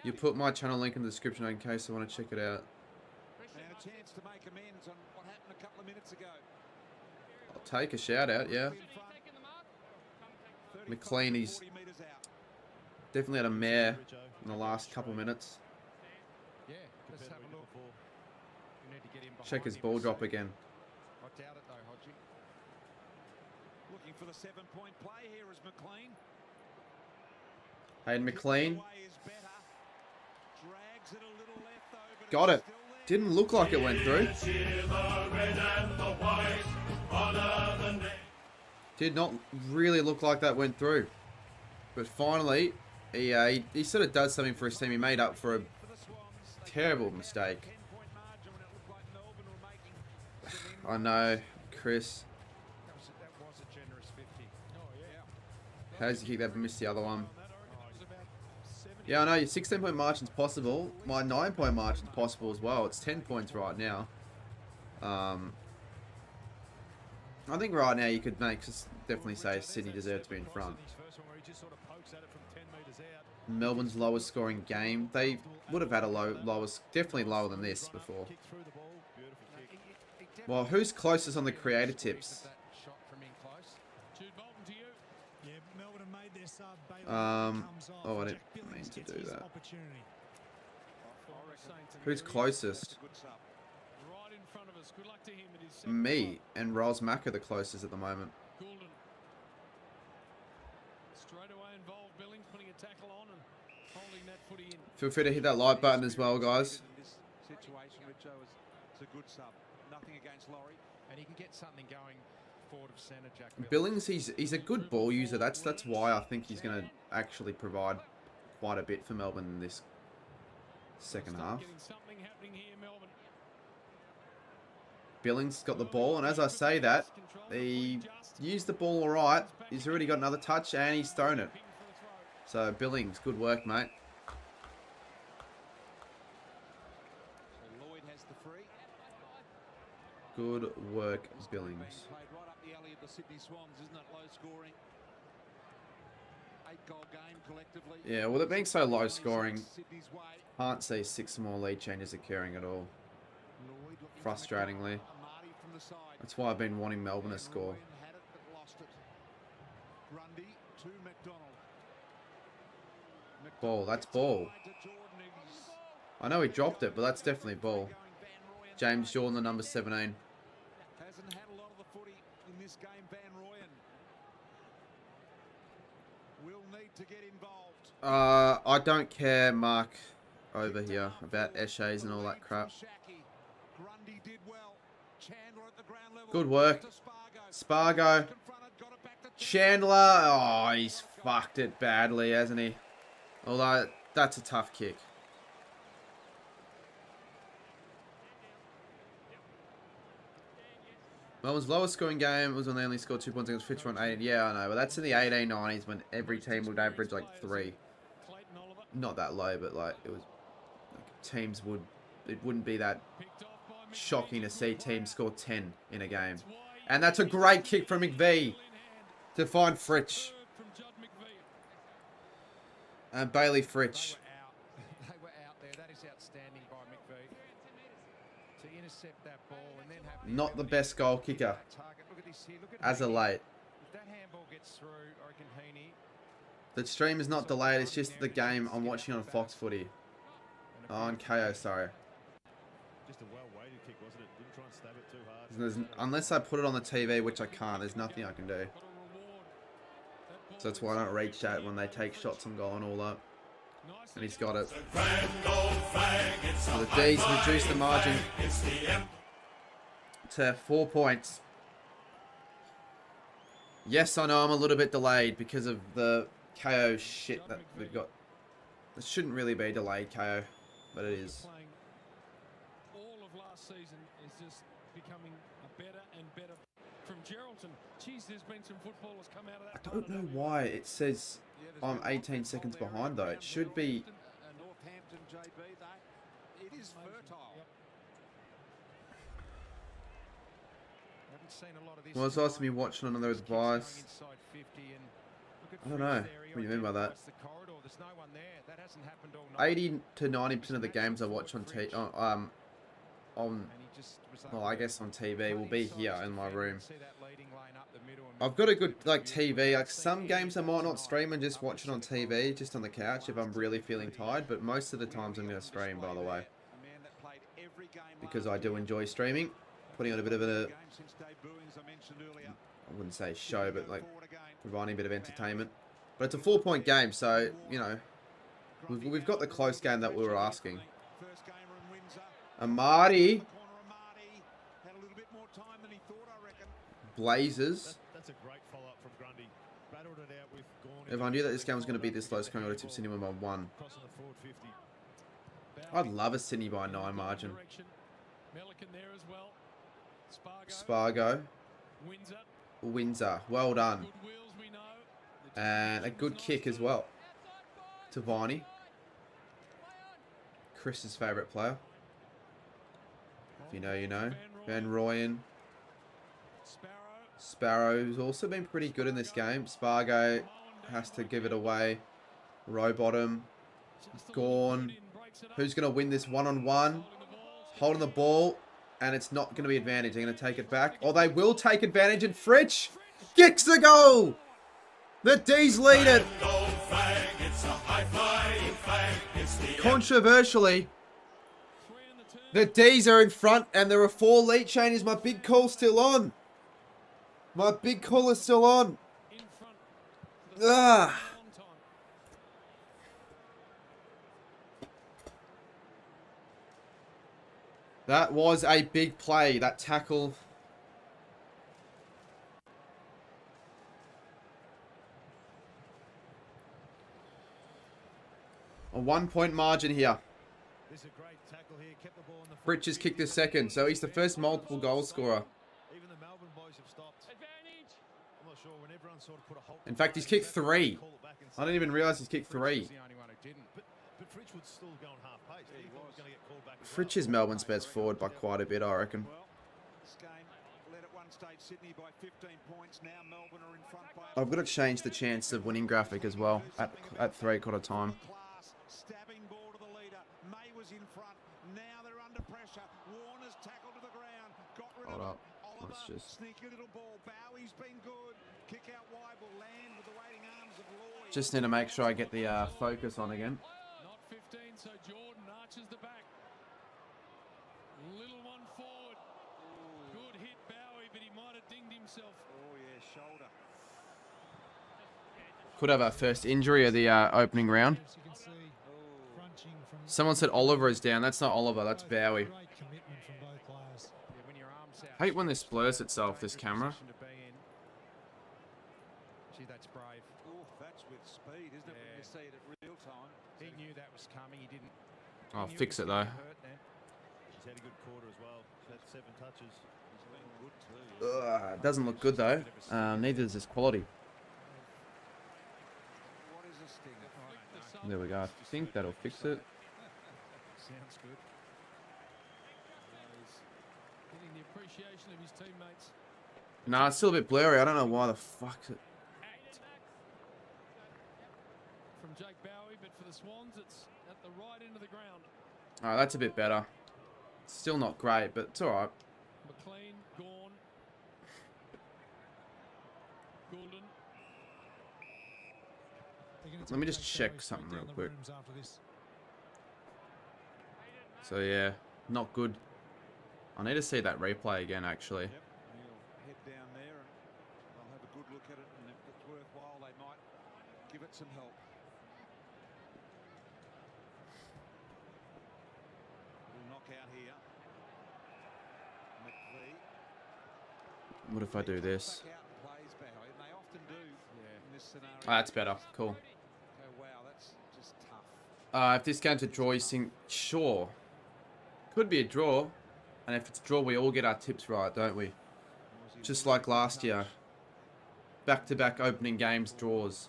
You put my channel link in the description in case I want to check it out. I'll take a shout out, yeah. McLean, he's definitely had a mare in the last couple of minutes. Check his ball drop again. Looking for the 7-point play here is McLean. Hayden McLean. Got it. Didn't look like it went through. Did not really look like that went through. But finally, he sort of does something for his team. He made up for a terrible mistake. I know, Chris. How does he kick that but miss the other one? Yeah, I know your 16-point margin's possible. My 9-point margin's possible as well. It's 10 points right now. I think right now you could definitely say Sydney deserve to be in front. Melbourne's lowest scoring game. They would have had a definitely lower than this before. Well, who's closest on the creator tips? Oh, I didn't mean to do that. Who's closest? Me and Rolls Mack are the closest at the moment. Feel free to hit that like button as well, guys. Billings, he's a good ball user. That's why I think he's going to actually provide quite a bit for Melbourne in this second half. Billings got the ball, and as I say that, he used the ball all right. He's already got another touch, and he's thrown it. So Billings, good work, mate. Good work, Billings. Yeah, with it being so low scoring, can't see 6 more lead changes occurring at all. Frustratingly. That's why I've been wanting Melbourne to score. Ball, that's ball. I know he dropped it, but that's definitely ball. James Shaun, the number 17. Hasn't had a lot of the footy in this game, Van Rooyen. Will need to get involved. I don't care, Mark, over here, about Eshays and all that crap. Good work. Spargo. Chandler. Oh, he's fucked it badly, hasn't he? Although, that's a tough kick. Melbourne's lowest scoring game was when they only scored 2 points against Fitzroy on 8. Yeah, I know, but that's in the 1890s when every team would average like 3. Not that low, but like it was. Like, teams would. It wouldn't be that shocking to see teams score 10 in a game. And that's a great kick from McVee to find Fritsch. And Bailey Fritsch. They were out there. That is outstanding by McVee. To intercept that ball and then have Not the best goal kicker. As of late. If that handball gets through, I reckon Heaney. The stream is not delayed. It's just the game I'm watching on Fox Footy. Oh, on KO, sorry. Just a well-weighted kick, wasn't it? Didn't try and stab it too hard. Unless I put it on the TV, which I can't, there's nothing I can do. So that's why I don't read chat when they take shots on goal and all that. And he's got it. So the D's reduced the margin to 4 points. Yes, I know I'm a little bit delayed because of the KO shit that we've got. It shouldn't really be delayed KO, but it is. All of last season is just becoming a better and better from Geraldton. Jeez, there's been some footballers come out of that. I don't know why it says I'm 18 seconds behind though. It should be. Northampton, JB, it is fertile. Haven't seen a lot of this. Well, it's asking me watching on another device. I don't know. What do you mean by that? 80 to 90% of the games I watch on well, I guess on TV will be here in my room. I've got a good TV. Like some games I might not stream and just watch it on TV, just on the couch if I'm really feeling tired. But most of the times I'm going to stream, by the way, because I do enjoy streaming, putting on a bit of a, I wouldn't say show, but like providing a bit of entertainment. But it's a 4-point game, so you know we've got the close game that we were asking. Amadi. Blazers. That's a great follow-up from Grundy. Battled it out with Gorn. If I knew that this game was going to be this low scoring, I would have tipped Sydney by 1. I'd love a Sydney by 9 margin. Spargo. Windsor. Well done. And a good kick as well. To Viney. Chris's favourite player. If you know, you know. Van Rooyen. Sparrow's also been pretty good in this game. Spargo has to give it away. Rowbottom. Gorn. Who's going to win this one-on-one? Holding the ball. And it's not going to be advantage. They're going to take it back. Or they will take advantage. And Fritsch kicks the goal. The D's lead it. Controversially, the D's are in front and there are 4 lead changes. My big call's still on. My big call is still on. Ah. That was a big play, that tackle. A 1-point margin here. Fritsch has kicked his second, so he's the first multiple goal scorer. Even the Melbourne boys have stopped. I'm not sure when everyone sort of put a halt. In fact, he's kicked 3. I didn't even realise he's kicked 3. But Fritsch would still go on half pace. He was going to get called back. Fritsch is Melbourne's best forward by quite a bit, I reckon. This game led at one stage Sydney by 15 points. Now Melbourne are in front by... I've got to change the chance of winning graphic as well at 3/4 time. Stabbing ball to the leader. May was in front. Now they're under pressure. Warner's tackled to the ground. Got rid of it. Oliver, Let's just sneaky little ball. Bowie's been good. Kick out wide will land with the waiting arms of Lloyd. Just need to make sure I get the focus on again. Not 15, so Jordan arches the back. Little one forward. Good hit, Bowie, but he might have dinged himself. Oh, yeah, shoulder. Could have our first injury of the opening round. Someone said Oliver is down. That's not Oliver, that's Bowie. I hate when this blurs itself, this camera. Gee, that's brave. Oh, that's with speed, isn't it? When you see it at real time. He knew that was coming. He didn't. I'll fix it though. He's had a good quarter as well. He's had 7 touches. He's been good too. It doesn't look good though. Neither does this quality. What is a stinger? There we go. I think that'll fix it. Sounds good. He's getting the appreciation of his teammates. Nah, it's still a bit blurry. I don't know why the fuck it. From Jake Bowie, but for the Swans, it's at the right end of the ground. Alright, that's a bit better. Still not great, but it's alright. McLean, Gorn, Goulden. Let me just check something real quick. So yeah, not good. I need to see that replay again, actually. Yep. He'll head down there and they'll have a good look at it, and if it's worthwhile, they might give it some help. Little knockout here. McVee. What if I do this? Back out and plays Bowie, and they often do in this scenario. Ah, that's better. Cool. Oh, wow, that's just tough. If this game's a draw, you think, sure. Could be a draw. And if it's a draw, we all get our tips right, don't we? Just like last year. Back-to-back opening games, draws.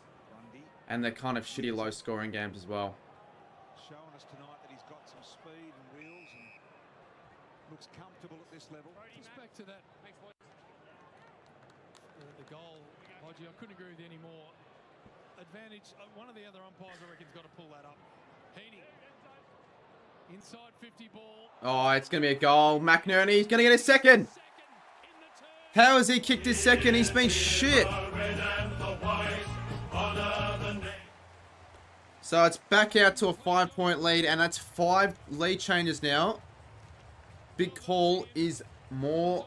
And they're kind of shitty low-scoring games as well. Showing us tonight that he's got some speed and wheels and looks comfortable at this level. Just back to that. The goal, Hodgie, I couldn't agree with you anymore. Advantage, one of the other umpires, I reckon, has got to pull that up. Heaney. Inside 50 ball. Oh, it's going to be a goal. McNerney, he's going to get a second. How has he kicked his second? He's been shit. So it's back out to a 5-point lead, and that's 5 lead changes now. Big call is more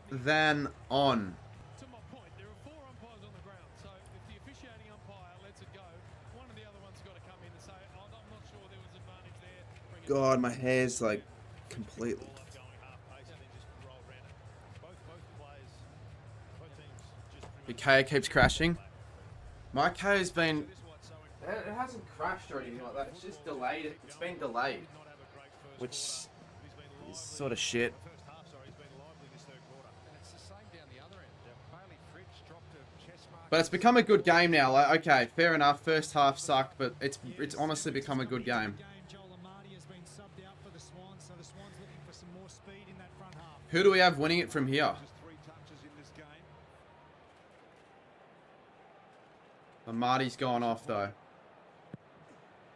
than on. To my point, there are 4 umpires on the ground, so if the officiating umpire lets it go, one of the other one's got to come in and say, oh, I'm not sure there was advantage there. God, my hair's like completely. The KO keeps crashing. My KO's been. It hasn't crashed or anything like that. It's just delayed. It's been delayed, which is sort of shit. But it's become a good game now. Like, okay, fair enough. First half sucked, but it's honestly become a good game. Who do we have winning it from here? Marty's gone off though.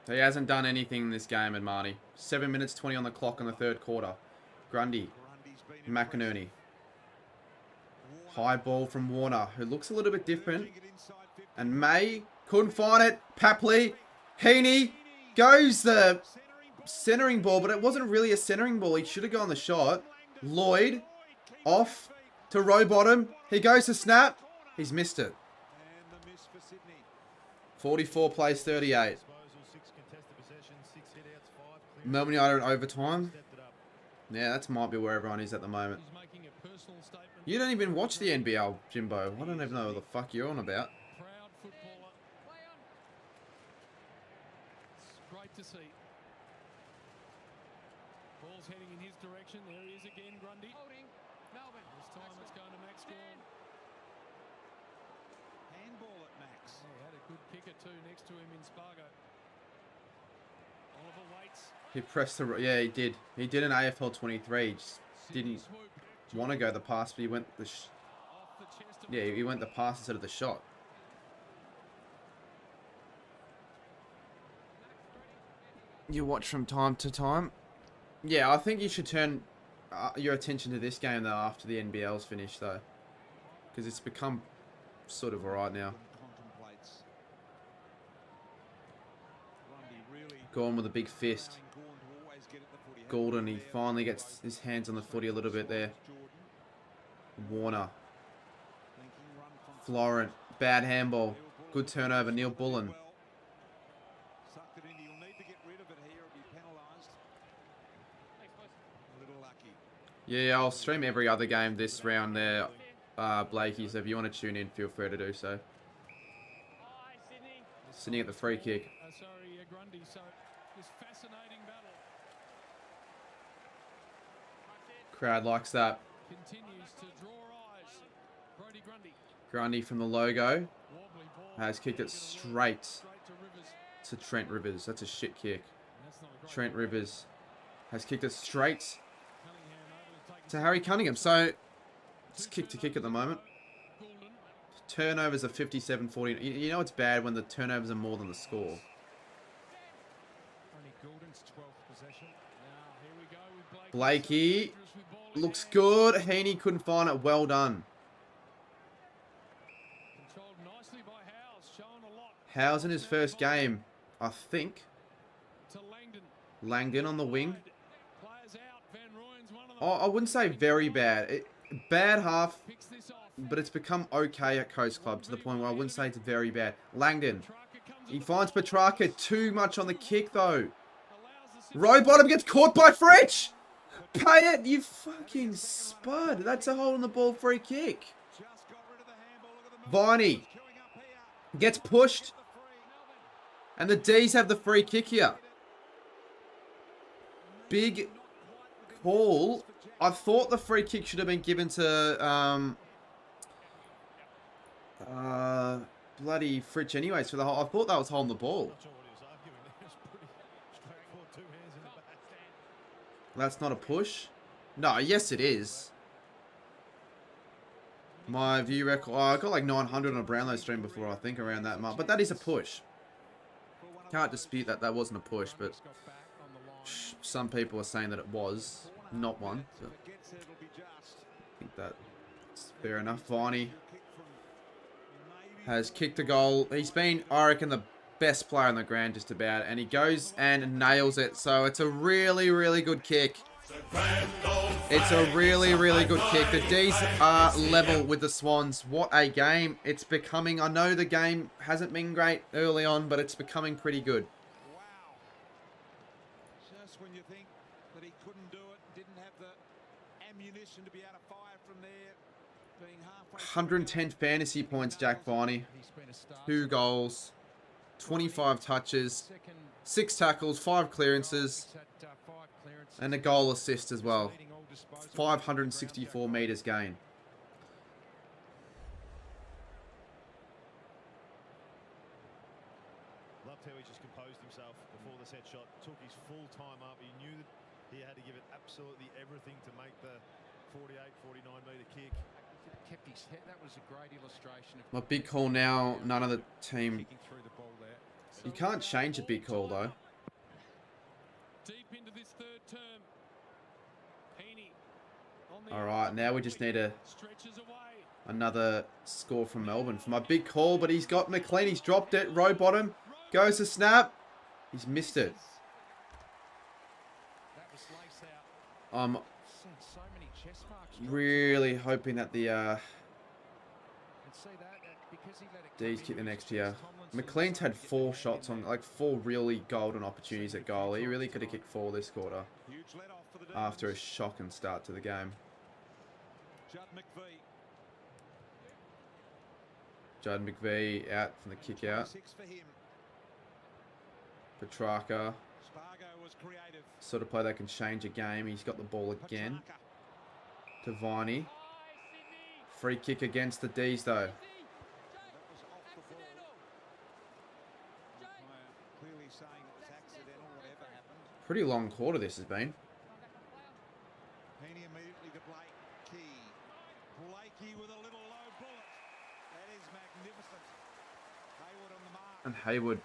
He hasn't done anything in this game, and Marty. 7 minutes 20 on the clock in the third quarter. Grundy. McInerney. High ball from Warner, who looks a little bit different. And May couldn't find it. Papley. Heaney goes the centering ball, but it wasn't really a centering ball. He should have gone the shot. Lloyd off to Rowbottom. He goes to snap. He's missed it. 44 plays 38. Melbourne United in overtime. Yeah, that might be where everyone is at the moment. You don't even watch the NBL, Jimbo. I don't even know what the fuck you're on about. Great to see. Ball's heading in his direction. There he is again, Grundy. Holding. Melbourne. This time it's going to Max Gorn. Handball at Max. He had a good kicker too next to him in Spargo. Oliver waits. He pressed the... Yeah, he did. He did an AFL 23. He just didn't want to go the pass, but he went the... Yeah, he went the pass instead of the shot. You watch from time to time. Yeah, I think you should turn your attention to this game, though, after the NBL's finished, though. Because it's become sort of alright now. Gone with a big fist. Gordon, he finally gets his hands on the footy a little bit there. Warner. Florent. Bad handball. Good turnover. Neil Bullen. Yeah, I'll stream every other game this round there, Blakey, so if you want to tune in, feel free to do so. Sydney at the free kick. Grundy, so this fascinating battle. Crowd likes that. Continues to draw eyes. Brody Grundy. Grundy from the logo has kicked it straight to Trent Rivers. That's a shit kick. Trent Rivers has kicked it straight to Harry Cunningham. So it's kick to kick at the moment. Turnovers are 57-40. You know it's bad when the turnovers are more than the score. Blakey looks good. Heaney couldn't find it. Well done. Howes in his first game, I think. Langdon on the wing. Oh, I wouldn't say very bad. Bad half, but it's become okay at Coast Club to the point where I wouldn't say it's very bad. Langdon. He finds Petrarca too much on the kick, though. Rowbottom gets caught by Fritsch. Pay it, you fucking spud. That's a hole in the ball free kick. Viney gets pushed. And the D's have the free kick here. Big call. I thought the free kick should have been given to bloody Fritsch anyways for the whole. I thought that was holding the ball. That's not a push. No, yes it is. My view record. Oh, I got like 900 on a Brownlow stream before, I think, around that mark. But that is a push. Can't dispute that that wasn't a push, but some people are saying that it was not one. But I think that's fair enough. Viney has kicked a goal. He's been, I reckon, the best player on the ground just about, and he goes and nails it. So it's a really, really good kick. It's a really, really good kick. The D's are level with the Swans. What a game it's becoming. I know the game hasn't been great early on, but it's becoming pretty good. Wow. Just when you think that he couldn't do it, didn't have the ammunition to be able to fire from there, being halfway. 110 fantasy points, Jack Viney. 2 goals, 25 touches, 6 tackles, 5 clearances, and a goal assist as well. 564 metres gain. Loved how he just composed himself before the set shot, took his full time up. He knew that he had to give it absolutely everything to make the 48, 49 metre kick. Kept his head. That was a great illustration of My big call now, none of the team. kicking through the ball there. You can't change a big call though. Deep into this third term. Heaney on the Alright, now we just need stretches away. another score from Melbourne for my big call, but he's got McLean, he's dropped it, row bottom, goes to snap, he's missed it. That was lace out. I'm Sent so many chest marks. really hoping that the And see that because he let it D's come kick the in, next Chris year. Tomlinson McLean's had decided to get 4 the hand shots in on, there. like 4 really golden opportunities at goal. He really could have kicked 4 this quarter Huge let off for the after a Demons. shocking start to the game. Judd McVee. Judd McVee out from the kick out. 6 for him. Petrarca, Spargo was creative. sort of player that can change a game. He's got the ball again. To Viney. Free kick against the D's though. That was off the ball. Umpire clearly saying it was accidental, whatever happened. Pretty long quarter this has been. Heaney immediately to Blakey. Blakey with a little low bullet. That is magnificent. Hayward on the mark. And Hayward.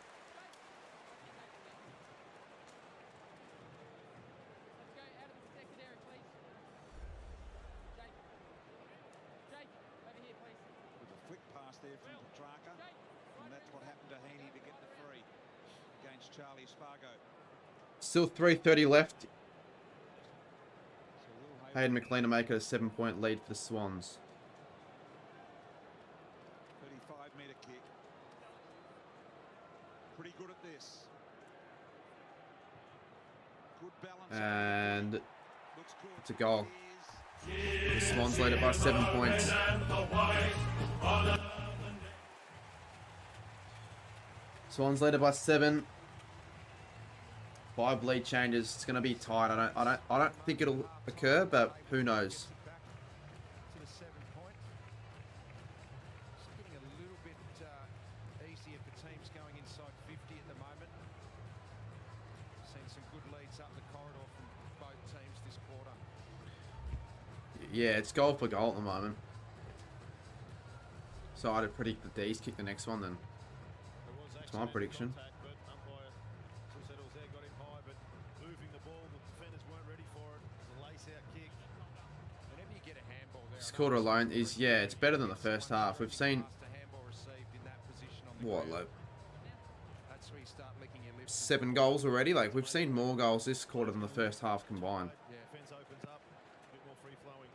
With a flick pass there from Petrarca. And that's what happened to Heaney to get the free against Charlie Spargo. Still 3:30 left. So Will Hayden McLean to make it a 7-point lead for the Swans. 35-metre kick. Pretty good at this. Good balance. And Looks good. it's a goal. The Swans lead it by 7 points. Swans lead it by 7. 5 lead changes. It's going to be tight. I don't think it'll occur, but who knows? Back to the 7 point. It's getting a little bit easier for teams going inside 50 at the moment. Seen some good leads up the corridor from both teams this quarter. Yeah, it's goal for goal at the moment. So I'd predict the D's kick the next one then. That's my prediction. Whenever you get a handball there, This quarter alone is, yeah, it's better than the first half. We've seen, the handball received in that position on the what, ground. like That's where you start licking your lips. 7 goals already? Like, we've seen more goals this quarter than the first half combined. Yeah, fence opens up, a bit more free flowing.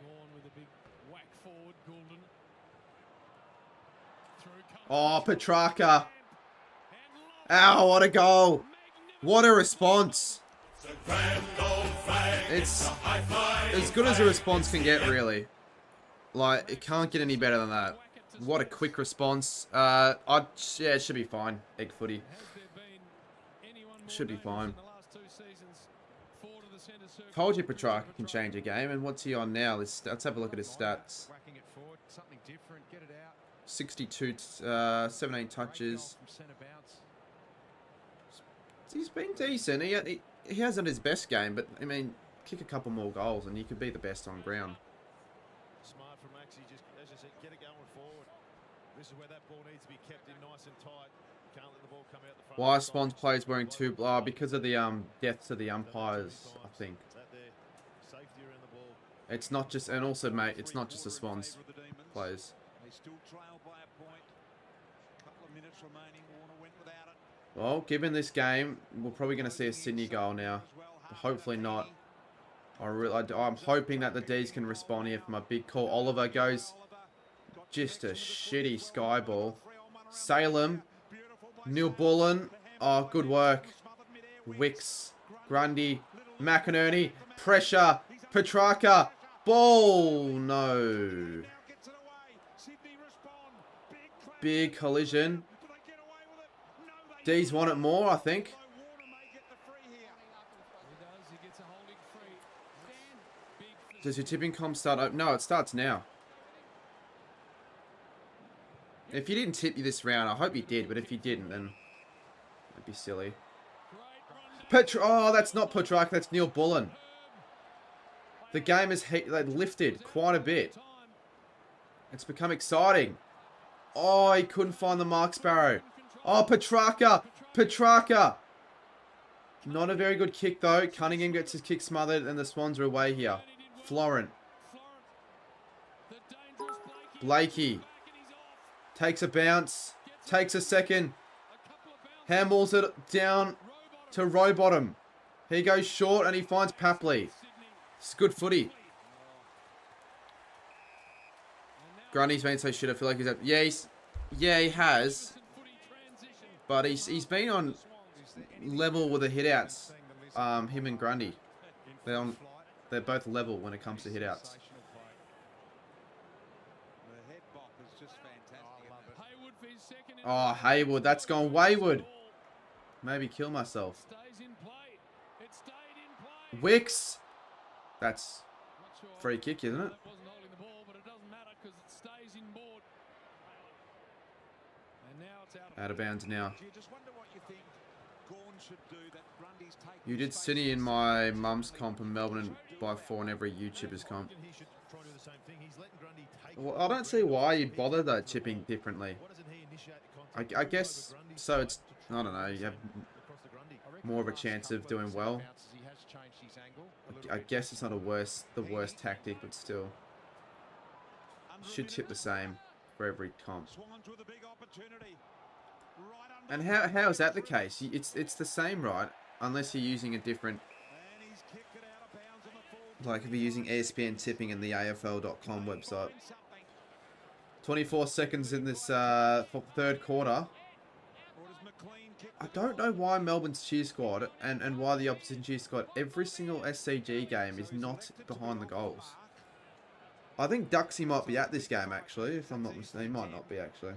Gone with a big whack forward, Goulden. Through Oh, Petrarca. Ow, what a goal. What a response. It's as good as a response can get, really. Like, it can't get any better than that. What a quick response. Yeah, it should be fine. Egg footy. Should be fine. Told you Petrarca can change a game, and what's he on now? Let's have a look at his stats. Whacking it forward, something different, get it out. 62, 17 touches. From centre bounce. He's been decent. He hasn't his best game, but I mean, kick a couple more goals and you could be the best on ground. Smart from Maxi, just as you said, get it going forward. This is where that ball needs to be kept in nice and tight. Can't let the ball come out the front. Why Swans players wearing 2 because of the deaths of the umpires, I think. That there, safety around the ball. It's not just, and also mate, it's not just the Swans players. They still trail by a point. Couple of minutes remaining. Warner went without it. Well, given this game, we're probably going to see a Sydney goal now. Hopefully not. I'm hoping that the D's can respond here for my big call. Oliver goes just a shitty sky ball. Salem, Neil Bullen. Oh, good work. Wicks, Grundy, McInerney, pressure, Petrarca, ball, no. Big collision. D's want it more, I think. Does your tipping comp start up? No, it starts now. If you didn't tip you this round, I hope you did, but if you didn't, then it'd be silly. Oh, that's not Petrarca, that's Neil Bullen. The game has lifted quite a bit. It's become exciting. Oh, he couldn't find the Mark Sparrow. Oh, Petrarca. Petrarca. Not a very good kick, though. Cunningham gets his kick smothered, and the Swans are away here. Florent. Blakey. Takes a bounce. Takes a second. Handballs it down to Rowbottom. He goes short, and he finds Papley. It's good footy. Grundy's been so shit, I feel like he's... Yeah, he has. But he's been on level with the hitouts. Him and Grundy. They're both level when it comes to hitouts. Oh, Hayward. That's gone wayward. Maybe kill myself. Wicks. That's free kick, isn't it? Out of bounds now. You did Sydney in my mum's comp in Melbourne and by 4 in every YouTuber's comp. Well, I don't see why you'd bother though chipping differently. I guess so. It's, I don't know, you have more of a chance of doing well. I guess it's not the worst tactic, but still should tip the same for every comp. And how is that the case? It's the same, right? Unless you're using a different, like if you're using ESPN tipping in the AFL.com website. 24 seconds in this third quarter. I don't know why Melbourne's cheer squad and why the opposition cheer squad every single SCG game is not behind the goals. I think Duxie might be at this game actually, if I'm not mistaken. He might not be actually.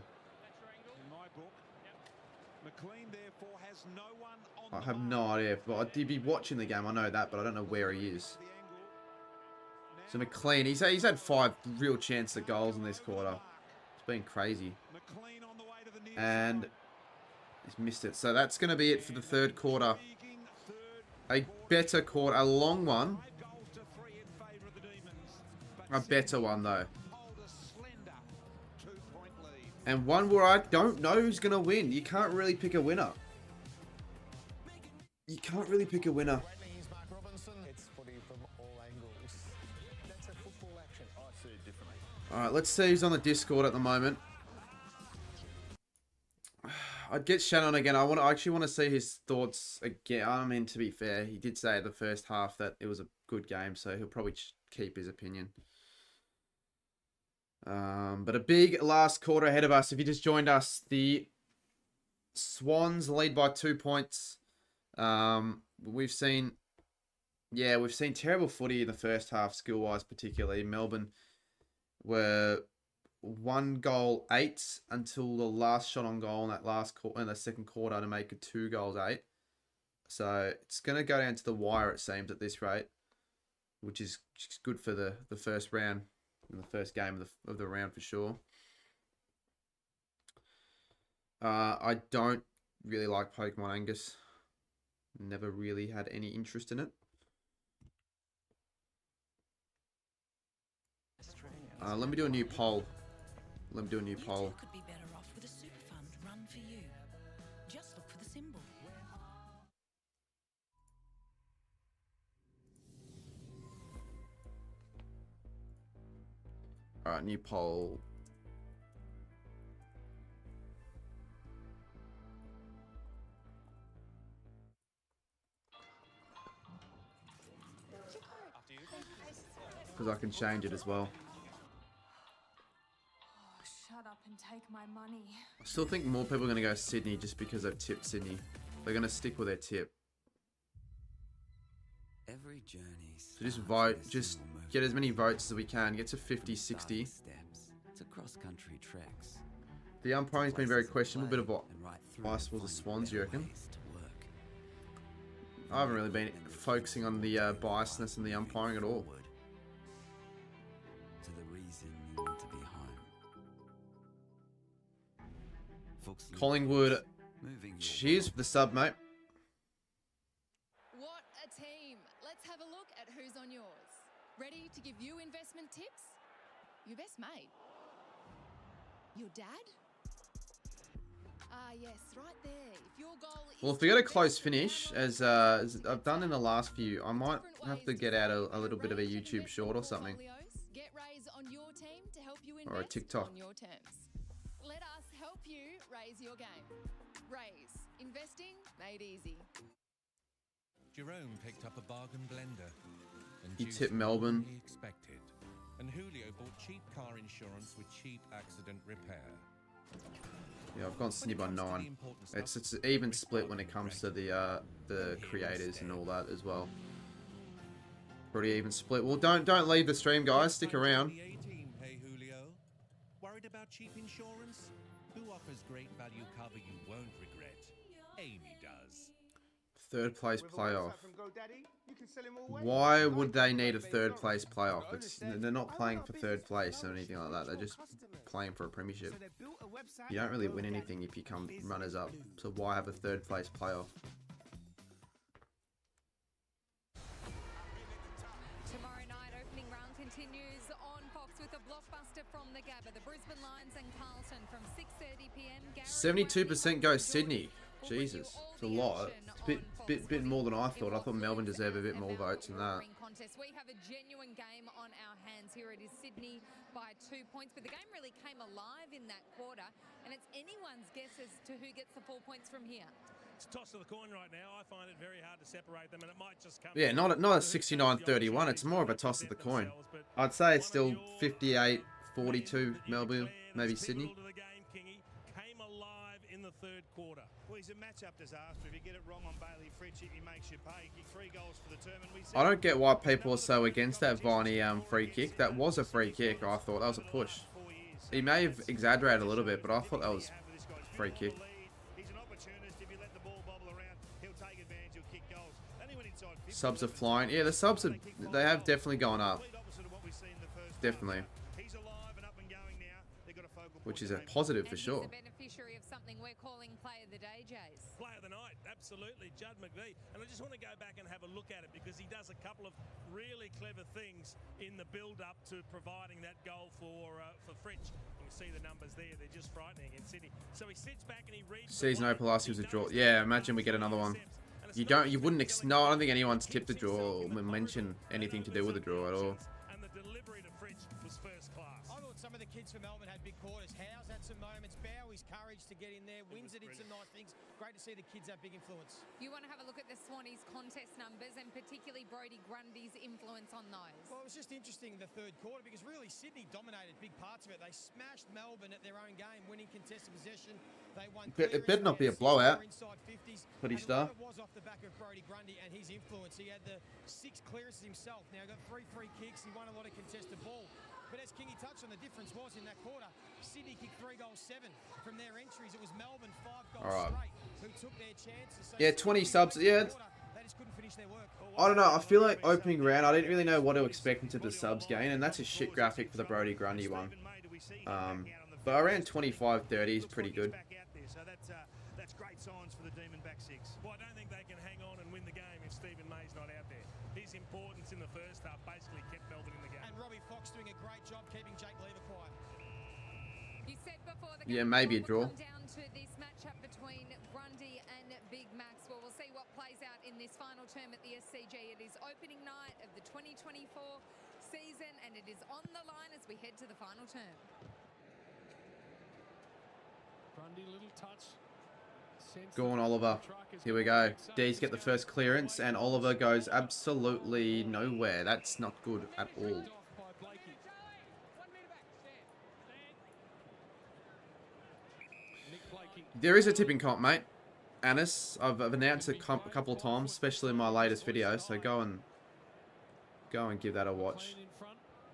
I have no idea. But I did be watching the game. I know that, but I don't know where he is. So McLean, he's had 5 real chances at goals in this quarter. It's been crazy. And he's missed it. So that's going to be it for the third quarter. A better quarter, a long one. A better one though. And one where I don't know who's going to win. You can't really pick a winner. You can't really pick a winner. Alright, let's see who's on the Discord at the moment. I'd get Shannon again. I actually want to see his thoughts again. I mean, to be fair, he did say at the first half that it was a good game, so he'll probably keep his opinion. But a big last quarter ahead of us. If you just joined us, the Swans lead by 2 points. We've seen terrible footy in the first half, skill-wise particularly. Melbourne were 1 goal 8 until the last shot on goal in that in the second quarter to make it 2 goals 8. So it's going to go down to the wire, it seems, at this rate, which is good for the first round, in the first game of the round for sure. I don't really like Pokemon Angus. Never really had any interest in it. Let me do a new poll. Let me do a new poll. Could be better off with a super fund run for you. Just look for the symbol. Alright, new poll. Because I can change it as well. Shut up and take my money. I still think more people are going to go Sydney just because they've tipped Sydney. They're going to stick with their tip. Every journey. So just vote, just get as many votes as we can. Get to 50, 60. Steps to cross-country treks. The umpiring's been very questionable. A bit of bias was the Swans, you reckon? I haven't really been focusing on the biasness in the umpiring at all. To the reason you want to be home. Collingwood, cheers for the sub, mate. What a team. Let's have a look at who's on yours. Ready Your best mate? Your dad? Ah, yes, right there. If your goal is Well, if we get a close finish, as I've done in the last few, I might have to get out a little bit of a YouTube short or something. Get Raise on your team to help you Or a invest TikTok. on your terms. Let us help you raise your game. Raise. Investing made easy. Jerome picked up a bargain blender. And You juice tip more Melbourne. than he expected. And Julio bought cheap car insurance with cheap accident repair. Yeah, I've gone Sydney by 9. It's an even split when it comes to the creators and all that as well. Pretty even split. Well, don't leave the stream, guys. Stick around. The A-team, hey Julio. Worried about cheap insurance? Who offers great value cover you won't regret? Amy does. Third place playoff. Why would they need a third place playoff? They're not playing for third place or anything like that. They're just playing for a premiership. You don't really win anything if you come runners up. So why have a third place playoff? Tomorrow night, opening round continues on Fox with a blockbuster from the Gabba. The Brisbane Lions and Carlton from 6:30 p.m. 72% go Sydney. Jesus, it's a lot. It's a bit more than I thought. I thought Melbourne deserved a bit more votes than that. We have a genuine game on our hands here. It is Sydney by 2 points, but the game really came alive in that quarter, and it's anyone's guess as to who gets the 4 points from here. It's a toss of the coin right now. I find it very hard to separate them, and it might just come. Yeah, not a 69-31. It's more of a toss of the coin. I'd say it's still 58-42 Melbourne, maybe Sydney. Came alive in the third quarter. Well, he's a matchup disaster. If you get it wrong on Bailey Fritsch, he makes you pay. He kicked 3 goals for the term, and we I don't get why people are so against that Vinny free kick. That was a free kick. I thought that was a push. He may have exaggerated a little bit, but I thought that was a free kick. He's an opportunist. If you let the ball bobble around, he'll take advantage. He'll kick goals. Only when inside 50. Subs are flying. Yeah, the subs are. They have definitely gone up. Definitely. He's alive and up and going now. They've got a focal Which is a positive for And sure. he's a beneficiary of something we're calling Play of the Day, Jace. Player of the night, absolutely, Judd McVie. And I just want to go back and have a look at it because he does a couple of really clever things in the build-up to providing that goal for Fritsch. You can see the numbers there; they're just frightening in Sydney. So he sits back and he reads. Season opener last year was a draw. Yeah, imagine we get another one. You wouldn't. No, I don't think anyone's tipped the draw or mentioned anything to do with the draw at all. And the delivery to Fritsch was first class. I thought some of the kids from Melbourne had big quarters. Howe's had some moments. Bowie's courage to get in there. Windsor did some nice things. Great to see the kids have big influence. You want to have a look at the Swannies contest numbers and particularly Brodie Grundy's influence on those. Well, it was just interesting the third quarter because really Sydney dominated big parts of it. They smashed Melbourne at their own game, winning contested possession. They won. It better not be a blowout. Pretty star. It was off the back of Brodie Grundy and his influence. He had the 6 clearances himself. Now got 3 free kicks. He won a lot of contested ball. But as Kingy touched on, the difference was in that quarter, Sydney kicked 3 goals, 7 from their entries. It was Melbourne 5 goals straight who took their chances. So Yeah, 20 subs. Yeah. they just couldn't finish their work. I don't know. I feel like opening round, I didn't really know what to expect into the subs gain, and that's a shit graphic for the Brodie Grundy one. But around 25-30 is pretty good. So that's great signs for the Demon back 6. Well, I don't think they can hang on and win the game if Stephen May's not out there. His importance in the first half basically kept Melbourne in the game. And Robbie Fox doing a great job keeping Jake Lever quiet. You said before the Yeah, game maybe a will draw. come down to this matchup between Grundy and Big Max. Well, we'll see what plays out in this final term at the SCG. It is opening night of the 2024 season, and it is on the line as we head to the final term. Grundy, little touch. Go on, Oliver. Here we go. D's get the first clearance, and Oliver goes absolutely nowhere. That's not good at all. There is a tipping comp, mate. Anis, I've announced a couple of times, especially in my latest video. So go and give that a watch,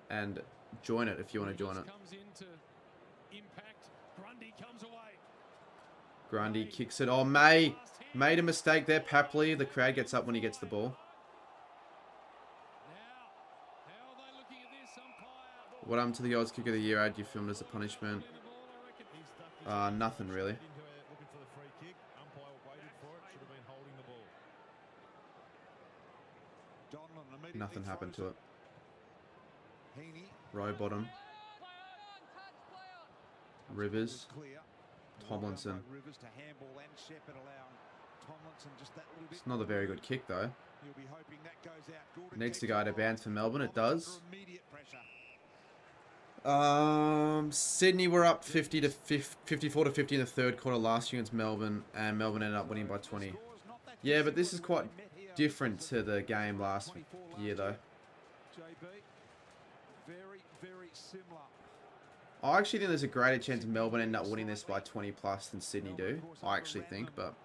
and join it if you want to join it. Grundy kicks it. Oh, May made a mistake there. Papley, the crowd gets up when he gets the ball. What happened to the odds kick of the year ad you filmed as a punishment? Nothing really. Looking for the free kick. Umpire waited for it. Should have been holding the ball. Nothing happened to it. Row bottom. Rivers. Tomlinson. Rivers to handball and Shepherd allowing Tomlinson just that little bit. It's not a very good kick though. He'll be hoping that goes out good. It needs to go out of bounds for Melbourne. It does. Immediate pressure. Sydney were up 54 to 50 in the third quarter last year against Melbourne, and Melbourne ended up winning by 20. Yeah, but this is quite different to the game last year though. JB, very similar. I actually think there's a greater chance Melbourne end up winning this by 20 plus than Sydney do. I actually think, but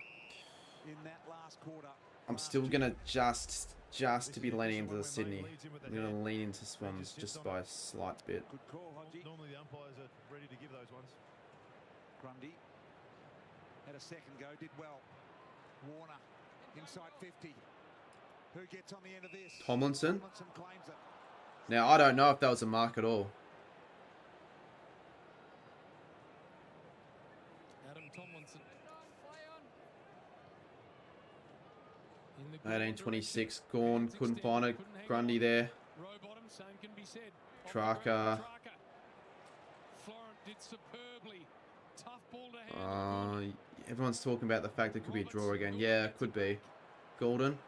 I'm still gonna just to be leaning into the Sydney. I'm gonna lean into Swans just by a slight bit. Normally the umpires are ready to give those ones. Grundy had a second go, did well. Warner inside 50. Who gets on the end of this? Tomlinson. Claims it. Now I don't know if that was a mark at all. Adam Tomlinson. 18-26. Gorn couldn't find it. Grundy there. Tracker. Everyone's talking about the fact it could be a draw again. Yeah, it could be. Golden.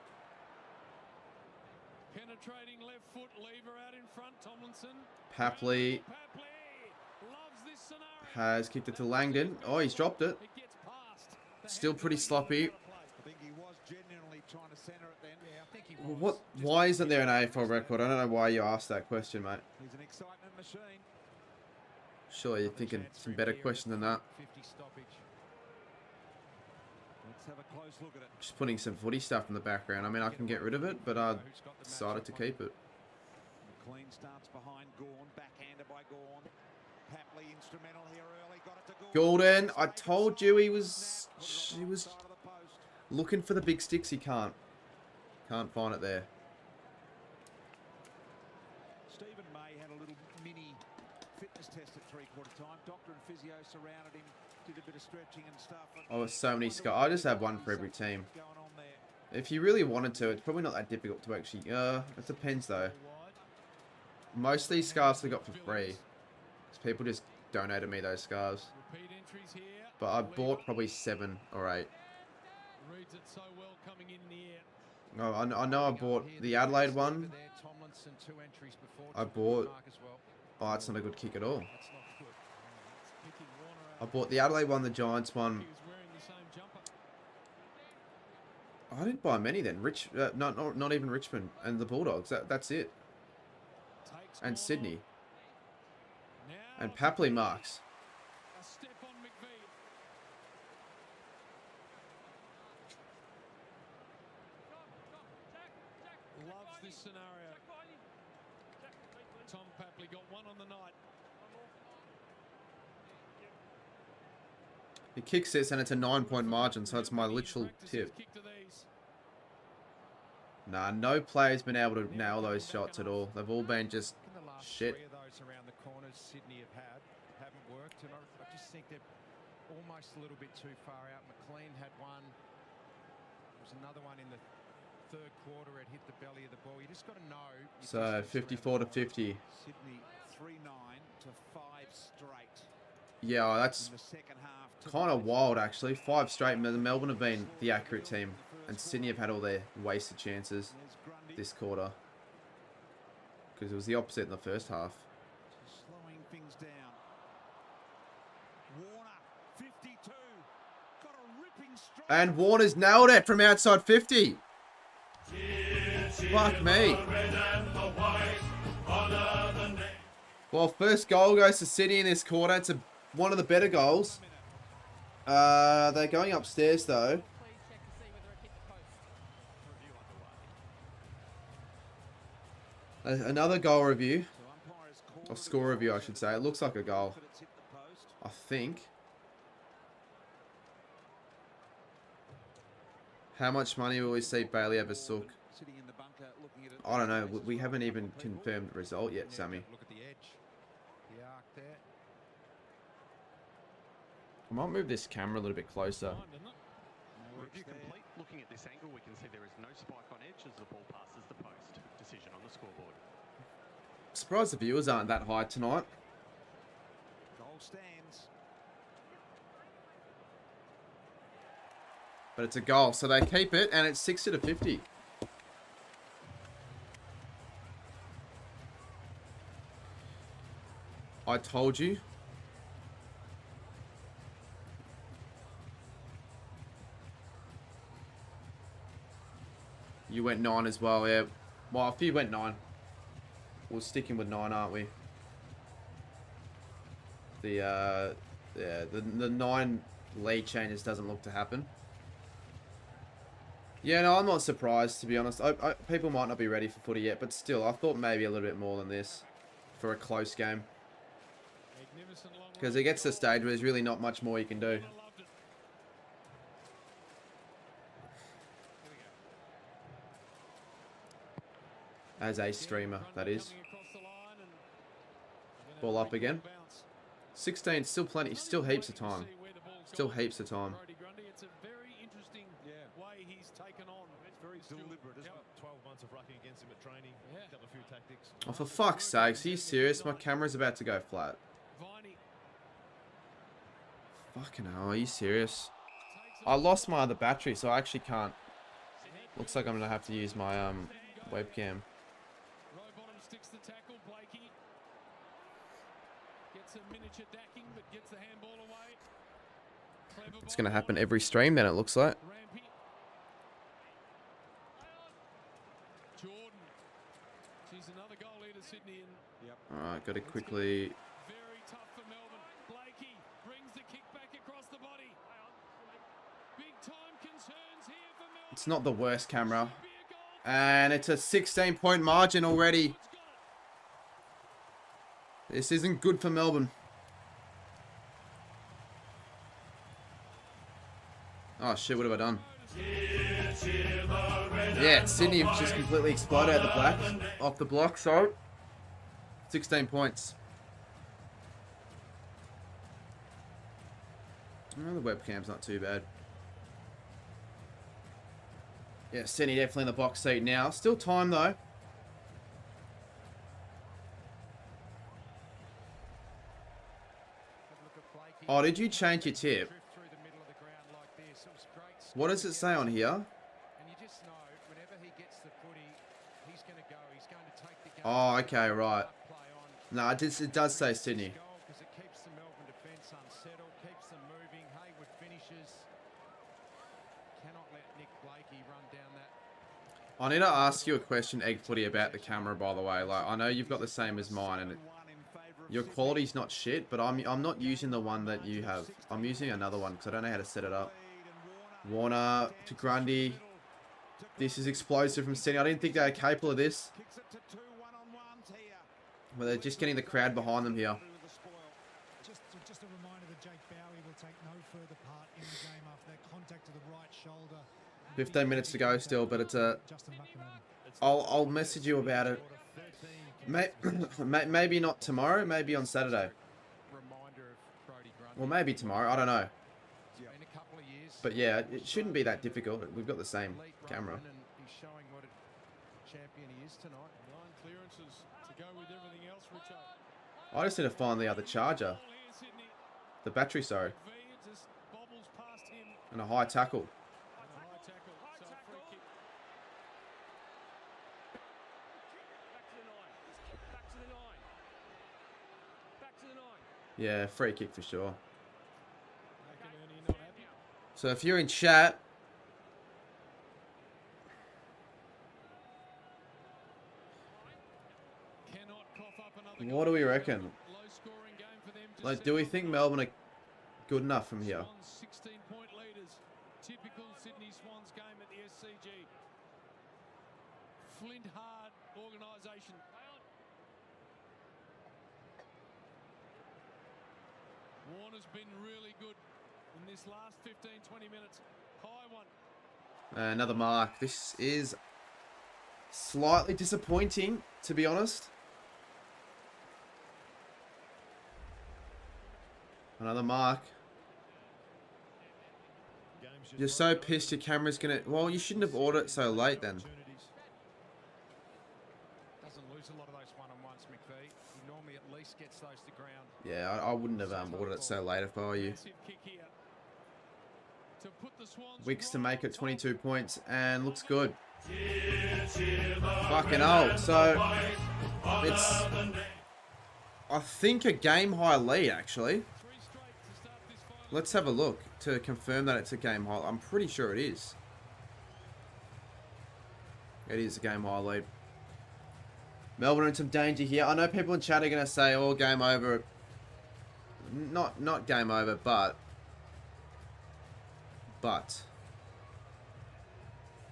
Penetrating left foot lever out in front. Tomlinson. Papley has kicked it to Langdon. Oh, he's dropped it. Still pretty sloppy. What? Why isn't there an AFL record? I don't know why you asked that question, mate. He's an excitement machine. Sure, you're thinking some better question than that. 50 stoppage. Let's have a close look at it. Just putting some footy stuff in the background. I mean, I can get rid of it, but I decided to keep it. McLean starts behind Gawn, backhanded by Gawn. Papley instrumental here early, got it to Gawn. Gordon, I told you he was looking for the big sticks. He can't find it there. Stephen May had a little mini fitness test at three-quarter time. Doctor and physio surrounded him, did a bit of stretching and stuff. Oh, so many scars. I just have one for every team. If you really wanted to, it's probably not that difficult to actually. It depends though. Most of these scarves I got for free. Because people just donated me those scarves. But I bought probably 7 or 8. Reads it so well coming in the air. No, I know I bought the Adelaide one. I bought... Oh, that's not a good kick at all. I bought the Adelaide one, the Giants one. I didn't buy many then. Not even Richmond and the Bulldogs. That's it. And Sydney. And Papley marks. Loves this scenario. Tom Papley got one on the night. He kicks this and it's a 9-point margin, so it's my literal tip. Nah, no player's been able to nail those shots at all. They've all been just shit. 3 of those around the corners Sydney haven't worked, and I just think they're almost a little bit too far out. McLean had one. There was another one in the third quarter. It hit the belly of the ball. You just got to know. So 54 to 50. Sydney 3-9 to 5 straight. Yeah, that's kind of wild actually. 5 straight. Melbourne have been the accurate team, and Sydney have had all their wasted chances this quarter. Because it was the opposite in the first half. Slowing things down. Warner 52. Got a ripping strike. And Warner's nailed it from outside 50. Fuck me. Well, first goal goes to City in this quarter. It's one of the better goals. They're going upstairs though. Another goal review. Or score review, I should say. It looks like a goal. I think. How much money will we see Bailey ever sook? I don't know. We haven't even confirmed the result yet, Sammy. Look at the edge, the arc there. I might move this camera a little bit closer. Review complete. Looking at this angle, we can see there is no spike on edge as the ball passes the post. Decision on the scoreboard. Surprised the viewers aren't that high tonight. Goal stands. But it's a goal, so they keep it, and it's 60-50. I told you. You went 9 as well, yeah. Well, if you went 9, we're sticking with 9, aren't we? The 9 lead changes doesn't look to happen. Yeah, no, I'm not surprised, to be honest. People might not be ready for footy yet, but still, I thought maybe a little bit more than this for a close game. Because it gets to the stage where there's really not much more you can do. As a streamer, that is. Ball up again. 16, still plenty, still heaps of time. Still heaps of time. It's a very interesting way he's taken on. It's very deliberate, isn't it? 12 months of rucking against him at training. Got a few tactics. Oh, for fuck's sakes, are you serious? My camera's about to go flat. Fucking hell, are you serious? I lost my other battery, so I actually can't. Looks like I'm gonna have to use my webcam. Sticks the tackle, Blakey gets a miniature dacking, but gets the handball away. It's gonna happen every stream then, it looks like. Jordan, she's another goal leader, Sydney. Alright, gotta quickly. Very tough for Melbourne. Blakey brings the kick back across the body. Big time concerns here for Melbourne. It's not the worst camera. And it's a 16-point margin already. This isn't good for Melbourne. Oh shit, what have I done? Yeah, Sydney just completely exploded out the black. Off the block, so 16 points. Oh, the webcam's not too bad. Yeah, Sydney definitely in the box seat now. Still time though. Oh, did you change your tip? What does it say on here? Oh, okay, right. No, it does say Sydney. I need to ask you a question, Egg Footy, about the camera, by the way. Like, I know you've got the same as mine, and your quality's not shit, but I'm not using the one that you have. I'm using another one, because I don't know how to set it up. Warner to Grundy. This is explosive from Sydney. I didn't think they were capable of this. But they're just getting the crowd behind them here. Just a reminder that Jake Bowie will take no further part in the game after that contact to the right shoulder. 15 minutes to go still, but it's a... I'll message you about it. Maybe not tomorrow, maybe on Saturday. Well, maybe tomorrow, I don't know. But yeah, it shouldn't be that difficult. We've got the same camera. He's showing what a champion he is tonight. 9 clearances to go with everything else, Richo. I just need to find the other charger. The battery, sorry. And a high tackle. Yeah, free kick for sure. So if you're in chat, what do we reckon? Like, do we think Melbourne are good enough from here? 16-point leaders. Typical Sydney Swans game at the SCG. Flint hard organisation. Warner's been really good in this last 15-20 minutes. High one. Another mark. This is slightly disappointing, to be honest. Another mark. You're so pissed your camera's gonna... Well, you shouldn't have ordered it so late then. Doesn't lose a lot of those one-on-ones, McVee. He normally at least gets those to ground. Yeah, I wouldn't have ordered it so late if I were you. Wicks to make it 22 points and looks good. Fucking hell. So it's, I think, a game high lead actually. Let's have a look to confirm that it's a game high. I'm pretty sure it is. It is a game high lead. Melbourne are in some danger here. I know people in chat are going to say, oh, game over. Not game over, but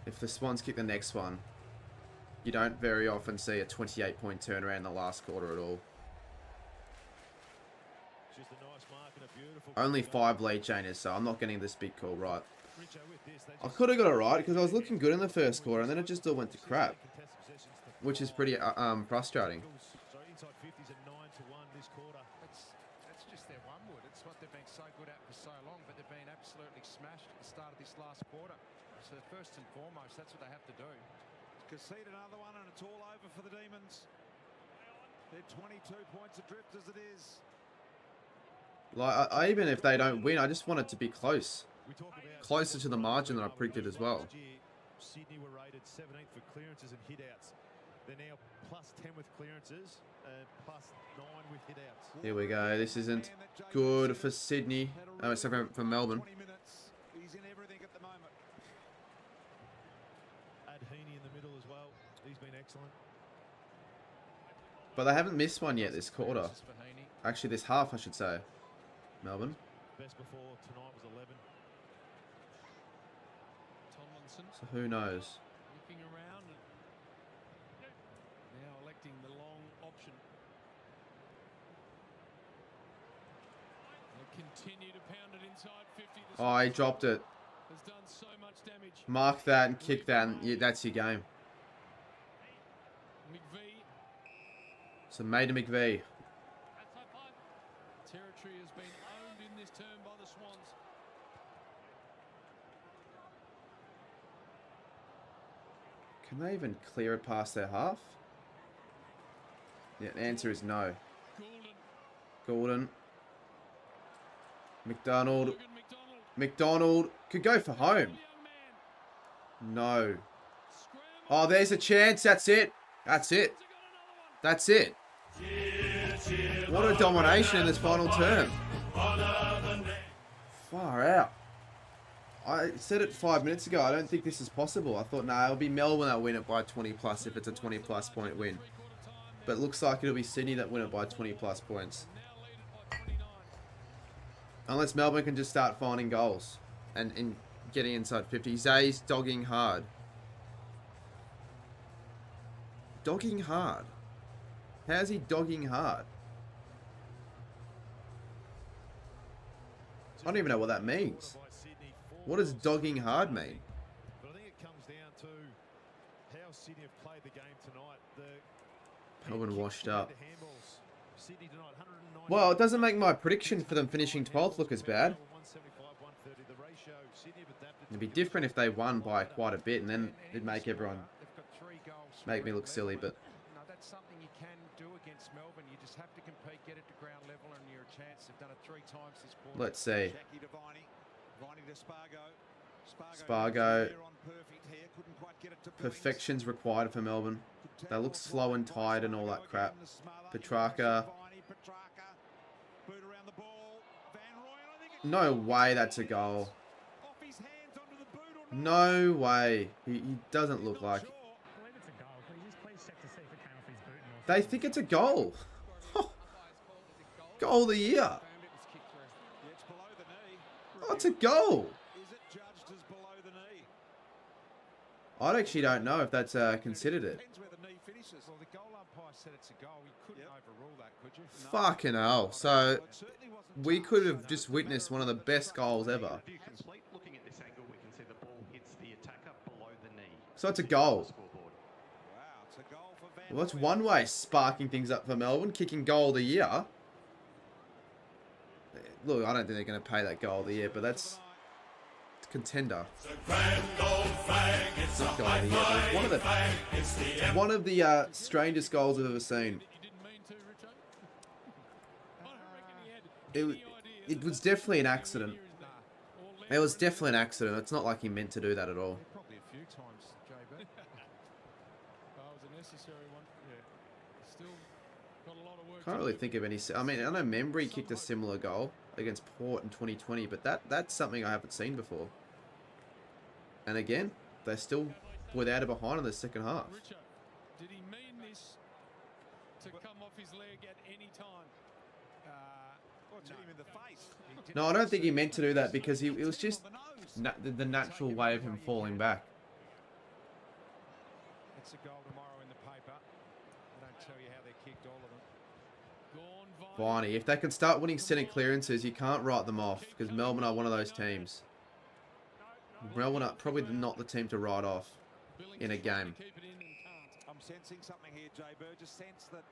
if the Swans kick the next one, you don't very often see a 28-point turnaround in the last quarter at all. Only 5 lead chainers, so I'm not getting this big call right. I could have got it right because I was looking good in the first quarter and then it just all went to crap, which is pretty frustrating. That's just their one wood. It's what they've been so good at for so long, but they've been absolutely smashed at the start of this last quarter. So first and foremost, that's what they have to do. Concede another one and it's all over for the Demons. They're 22 points adrift as it is. Like, even if they don't win, I just want it to be close. Closer to the margin than I predicted as well. Sydney were rated 17th for clearances and hit-outs. They're now plus 10 with clearances and plus 9 with hit-outs. Here we go. This isn't good for Sydney. Oh, it's for Melbourne. He's in everything at the moment. Add Heaney in the middle as well. He's been excellent. But they haven't missed one yet this quarter. Actually, this half, I should say. Melbourne. Best before tonight was 11. So who knows? Looking around and now electing the long option. They continue to pound it inside 50. Oh, he dropped it. Has done so much damage. Mark that and kick that, and yeah, that's your game. McVee. So Maida McVee. Territory has been owned in this term by the Swans. Can they even clear it past their half? Yeah, the answer is no. Gordon. McDonald. McDonald could go for home. No. Oh, there's a chance. That's it. That's it. That's it. What a domination in this final term. Far out. I said it 5 minutes ago. I don't think this is possible. I thought, nah, it'll be Melbourne that win it by 20 plus if it's a 20 plus point win. But it looks like it'll be Sydney that win it by 20 plus points. Unless Melbourne can just start finding goals and getting inside 50. Zay's dogging hard. Dogging hard. How's he dogging hard? I don't even know what that means. What does dogging hard mean? But I think it comes down to how Sydney have played the game tonight. Melbourne washed up. Sydney tonight, 190. Well, it doesn't make my prediction for them finishing 12th look as bad. It'd be different if they won by quite a bit, and then it'd make everyone make me look silly. But no, that's something you can do against Melbourne. You just have to compete, get it to ground level, and you're a chance. They've done it 3 times this quarter. let's see. Viney to Spargo. Spargo. Perfection's required for Melbourne. They look slow and tired and all that crap. Petrarca. No way that's a goal. No way. He doesn't look like... They think it's a goal. Goal of the year. Oh, it's a goal. I actually don't know if that's considered it. Fucking hell. So, we could have just witnessed one of the best goals ever. Looking at this angle, we can see the ball hits the attacker below the knee. So it's a goal. Well, that's one way sparking things up for Melbourne, kicking goal of the year. Look, I don't think they're going to pay that goal of the year, but that's contender. It's not goal of the year, but it's one of the strangest goals I've ever seen. It was definitely an accident. It was definitely an accident. It's not like he meant to do that at all. Probably a few times, JB. That was a necessary one. Yeah. Still got a lot of work. Can't really think of any. I mean, I know Membry kicked a similar goal against Port in 2020, but that's something I haven't seen before. And again, they're still without a behind in the second half. Richard, did he mean this to come off his leg at any time? Hit him in the face. No, I don't think he meant to do that because it was just the natural way of him falling back. It's a goal tomorrow in the paper. They don't tell you how they kicked all of them. Viney, if they can start winning centre clearances, you can't write them off because Melbourne are one of those teams. Melbourne are probably not the team to write off in a game. I'm sensing something here, Jay Burgess. Sense that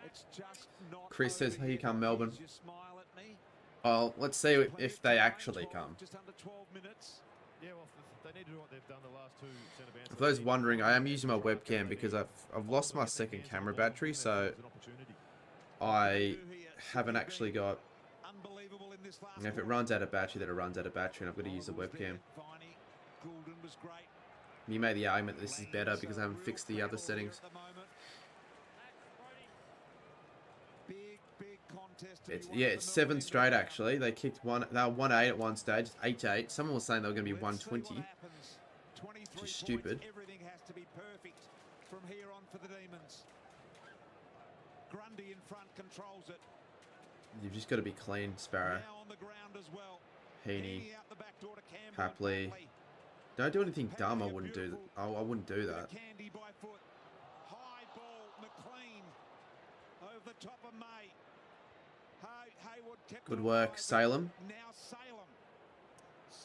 it's just not. Chris says, "Here come Melbourne." You smile at me. Well, let's see if they actually come. Just under 12 minutes. Yeah, well, they need to do what they've done the last two centre bounces. For those wondering, I am using my webcam because I've lost my second camera battery, so I haven't actually got. If it runs out of battery, then it runs out of battery, and I've got to use the webcam. You made the argument that this is better because I haven't fixed the other settings. It's 7 straight actually. They kicked one. They were 1-8 at one stage. 8-8. Someone was saying they were going to be 120, which is stupid. Everything has to be perfect from here on for the Demons. Grundy in front controls it. You've just got to be clean, Sparrow. Now on the ground as well. Heaney, out the back door to Campbell. Hapley. Don't do anything dumb. I wouldn't do. I wouldn't do that. Candy by foot. High ball. McLean over the top of May. Hayward kept Good work, Salem. Now Salem.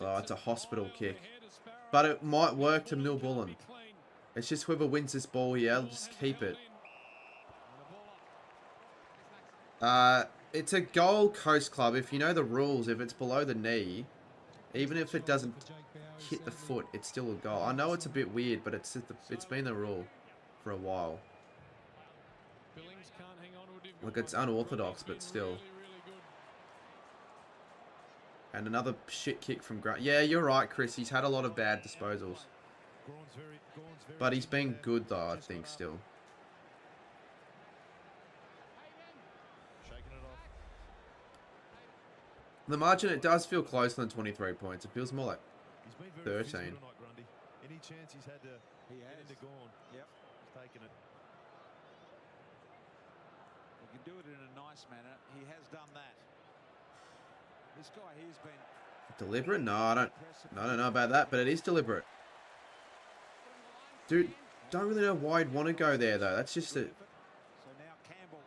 Oh, it's a hospital kick, but it might work to Milbullen. It's just whoever wins this ball here, just keep it. It's a Gold Coast club. If you know the rules, if it's below the knee, even if it doesn't hit the foot, it's still a goal. I know it's a bit weird, but it's been the rule for a while. Look, it's unorthodox, but still. And another shit kick from Grant. Yeah, you're right, Chris. He's had a lot of bad disposals. But he's been good, though, I think, still. The margin, it does feel closer than 23 points. It feels more like 13. Any chance he's had to get into Gorn. Yep. He's taken it. He can do it in a nice manner. He has done that. This guy here's been Deliberate? No, I don't know about that, but it is deliberate. Dude, don't really know why I'd want to go there, though. That's just a... So now Campbell.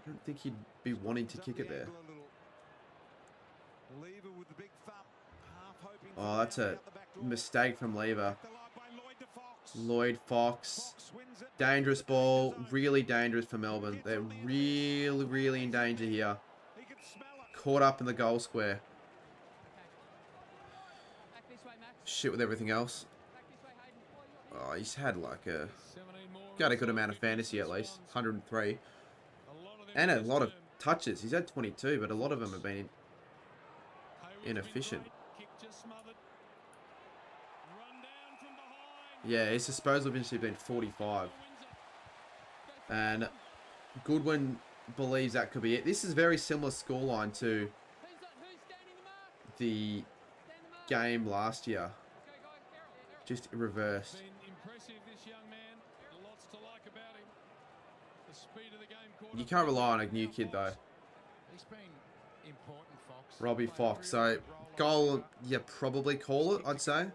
I don't think he'd be wanting to kick it there. Lever with the big thump. Half hoping Oh, that's a mistake from Lever. Lloyd Fox. Dangerous ball. Really dangerous for Melbourne. They're really in danger here. Caught up in the goal square. Shit with everything else. Oh, he's had like got a good amount of fantasy at least. 103. And a lot of touches. He's had 22, but a lot of them have been inefficient. Yeah, his disposal eventually been 45. And Goodwin believes that could be it. This is very similar scoreline to the game last year. Just reversed. You can't rely on a new kid though. Robbie Fox. So goal, you probably call it, I'd say.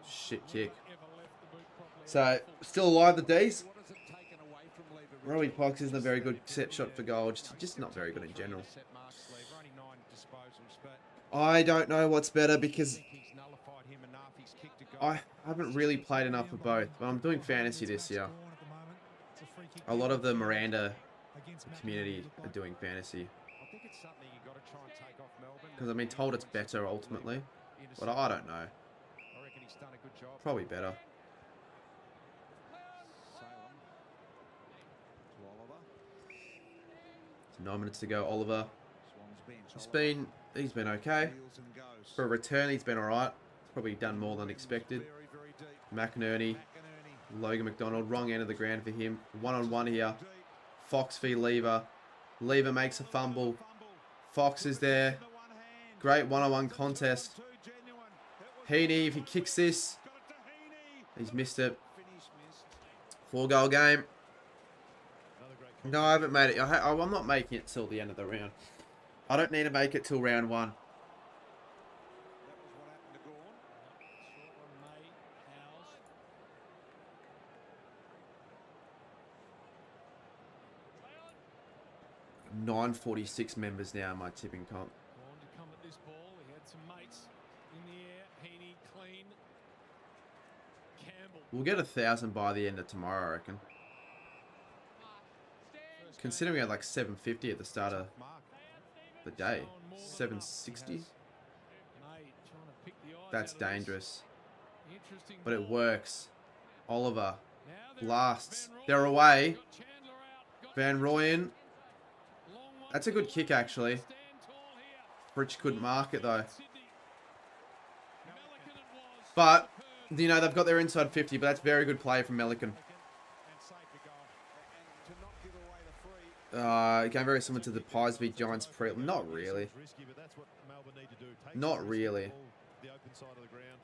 Shit kick. So still alive, the D's. Robbie Fox isn't a very good set shot for goal. Just not very good in general. I don't know what's better because I haven't really played enough of both, but I'm doing fantasy this year. A lot of the Miranda community are doing fantasy. Because I've been told it's better ultimately, but I don't know. Probably better. 9 minutes to go. Oliver. He's been okay. For a return, he's been alright. He's probably done more than expected. McInerney. Logan McDonald. Wrong end of the ground for him. One-on-one here. Fox v Lever. Lever makes a fumble. Fox is there. Great one-on-one contest. Heaney, if he kicks this, he's missed it. 4-goal game. No, I haven't made it. I'm not making it till the end of the round. I don't need to make it till round 1. $946 members now in my tipping comp. We'll get 1,000 by the end of tomorrow, I reckon. Considering we had like 750 at the start of the day. 760? That's dangerous. But it works. Oliver. Blasts. They're away. Van Rooyen. That's a good kick, actually. Fritsch couldn't mark it, though. But, you know, they've got their inside 50, but that's very good play from Melican. Game very similar to the Pies v Giants pre. Not really. Not really. The open side of the ground,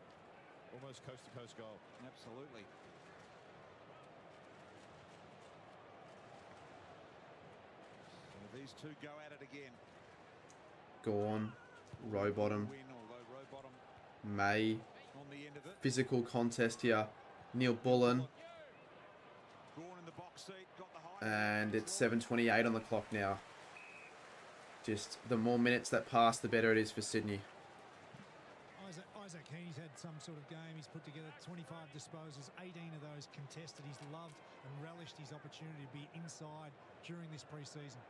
almost coast to coast goal. Absolutely. So these two go at it again. Gone. Rowbottom. May. Physical contest here. Neil Bullen. And it's 7:28 on the clock now. Just the more minutes that pass, the better it is for Sydney. Isaac Heaney's had some sort of game. He's put together 25 disposals, 18 of those contested. He's loved and relished his opportunity to be inside during this pre-season.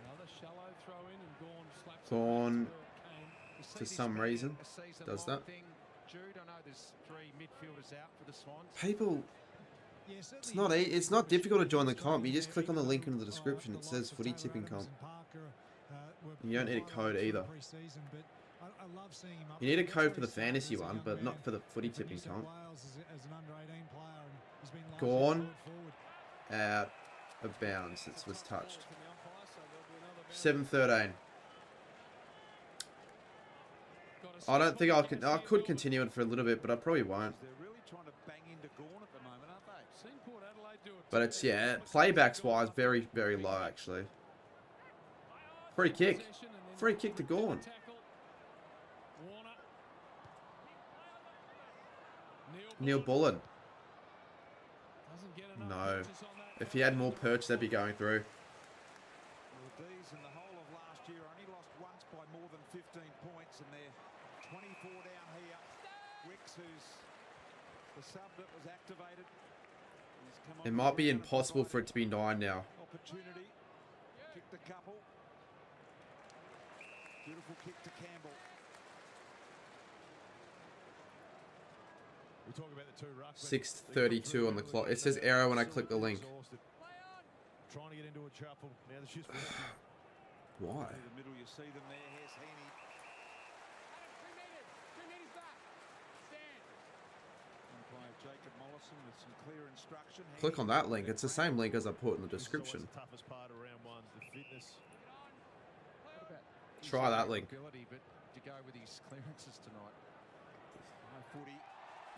Another shallow throw in and Gawn slaps Gone for some reason does that. People, it's not difficult to join the comp. You just click on the link in the description. It says footy tipping comp. You don't need a code either. You need a code for the fantasy one, but not for the footy tipping comp. Gone out of bounds. It was touched. 7:13. I don't think I can. I could continue it for a little bit, but I probably won't. But it's, yeah, playbacks wise, very, very low actually. Free kick. Free kick to Gawn. Neil Bullen. No. If he had more perch, they'd be going through. In the whole of last year, only lost once by more than 15 points, and they're 24 down here. Wicks, who's the sub that was activated. It might be impossible for it to be 9 now. Opportunity. Kicked a couple. Beautiful kick to Campbell. We talk about the two rucks. 6:32 on the clock. It says error when I click the link. Trying to get into a shuffle. Now the shoot's Why? In the middle, you see them there. Here's Heaney. Jacob Mollison with some clear instruction. Click on that link. It's the same link as I put in the description. The toughest part of round 1, the fitness. Try that link. To go with his clearances tonight.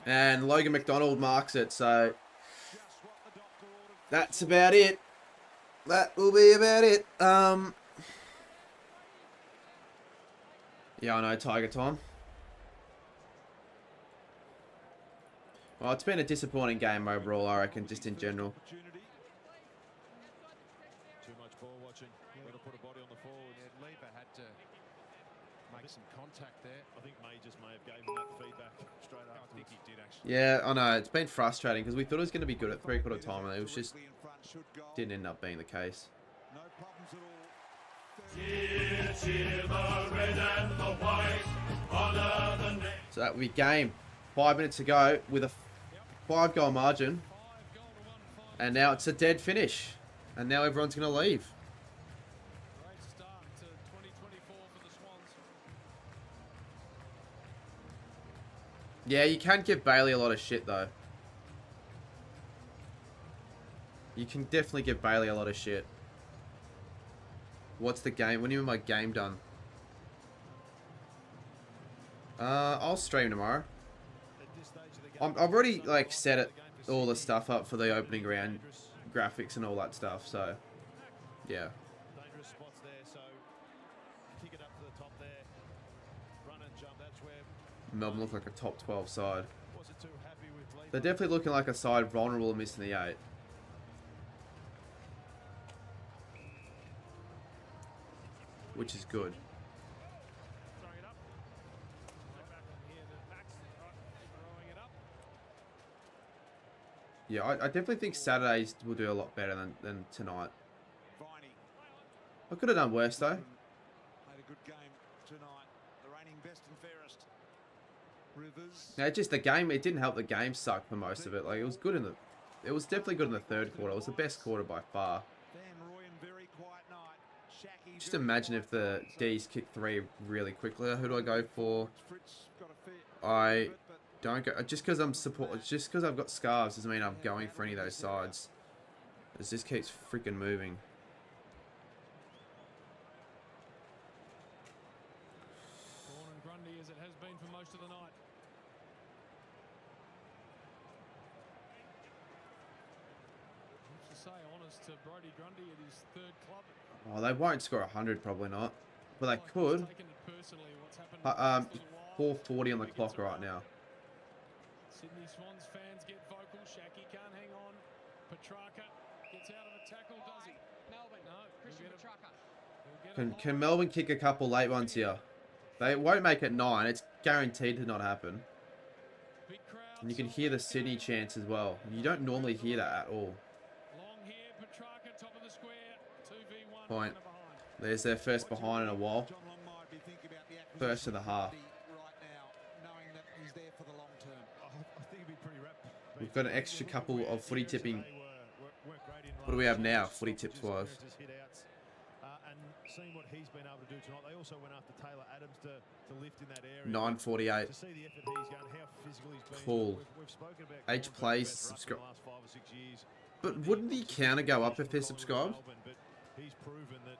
And Logan McDonald marks it, so that's about it. That will be about it. Yeah, I know, Tiger time. Well, it's been a disappointing game overall, I reckon, just in general. Too much ball watching. Got to put a body on the forward. Yeah, Lever had to make some contact there. I think May have gave him that feedback straight after. I think he did actually. Yeah, I know. It's been frustrating because we thought it was going to be good at 3/4 time, and it was just didn't end up being the case. No problems at all. Cheer the red and the white. Honor the name. So that will be game. 5 minutes to go with a 5-goal margin. And now it's a dead finish. And now everyone's going to leave. Great start to 2024 for the Swans. Yeah, you can give Bailey a lot of shit, though. You can definitely give Bailey a lot of shit. What's the game? When do you mean my game done? I'll stream tomorrow. I've already, like, set it, all the stuff up for the opening round graphics and all that stuff, so, yeah. Dangerous spots there, so kick it up to the top there. Run and jump, that's where Melbourne look like a top 12 side. wasn't too happy with lead. They're definitely looking like a side vulnerable to missing the 8. Which is good. Throwing it up. Right back on here, the backs throwing it up. Yeah, I definitely think Saturdays will do a lot better than tonight. I could have done worse, though. Played a good game tonight. The reigning best and fairest. Rivers. Yeah, just the game, it didn't help the game suck for most of it. Like, it was good in the... It was definitely good in the third quarter. It was the best quarter by far. Very quiet night. Shacky. Just imagine if the D's kick 3 really quickly. Who do I go for? I don't go... Just because just because I've got scarves doesn't mean I'm going for any of those sides. It just keeps freaking moving. Braun and Grundy as it has been for most of the night. To say honest to Brodie Grundy at his third club. Oh, they won't score 100, probably not. But they could. Taking it personally, what's happened 4:40 on the clock right now. Sydney Swans fans get vocal. Shacky can't hang on. Petrarca gets out of a tackle, does he? Melbourne. No. Christian Petrarca. Can Melbourne kick a couple late ones here? They won't make it 9. It's guaranteed to not happen. And you can hear the Sydney chants as well. You don't normally hear that at all. Long here, Petrarca, top of the square. 2v1. Point. There's their first behind in a while. First of the half. We've got an extra couple of footy tipping. What do we have now, footy tips wise? And seeing what he's been able to do tonight, they also went after Taylor Adams to lift in that area. 9:48. To see the effort he's going, how physical he's been. Cool. We've spoken about H plays subscribe. the last 5 or 6 years. But wouldn't the counter go up if they're subscribed? But he's proven that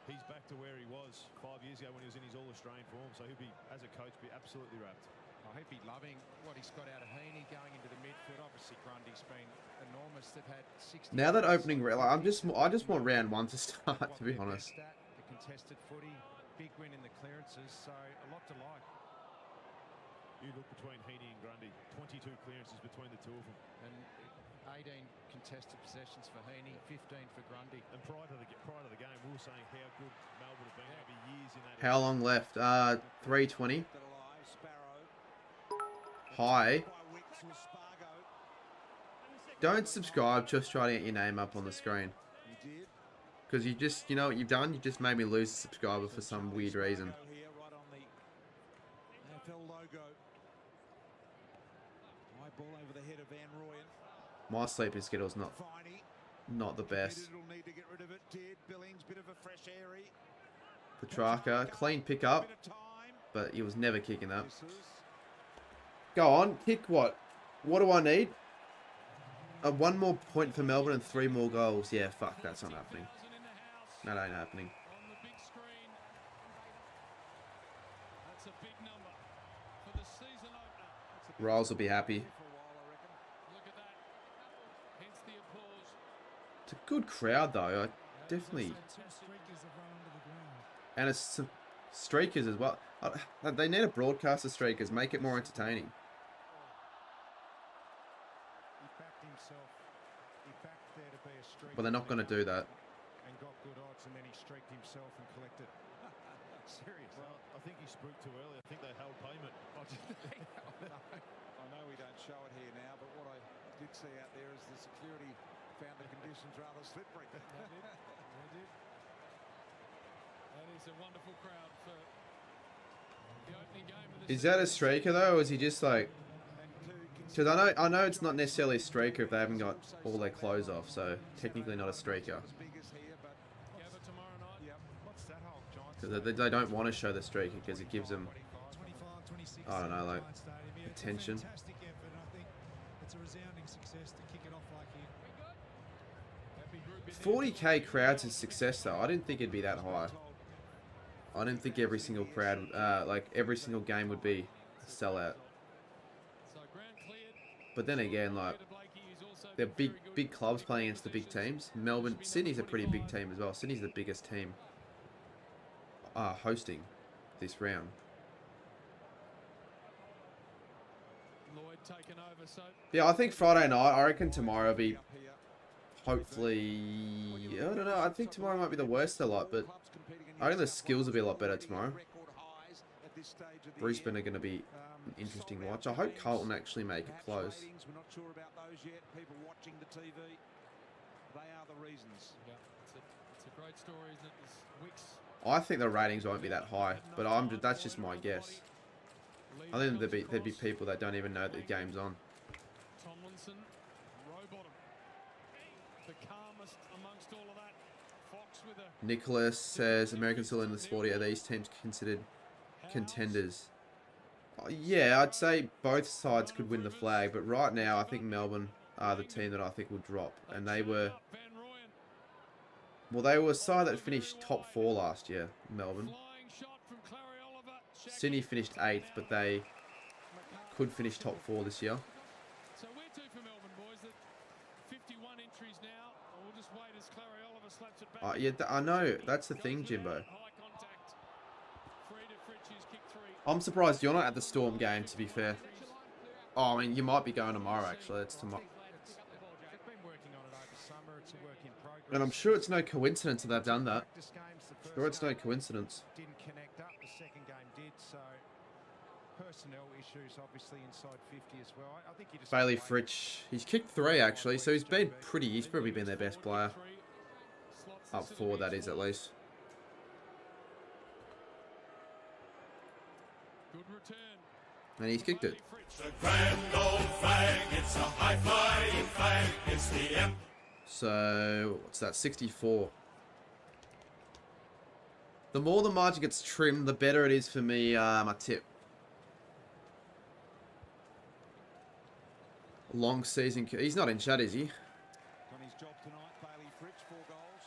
he's back to where he was 5 years ago when he was in his all-Australian form. So he'll be, as a coach, be absolutely wrapped. I hope he's loving what he's got out of Heaney going into the midfield. Obviously, Grundy's been enormous. They've had 60. Now that opening, like, I just want round 1 to start. To be honest. The contested footy, big win in the clearances, so a lot to like. You look between Heaney and Grundy, 22 clearances between the two of them. And 18 contested possessions for Heaney, 15 for Grundy. And prior to the game, we were saying how good Melbourne have been over years in that. How long left? 3:20. Hi. Don't subscribe, just try to get your name up on the screen. Because you just, you know what you've done? You just made me lose a subscriber for some weird reason. AFL logo. High ball over the head of Van Rooyen. My sleeping schedule's not the best. It'll need to get rid of it. Did Billings, bit of a fresh airy. Petrarca, clean pick up, but he was never kicking that. Go on, kick what? What do I need? 1 more point for Melbourne and 3 more goals. Yeah, fuck, that's not happening. That ain't happening. On the big screen. That's a big number for the season opener. Riles will be happy. Look at that. Hence the applause. It's a good crowd though. I definitely. And it's some streakers as well. They need a broadcaster streakers. Make it more entertaining. But they're not going to do that. And got good odds, and then he streaked himself and collected. Serious. Well, I think he spooked too early. I think they held payment. I know we don't show it here now, but what I did see out there is the security found the conditions rather slippery. They did. That is a wonderful crowd for the opening game of the Is that a streaker though, or is he just like Because I know it's not necessarily a streaker if they haven't got all their clothes off, so technically not a streaker. Because they don't want to show the streaker because it gives them, I don't know, like, attention. 40k crowds is success though. I didn't think it'd be that high. I didn't think every single crowd, like every single game would be sellout. But then again, like, they're big clubs playing against the big teams. Sydney's a pretty big team as well. Sydney's the biggest team hosting this round. Yeah, I think Friday night, I reckon tomorrow will be, hopefully, I don't know, I think tomorrow might be the worst a lot, but I reckon the skills will be a lot better tomorrow. Brisbane are going to be an interesting watch. I hope Carlton actually make it close. We're not sure about those yet. People watching the TV, they are the reasons. Yeah, it's a great story, isn't it? There's weeks. I think the ratings won't be that high, but that's just my guess. I think there'd be people that don't even know that the game's on. Tomlinson, row bottom. The calmest amongst all of that. Fox with a Nicholas says Americans still in the sport. Are these teams considered contenders? Yeah, I'd say both sides could win the flag, but right now I think Melbourne are the team that I think will drop, and they were a side that finished top 4 last year. Melbourne. Sydney finished 8th, but they could finish top 4 this year. So where to for Melbourne, boys? That 51 entries now. We'll just wait as Clary Oliver slaps it back. Yeah, I know. That's the thing, Jimbo. I'm surprised you're not at the Storm game, to be fair. Oh, I mean, you might be going tomorrow, actually. It's tomorrow. And I'm sure it's no coincidence that they've done that. Sure, it's no coincidence. Didn't connect up. The second game did, so personnel issues obviously inside 50 as well. I think you just Bailey Fritsch, he's kicked 3 actually, so he's probably been their best player. Up 4, that is, at least. Good return. And he's kicked it. It's a grand old flag, it's a high-flying flag, it's the M. So, what's that, 64. The more the margin gets trimmed, the better it is for me, my tip. Long season, he's not in chat, is he? Done his job tonight, Bailey Fritsch, 4 goals.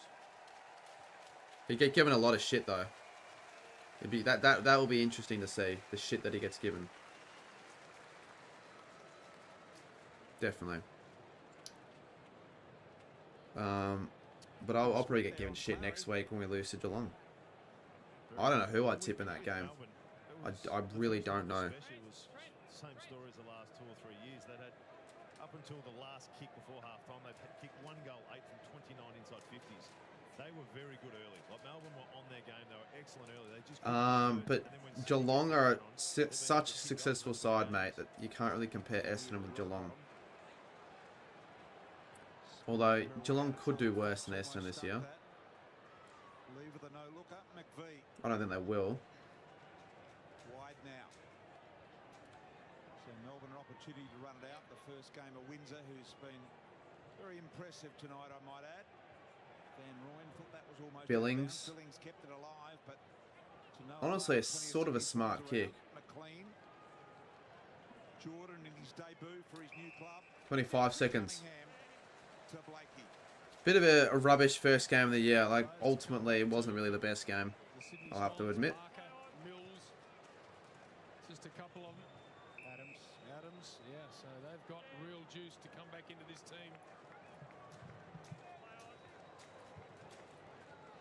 He get given a lot of shit though. It'd be that will be interesting to see, the shit that he gets given. Definitely. But I'll probably get given shit next week when we lose to Geelong. I don't know who I'd tip in that game. I really don't know. Same story as the last 2 or 3 years. They had, up until the last kick before half-time, they'd kicked 1 goal, 8 from 29 inside 50s. They were very good early. Like Melbourne were on their game. They were excellent early. They just but Geelong are such a successful side, mate, that you can't really compare Essendon with Geelong. Although Geelong could do worse than Essendon this year. I don't think they will. Wide now. So Melbourne an opportunity to run it out. The first game of Windsor, who's been very impressive tonight, I might add. Van Rooyen thought that was almost Billings. Billings kept it alive, but Honestly, it's sort of a smart kick. McLean. Jordan in his debut for his new club. 25 seconds. To Blakey. Bit of a rubbish first game of the year. Like, ultimately, it wasn't really the best game. I'll have to admit. Mills, just a couple of them. Adams, yeah, so they've got real juice to come back into this team.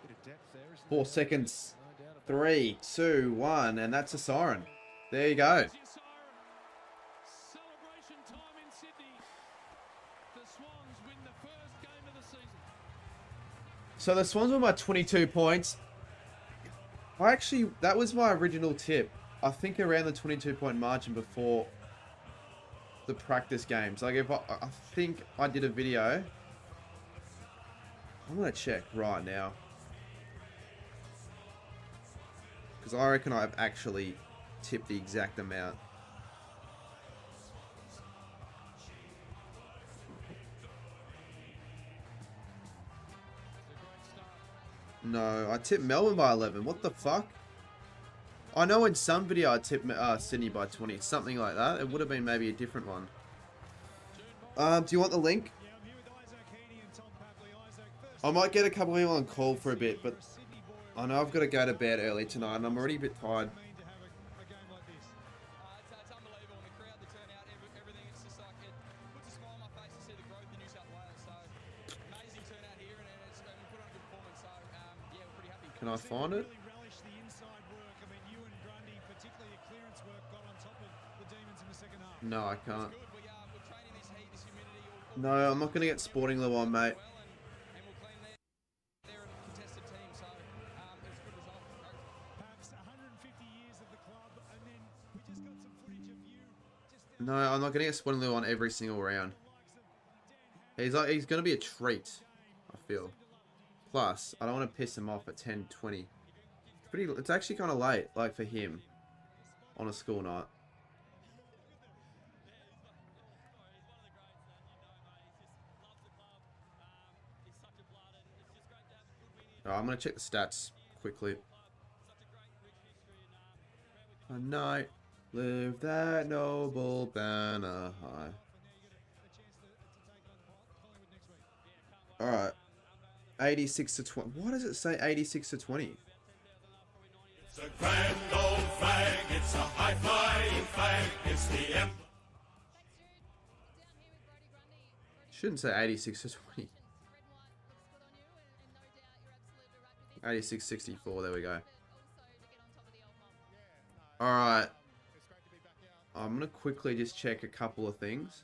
Bit of depth there, isn't 4 seconds. 3, 2, 1, and that's a siren. There you go. Celebration time in Sydney. The Swans win the first game of the season. So the Swans won by 22 points. That was my original tip. I think around the 22-point margin before the practice games. Like, if I think I did a video. I'm going to check right now. Because I reckon I've actually tipped the exact amount. No, I tipped Melbourne by 11. What the fuck? I know in some video I tipped Sydney by 20. Something like that. It would have been maybe a different one. Do you want the link? I might get a couple of people on call for a bit, but I know I've got to go to bed early tonight and I'm already a bit tired. Can I find it? No, I can't. No, I'm not going to get Sporting Le One, mate. No, I'm not going to get Sporting Le One every single round. He's going to be a treat, I feel. Plus, I don't want to piss him off at 10:20. It's actually kind of late, like for him, on a school night. Alright, I'm going to check the stats quickly. A night, live that noble banner high. Alright. 86 to 20. Why does it say 86 to 20? It's a grand old flag. It's a high-flying flag. It's the emperor. Shouldn't say 86 to 20. 86-64. There we go. Alright. I'm going to quickly just check a couple of things.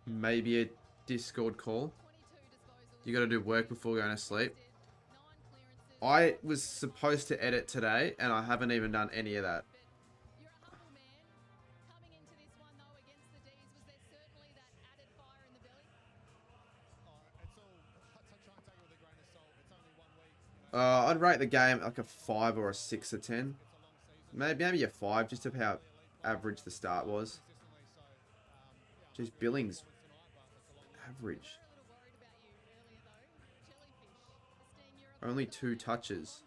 Maybe a Discord call. You got to do work before going to sleep. I was supposed to edit today and I haven't even done any of that. I'd rate the game like a 5 or a 6 or 10. Maybe a 5, just of how average the start was. Just Billings. Average. Only 2 touches.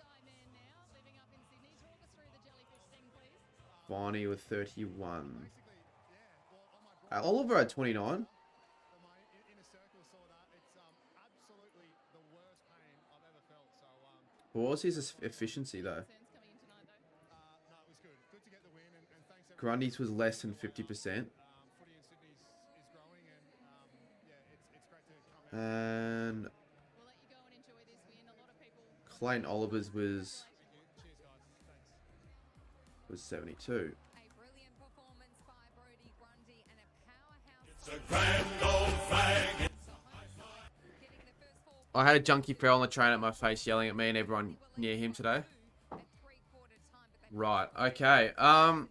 Barney with 31. Oliver at 29. What was his efficiency though? Grundy's was less than 50%. And Clayton Oliver's was 72. I had a junkie fell on the train at my face yelling at me and everyone near him today. Right, okay. Well,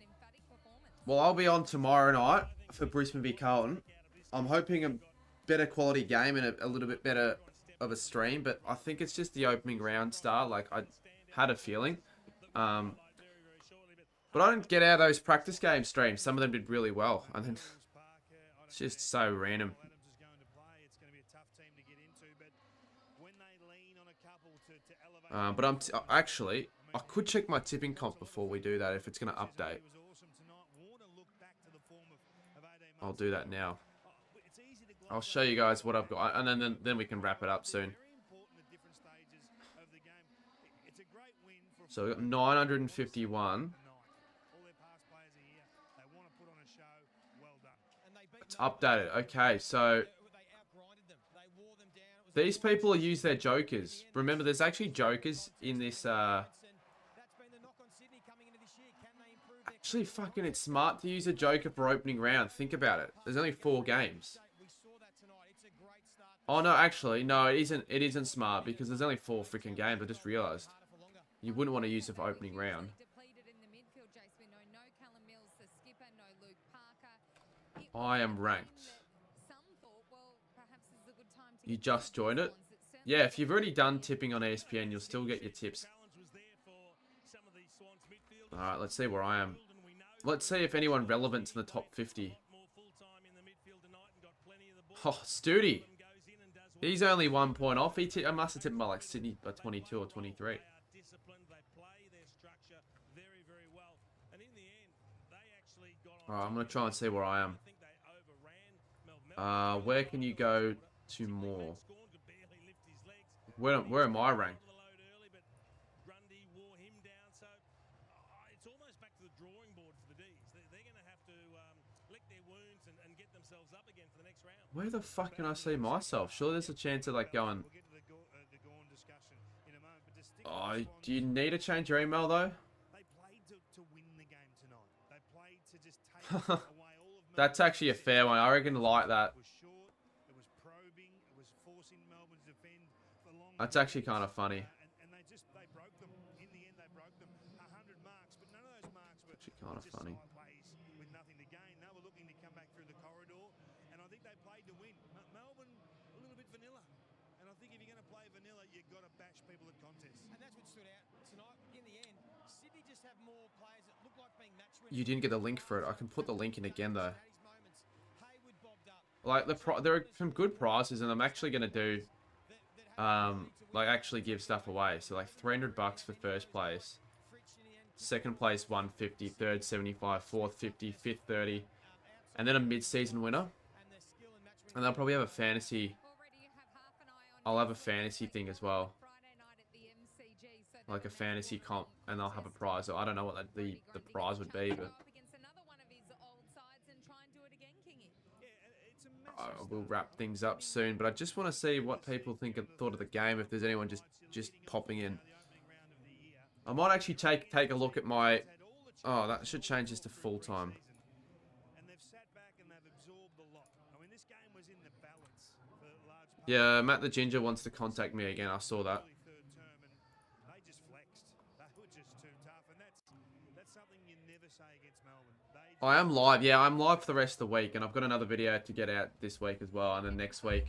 I'll be on tomorrow night for Brisbane v Carlton. I'm hoping a better quality game and a little bit better of a stream, but I think it's just the opening round star. Like, I had a feeling. But I didn't get out of those practice game streams. Some of them did really well. And then it's just so random. But actually, I could check my tipping comp before we do that if it's going to update. I'll do that now. I'll show you guys what I've got, and then we can wrap it up soon. So we got 951. It's updated. Okay, so these people use their jokers. Remember, there's actually jokers in this. Actually, fucking, it's smart to use a joker for opening round. Think about it. There's only 4 games. Oh no, actually, no, it isn't. It isn't smart because there's only 4 freaking games. I just realized you wouldn't want to use it for opening round. I am ranked. You just joined it? Yeah, if you've already done tipping on ESPN, you'll still get your tips. Alright, let's see where I am. Let's see if anyone relevant to the top 50. Oh, Studi. He's only 1 point off. I must have tipped by like Sydney by 22 or 23. Alright, I'm going to try and see where I am. Where can you go to more? Where am I ranked? Where the fuck can I see myself? Surely there's a chance of like going... Oh, do you need to change your email though? That's actually a fair one. I reckon like that. That's actually kind of funny. Actually kind of funny. You didn't get the link for it. I can put the link in again though. Like there are some good prizes, and I'm actually gonna do, like actually give stuff away. So like $300 for first place, second place 150, third 75, fourth 50, fifth 30, and then a mid-season winner. And they'll probably have a fantasy. I'll have a fantasy thing as well. Like a fantasy comp, and they'll have a prize. So I don't know what the prize would be, but we'll wrap things up soon. But I just want to see what people thought of the game. If there's anyone just popping in, I might actually take a look at my. Oh, that should change this to full time. Yeah, Matt the Ginger wants to contact me again. I saw that. I am live. Yeah, I'm live for the rest of the week, and I've got another video to get out this week as well, and then next week.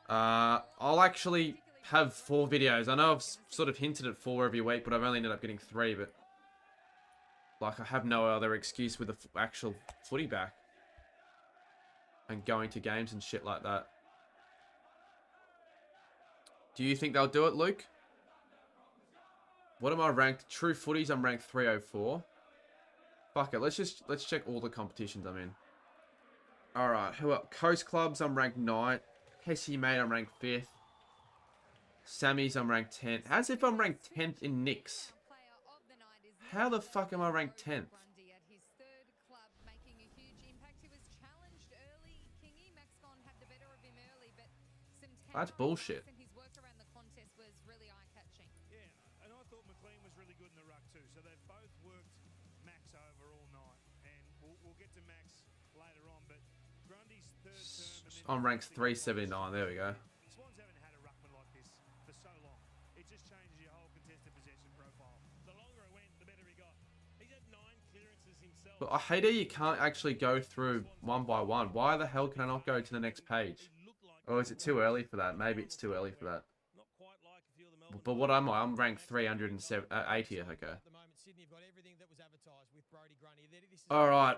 I'll actually have 4 videos. I know I've sort of hinted at 4 every week, but I've only ended up getting 3, but like I have no other excuse with the actual footy back and going to games and shit like that. Do you think they'll do it, Luke? What am I ranked? True Footies, I'm ranked 304. Fuck it, let's check all the competitions I'm in. Alright, who else? Coast Clubs, I'm ranked 9th. Hesse Mate, I'm ranked 5th. Sammy's, I'm ranked 10th. As if I'm ranked 10th in Knicks. How the fuck am I ranked 10th? That's bullshit. I'm ranked 379. There we go. But I hate it. You can't actually go through one by one. Why the hell can I not go to the next page? Or is it too early for that? Maybe it's too early for that. But what am I? I'm ranked 380th. Okay. All right.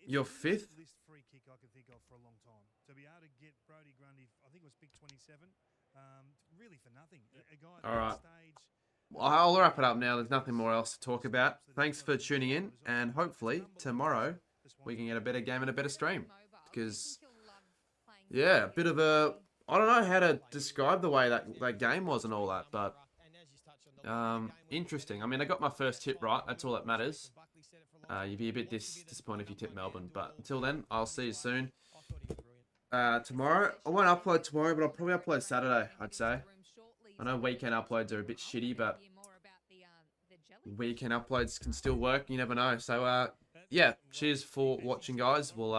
You're 5th? Free kick I could think of for a long time. To be able to get Brodie Grundy, I think it was pick 27, really for nothing. A guy all right. I'll wrap it up now. There's nothing more else to talk about. Thanks for tuning in, and hopefully tomorrow we can get a better game and a better stream. Because, yeah, a bit of a... I don't know how to describe the way that game was and all that, but... interesting. I mean, I got my first tip right. That's all that matters. You'd be a bit disappointed if you tip Melbourne. But until then, I'll see you soon. Tomorrow, I won't upload tomorrow, but I'll probably upload Saturday, I'd say. I know weekend uploads are a bit shitty, but weekend uploads can still work. You never know. So, yeah, cheers for watching, guys. We'll